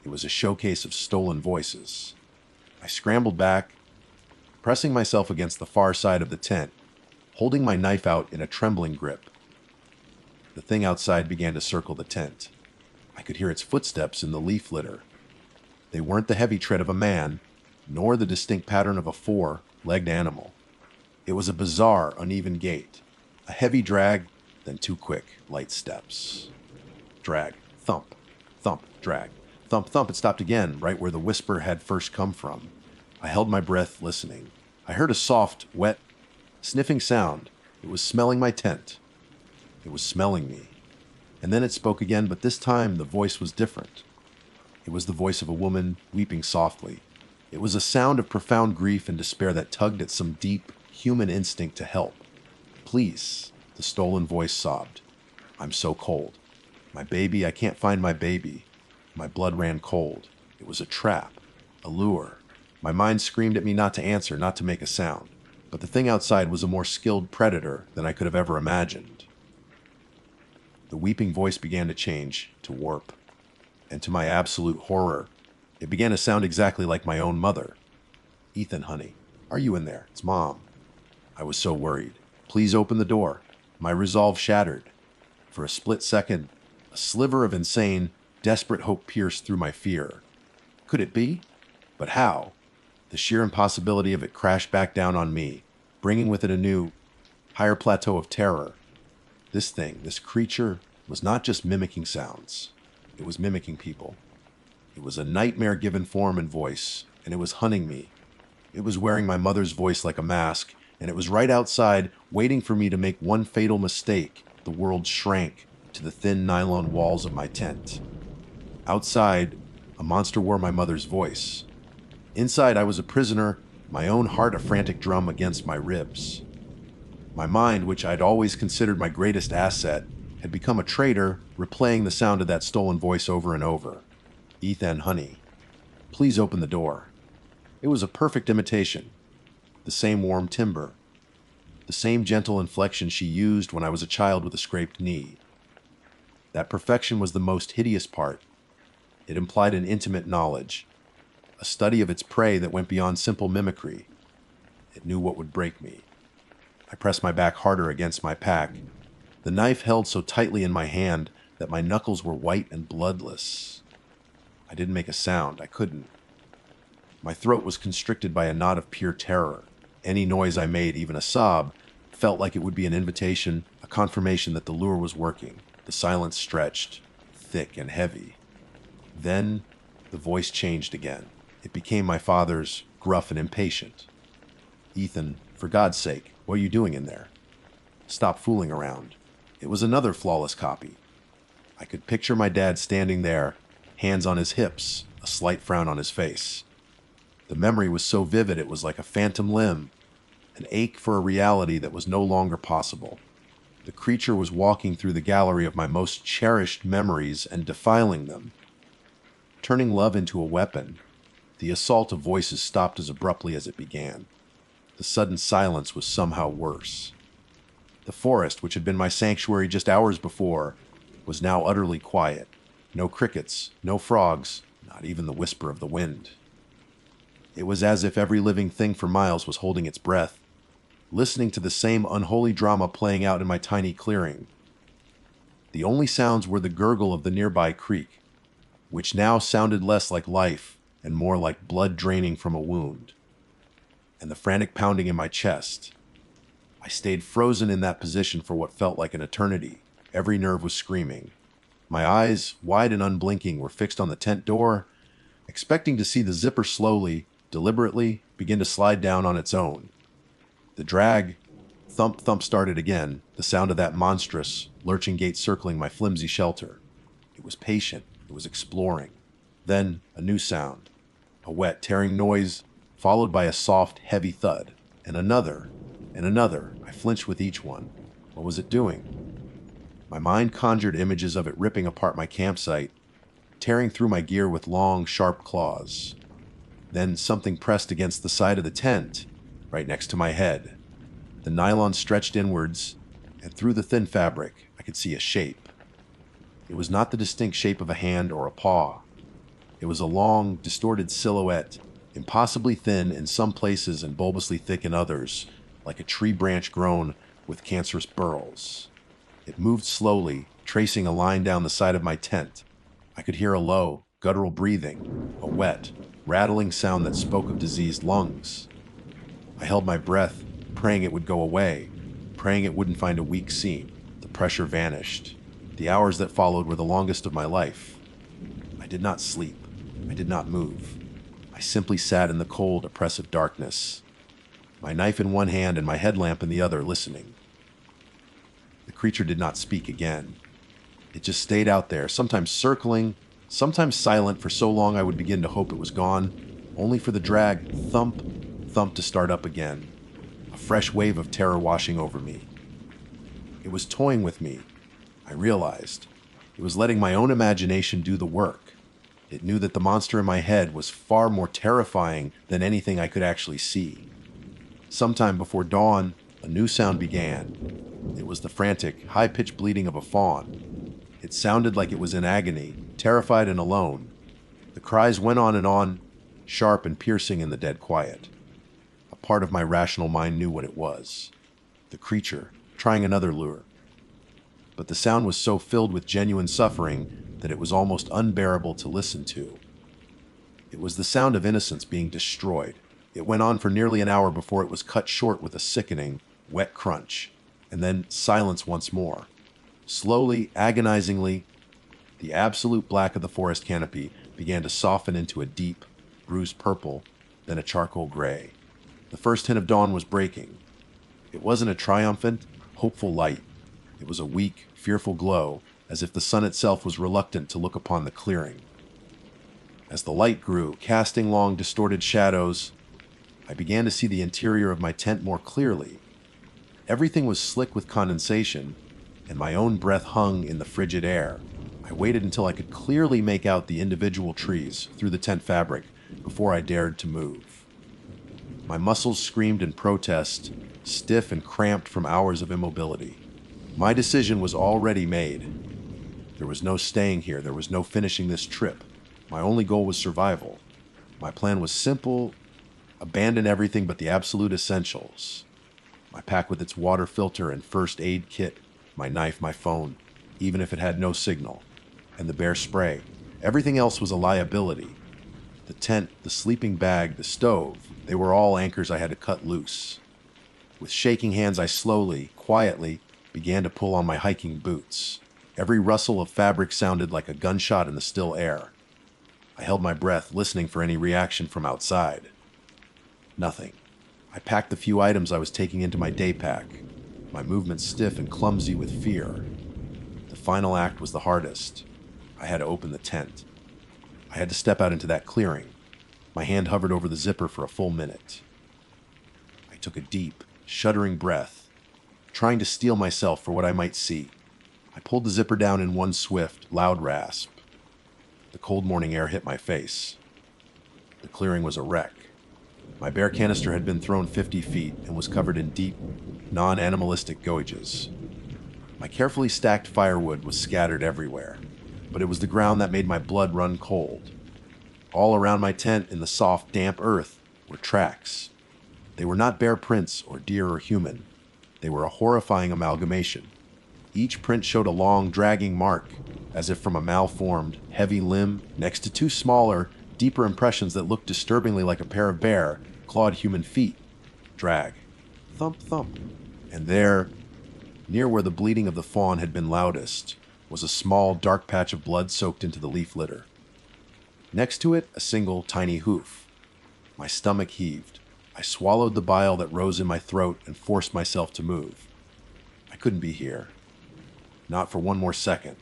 It was a showcase of stolen voices. I scrambled back, pressing myself against the far side of the tent, holding my knife out in a trembling grip. The thing outside began to circle the tent. I could hear its footsteps in the leaf litter. They weren't the heavy tread of a man, nor the distinct pattern of a four-legged animal. It was a bizarre, uneven gait, a heavy drag, then two quick, light steps. Drag, thump, thump, drag, thump, thump. It stopped again, right where the whisper had first come from. I held my breath, listening. I heard a soft, wet, sniffing sound. It was smelling my tent. It was smelling me. And then it spoke again, but this time the voice was different. It was the voice of a woman weeping softly. It was a sound of profound grief and despair that tugged at some deep, human instinct to help. "Please," the stolen voice sobbed. "I'm so cold. My baby, I can't find my baby." My blood ran cold. It was a trap, a lure. My mind screamed at me not to answer, not to make a sound. But the thing outside was a more skilled predator than I could have ever imagined. The weeping voice began to change, to warp. And to my absolute horror, it began to sound exactly like my own mother. "Ethan, honey, are you in there? It's Mom." I was so worried. "Please open the door." My resolve shattered. For a split second, a sliver of insane, desperate hope pierced through my fear. Could it be? But how? The sheer impossibility of it crashed back down on me, bringing with it a new, higher plateau of terror. This thing, this creature, was not just mimicking sounds. It was mimicking people. It was a nightmare given form and voice, and it was hunting me. It was wearing my mother's voice like a mask, and it was right outside, waiting for me to make one fatal mistake. The world shrank to the thin nylon walls of my tent. Outside, a monster wore my mother's voice. Inside, I was a prisoner, my own heart a frantic drum against my ribs. My mind, which I'd always considered my greatest asset, had become a traitor, replaying the sound of that stolen voice over and over. "Ethan, honey, please open the door." It was a perfect imitation. The same warm timbre. The same gentle inflection she used when I was a child with a scraped knee. That perfection was the most hideous part. It implied an intimate knowledge, a study of its prey that went beyond simple mimicry. It knew what would break me. I pressed my back harder against my pack. The knife held so tightly in my hand that my knuckles were white and bloodless. I didn't make a sound. I couldn't. My throat was constricted by a knot of pure terror. Any noise I made, even a sob, felt like it would be an invitation, a confirmation that the lure was working. The silence stretched, thick and heavy. Then the voice changed again. It became my father's, gruff and impatient. "Ethan, for God's sake, what are you doing in there? Stop fooling around." It was another flawless copy. I could picture my dad standing there, hands on his hips, a slight frown on his face. The memory was so vivid it was like a phantom limb, an ache for a reality that was no longer possible. The creature was walking through the gallery of my most cherished memories and defiling them. Turning love into a weapon, the assault of voices stopped as abruptly as it began. The sudden silence was somehow worse. The forest, which had been my sanctuary just hours before, was now utterly quiet. No crickets, no frogs, not even the whisper of the wind. It was as if every living thing for miles was holding its breath, listening to the same unholy drama playing out in my tiny clearing. The only sounds were the gurgle of the nearby creek, which now sounded less like life and more like blood draining from a wound, and the frantic pounding in my chest. I stayed frozen in that position for what felt like an eternity. Every nerve was screaming. My eyes, wide and unblinking, were fixed on the tent door, expecting to see the zipper slowly, deliberately, begin to slide down on its own. The drag, thump thump started again, the sound of that monstrous, lurching gait circling my flimsy shelter. It was patient. It was exploring. Then a new sound. A wet, tearing noise, followed by a soft, heavy thud. And another. And another. I flinched with each one. What was it doing? My mind conjured images of it ripping apart my campsite, tearing through my gear with long, sharp claws. Then something pressed against the side of the tent, right next to my head. The nylon stretched inwards, and through the thin fabric, I could see a shape. It was not the distinct shape of a hand or a paw. It was a long, distorted silhouette, impossibly thin in some places and bulbously thick in others, like a tree branch grown with cancerous burls. It moved slowly, tracing a line down the side of my tent. I could hear a low, guttural breathing, a wet, rattling sound that spoke of diseased lungs. I held my breath, praying it would go away, praying it wouldn't find a weak seam. The pressure vanished. The hours that followed were the longest of my life. I did not sleep. I did not move. I simply sat in the cold, oppressive darkness, my knife in one hand and my headlamp in the other, listening. The creature did not speak again. It just stayed out there, sometimes circling, sometimes silent for so long I would begin to hope it was gone, only for the drag, thump, thump to start up again, a fresh wave of terror washing over me. It was toying with me, I realized. It was letting my own imagination do the work. It knew that the monster in my head was far more terrifying than anything I could actually see. Sometime before dawn, a new sound began. It was the frantic, high-pitched bleating of a fawn. It sounded like it was in agony, terrified and alone. The cries went on, sharp and piercing in the dead quiet. A part of my rational mind knew what it was. The creature, trying another lure. But the sound was so filled with genuine suffering that it was almost unbearable to listen to. It was the sound of innocence being destroyed. It went on for nearly an hour before it was cut short with a sickening, wet crunch, and then silence once more. Slowly, agonizingly, the absolute black of the forest canopy began to soften into a deep, bruised purple, then a charcoal gray. The first hint of dawn was breaking. It wasn't a triumphant, hopeful light. It was a weak, fearful glow, as if the sun itself was reluctant to look upon the clearing. As the light grew, casting long, distorted shadows, I began to see the interior of my tent more clearly. Everything was slick with condensation, and my own breath hung in the frigid air. I waited until I could clearly make out the individual trees through the tent fabric before I dared to move. My muscles screamed in protest, stiff and cramped from hours of immobility. My decision was already made. There was no staying here. There was no finishing this trip. My only goal was survival. My plan was simple: abandon everything but the absolute essentials. My pack with its water filter and first aid kit, my knife, my phone, even if it had no signal, and the bear spray. Everything else was a liability. The tent, the sleeping bag, the stove, they were all anchors I had to cut loose. With shaking hands, I slowly, quietly, began to pull on my hiking boots. Every rustle of fabric sounded like a gunshot in the still air. I held my breath, listening for any reaction from outside. Nothing. I packed the few items I was taking into my day pack, my movements stiff and clumsy with fear. The final act was the hardest. I had to open the tent. I had to step out into that clearing. My hand hovered over the zipper for a full minute. I took a deep, shuddering breath, trying to steel myself for what I might see. I pulled the zipper down in one swift, loud rasp. The cold morning air hit my face. The clearing was a wreck. My bear canister had been thrown 50 feet and was covered in deep, non-animalistic gowages. My carefully stacked firewood was scattered everywhere, but it was the ground that made my blood run cold. All around my tent in the soft, damp earth were tracks. They were not bear prints or deer or human. They were a horrifying amalgamation. Each print showed a long, dragging mark, as if from a malformed, heavy limb, next to two smaller, deeper impressions that looked disturbingly like a pair of bare, clawed human feet. Drag. Thump, thump. And there, near where the bleating of the fawn had been loudest, was a small, dark patch of blood soaked into the leaf litter. Next to it, a single, tiny hoof. My stomach heaved. I swallowed the bile that rose in my throat and forced myself to move. I couldn't be here. Not for one more second.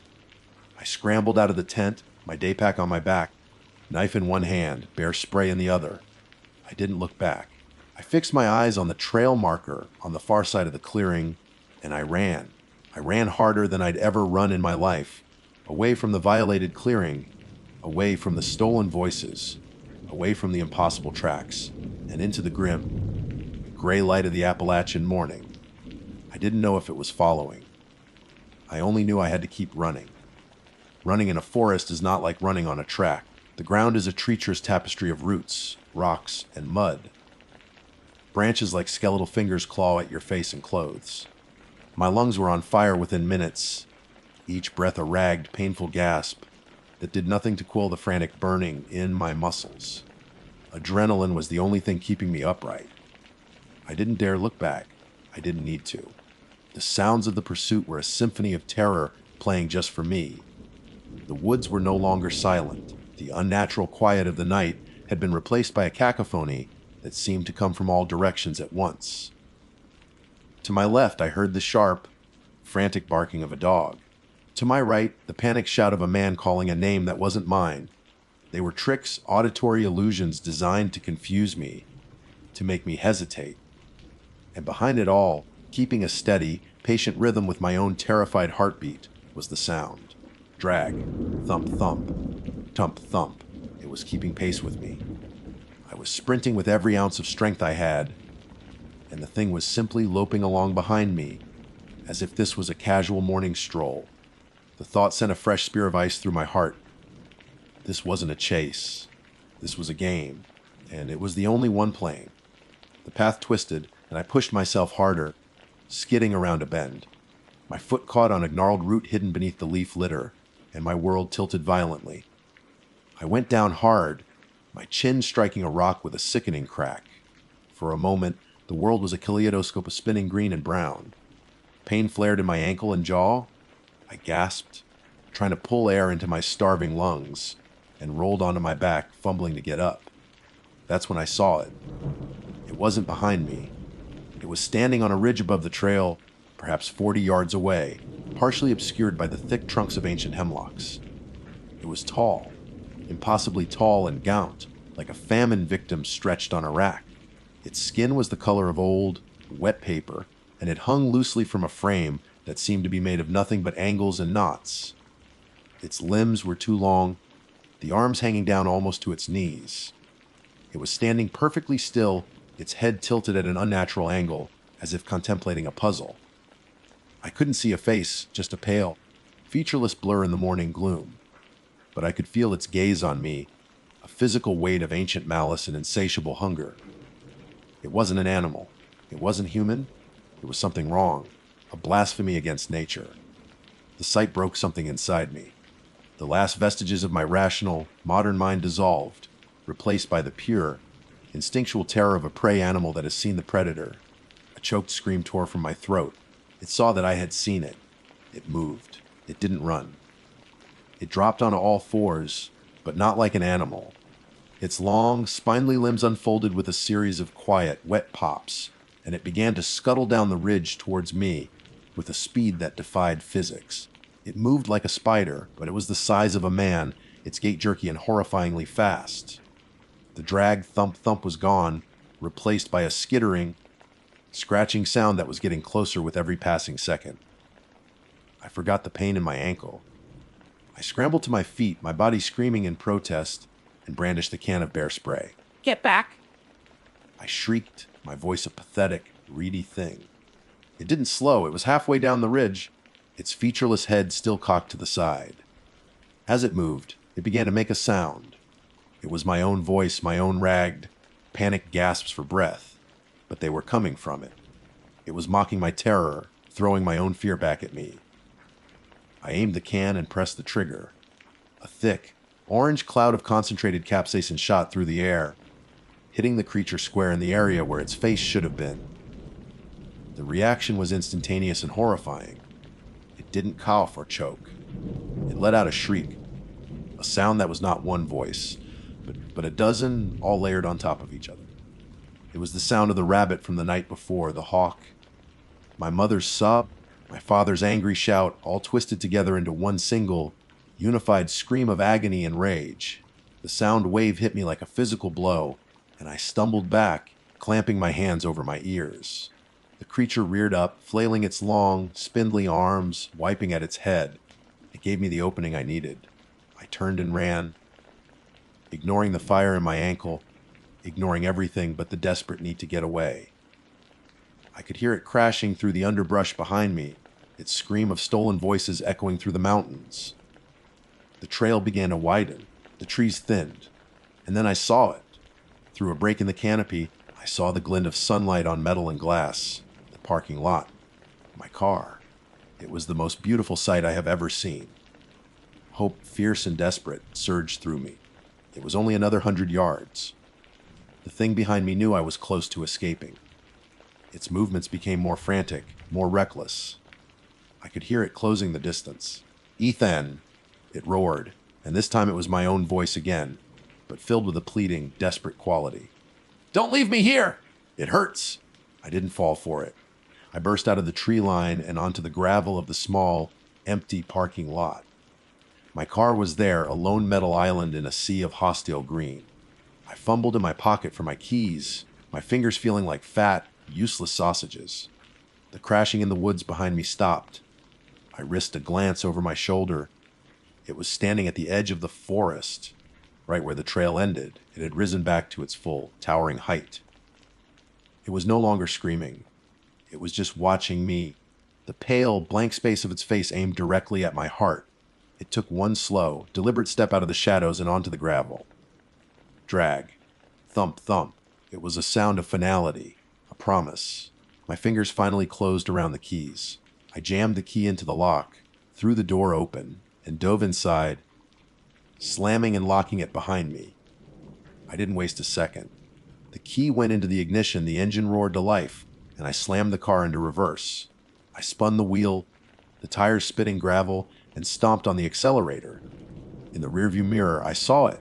I scrambled out of the tent, my day pack on my back, knife in one hand, bear spray in the other. I didn't look back. I fixed my eyes on the trail marker on the far side of the clearing, and I ran. I ran harder than I'd ever run in my life, away from the violated clearing, away from the stolen voices, away from the impossible tracks, and into the grim, gray light of the Appalachian morning. I didn't know if it was following. I only knew I had to keep running. Running in a forest is not like running on a track. The ground is a treacherous tapestry of roots, rocks, and mud. Branches like skeletal fingers claw at your face and clothes. My lungs were on fire within minutes, each breath a ragged, painful gasp that did nothing to quell the frantic burning in my muscles. Adrenaline was the only thing keeping me upright. I didn't dare look back. I didn't need to. The sounds of the pursuit were a symphony of terror playing just for me. The woods were no longer silent. The unnatural quiet of the night had been replaced by a cacophony that seemed to come from all directions at once. To my left, I heard the sharp, frantic barking of a dog. To my right, the panicked shout of a man calling a name that wasn't mine. They were tricks, auditory illusions designed to confuse me, to make me hesitate. And behind it all, keeping a steady, patient rhythm with my own terrified heartbeat, was the sound. Drag, thump, thump, thump, thump. It was keeping pace with me. I was sprinting with every ounce of strength I had, and the thing was simply loping along behind me, as if this was a casual morning stroll. The thought sent a fresh spear of ice through my heart. This wasn't a chase. This was a game, and it was the only one playing. The path twisted, and I pushed myself harder, skidding around a bend. My foot caught on a gnarled root hidden beneath the leaf litter, and my world tilted violently. I went down hard, my chin striking a rock with a sickening crack. For a moment, the world was a kaleidoscope of spinning green and brown. Pain flared in my ankle and jaw. I gasped, trying to pull air into my starving lungs, and rolled onto my back, fumbling to get up. That's when I saw it. It wasn't behind me. It was standing on a ridge above the trail, perhaps 40 yards away, partially obscured by the thick trunks of ancient hemlocks. It was tall, impossibly tall and gaunt, like a famine victim stretched on a rack. Its skin was the color of old, wet paper, and it hung loosely from a frame that seemed to be made of nothing but angles and knots. Its limbs were too long, the arms hanging down almost to its knees. It was standing perfectly still, its head tilted at an unnatural angle, as if contemplating a puzzle. I couldn't see a face, just a pale, featureless blur in the morning gloom. But I could feel its gaze on me, a physical weight of ancient malice and insatiable hunger. It wasn't an animal. It wasn't human. It was something wrong, a blasphemy against nature. The sight broke something inside me. The last vestiges of my rational, modern mind dissolved, replaced by the pure, instinctual terror of a prey animal that has seen the predator. A choked scream tore from my throat. It saw that I had seen it. It moved. It didn't run. It dropped onto all fours, but not like an animal. Its long, spindly limbs unfolded with a series of quiet, wet pops, and it began to scuttle down the ridge towards me with a speed that defied physics. It moved like a spider, but it was the size of a man, its gait jerky and horrifyingly fast. The drag thump-thump was gone, replaced by a skittering, scratching sound that was getting closer with every passing second. I forgot the pain in my ankle. I scrambled to my feet, my body screaming in protest, and brandished the can of bear spray. Get back! I shrieked, my voice a pathetic, reedy thing. It didn't slow. It was halfway down the ridge, its featureless head still cocked to the side. As it moved, it began to make a sound. It was my own voice, my own ragged, panicked gasps for breath, but they were coming from it. It was mocking my terror, throwing my own fear back at me. I aimed the can and pressed the trigger. A thick, orange cloud of concentrated capsaicin shot through the air, hitting the creature square in the area where its face should have been. The reaction was instantaneous and horrifying. It didn't cough or choke. It let out a shriek, a sound that was not one voice, but a dozen all layered on top of each other. It was the sound of the rabbit from the night before, the hawk, my mother's sob, My father's angry shout, all twisted together into one single, unified scream of agony and rage. The sound wave hit me like a physical blow, and I stumbled back, clamping my hands over my ears. The creature reared up, flailing its long, spindly arms, wiping at its head. It gave me the opening I needed. I turned and ran, ignoring the fire in my ankle, ignoring everything but the desperate need to get away. I could hear it crashing through the underbrush behind me, its scream of stolen voices echoing through the mountains. The trail began to widen, the trees thinned, and then I saw it. Through a break in the canopy, I saw the glint of sunlight on metal and glass, the parking lot, my car. It was the most beautiful sight I have ever seen. Hope, fierce and desperate, surged through me. It was only another 100 yards. The thing behind me knew I was close to escaping. Its movements became more frantic, more reckless. I could hear it closing the distance. "Ethan!" It roared, and this time it was my own voice again, but filled with a pleading, desperate quality. "Don't leave me here! It hurts!" I didn't fall for it. I burst out of the tree line and onto the gravel of the small, empty parking lot. My car was there, a lone metal island in a sea of hostile green. I fumbled in my pocket for my keys, my fingers feeling like fat, useless sausages. The crashing in the woods behind me stopped. I risked a glance over my shoulder. It was standing at the edge of the forest, right where the trail ended. It had risen back to its full, towering height. It was no longer screaming. It was just watching me, the pale, blank space of its face aimed directly at my heart. It took one slow, deliberate step out of the shadows and onto the gravel. Drag. Thump, thump. It was a sound of finality, a promise. My fingers finally closed around the keys. I jammed the key into the lock, threw the door open, and dove inside, slamming and locking it behind me. I didn't waste a second. The key went into the ignition, the engine roared to life, and I slammed the car into reverse. I spun the wheel, the tires spitting gravel, and stomped on the accelerator. In the rearview mirror, I saw it.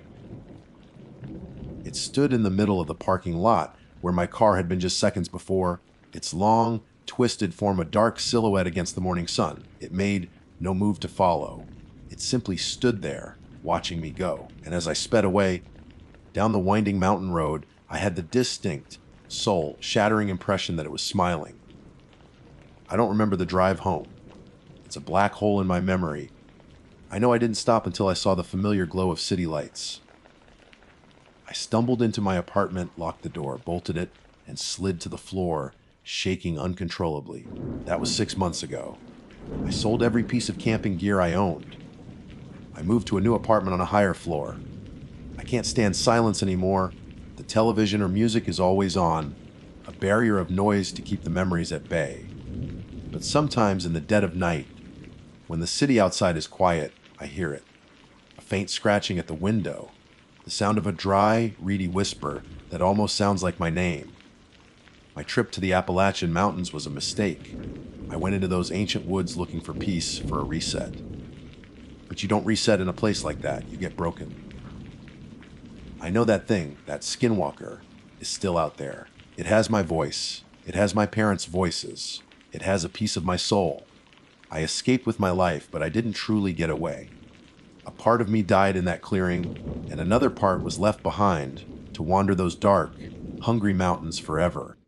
It stood in the middle of the parking lot, where my car had been just seconds before, its long, twisted form a dark silhouette against the morning sun. It made no move to follow. It simply stood there, watching me go. And as I sped away, down the winding mountain road, I had the distinct, soul-shattering impression that it was smiling. I don't remember the drive home. It's a black hole in my memory. I know I didn't stop until I saw the familiar glow of city lights. I stumbled into my apartment, locked the door, bolted it, and slid to the floor, shaking uncontrollably. That was 6 months ago. I sold every piece of camping gear I owned. I moved to a new apartment on a higher floor. I can't stand silence anymore. The television or music is always on, a barrier of noise to keep the memories at bay. But sometimes in the dead of night, when the city outside is quiet, I hear it. A faint scratching at the window, the sound of a dry, reedy whisper that almost sounds like my name. My trip to the Appalachian mountains was a mistake. I went into those ancient woods looking for peace, for a reset. But you don't reset in a place like that. You get broken. I know that thing, that skinwalker, is still out there. It has my voice. It has my parents' voices. It has a piece of my soul. I escaped with my life, but I didn't truly get away. A part of me died in that clearing, and another part was left behind to wander those dark, hungry mountains forever.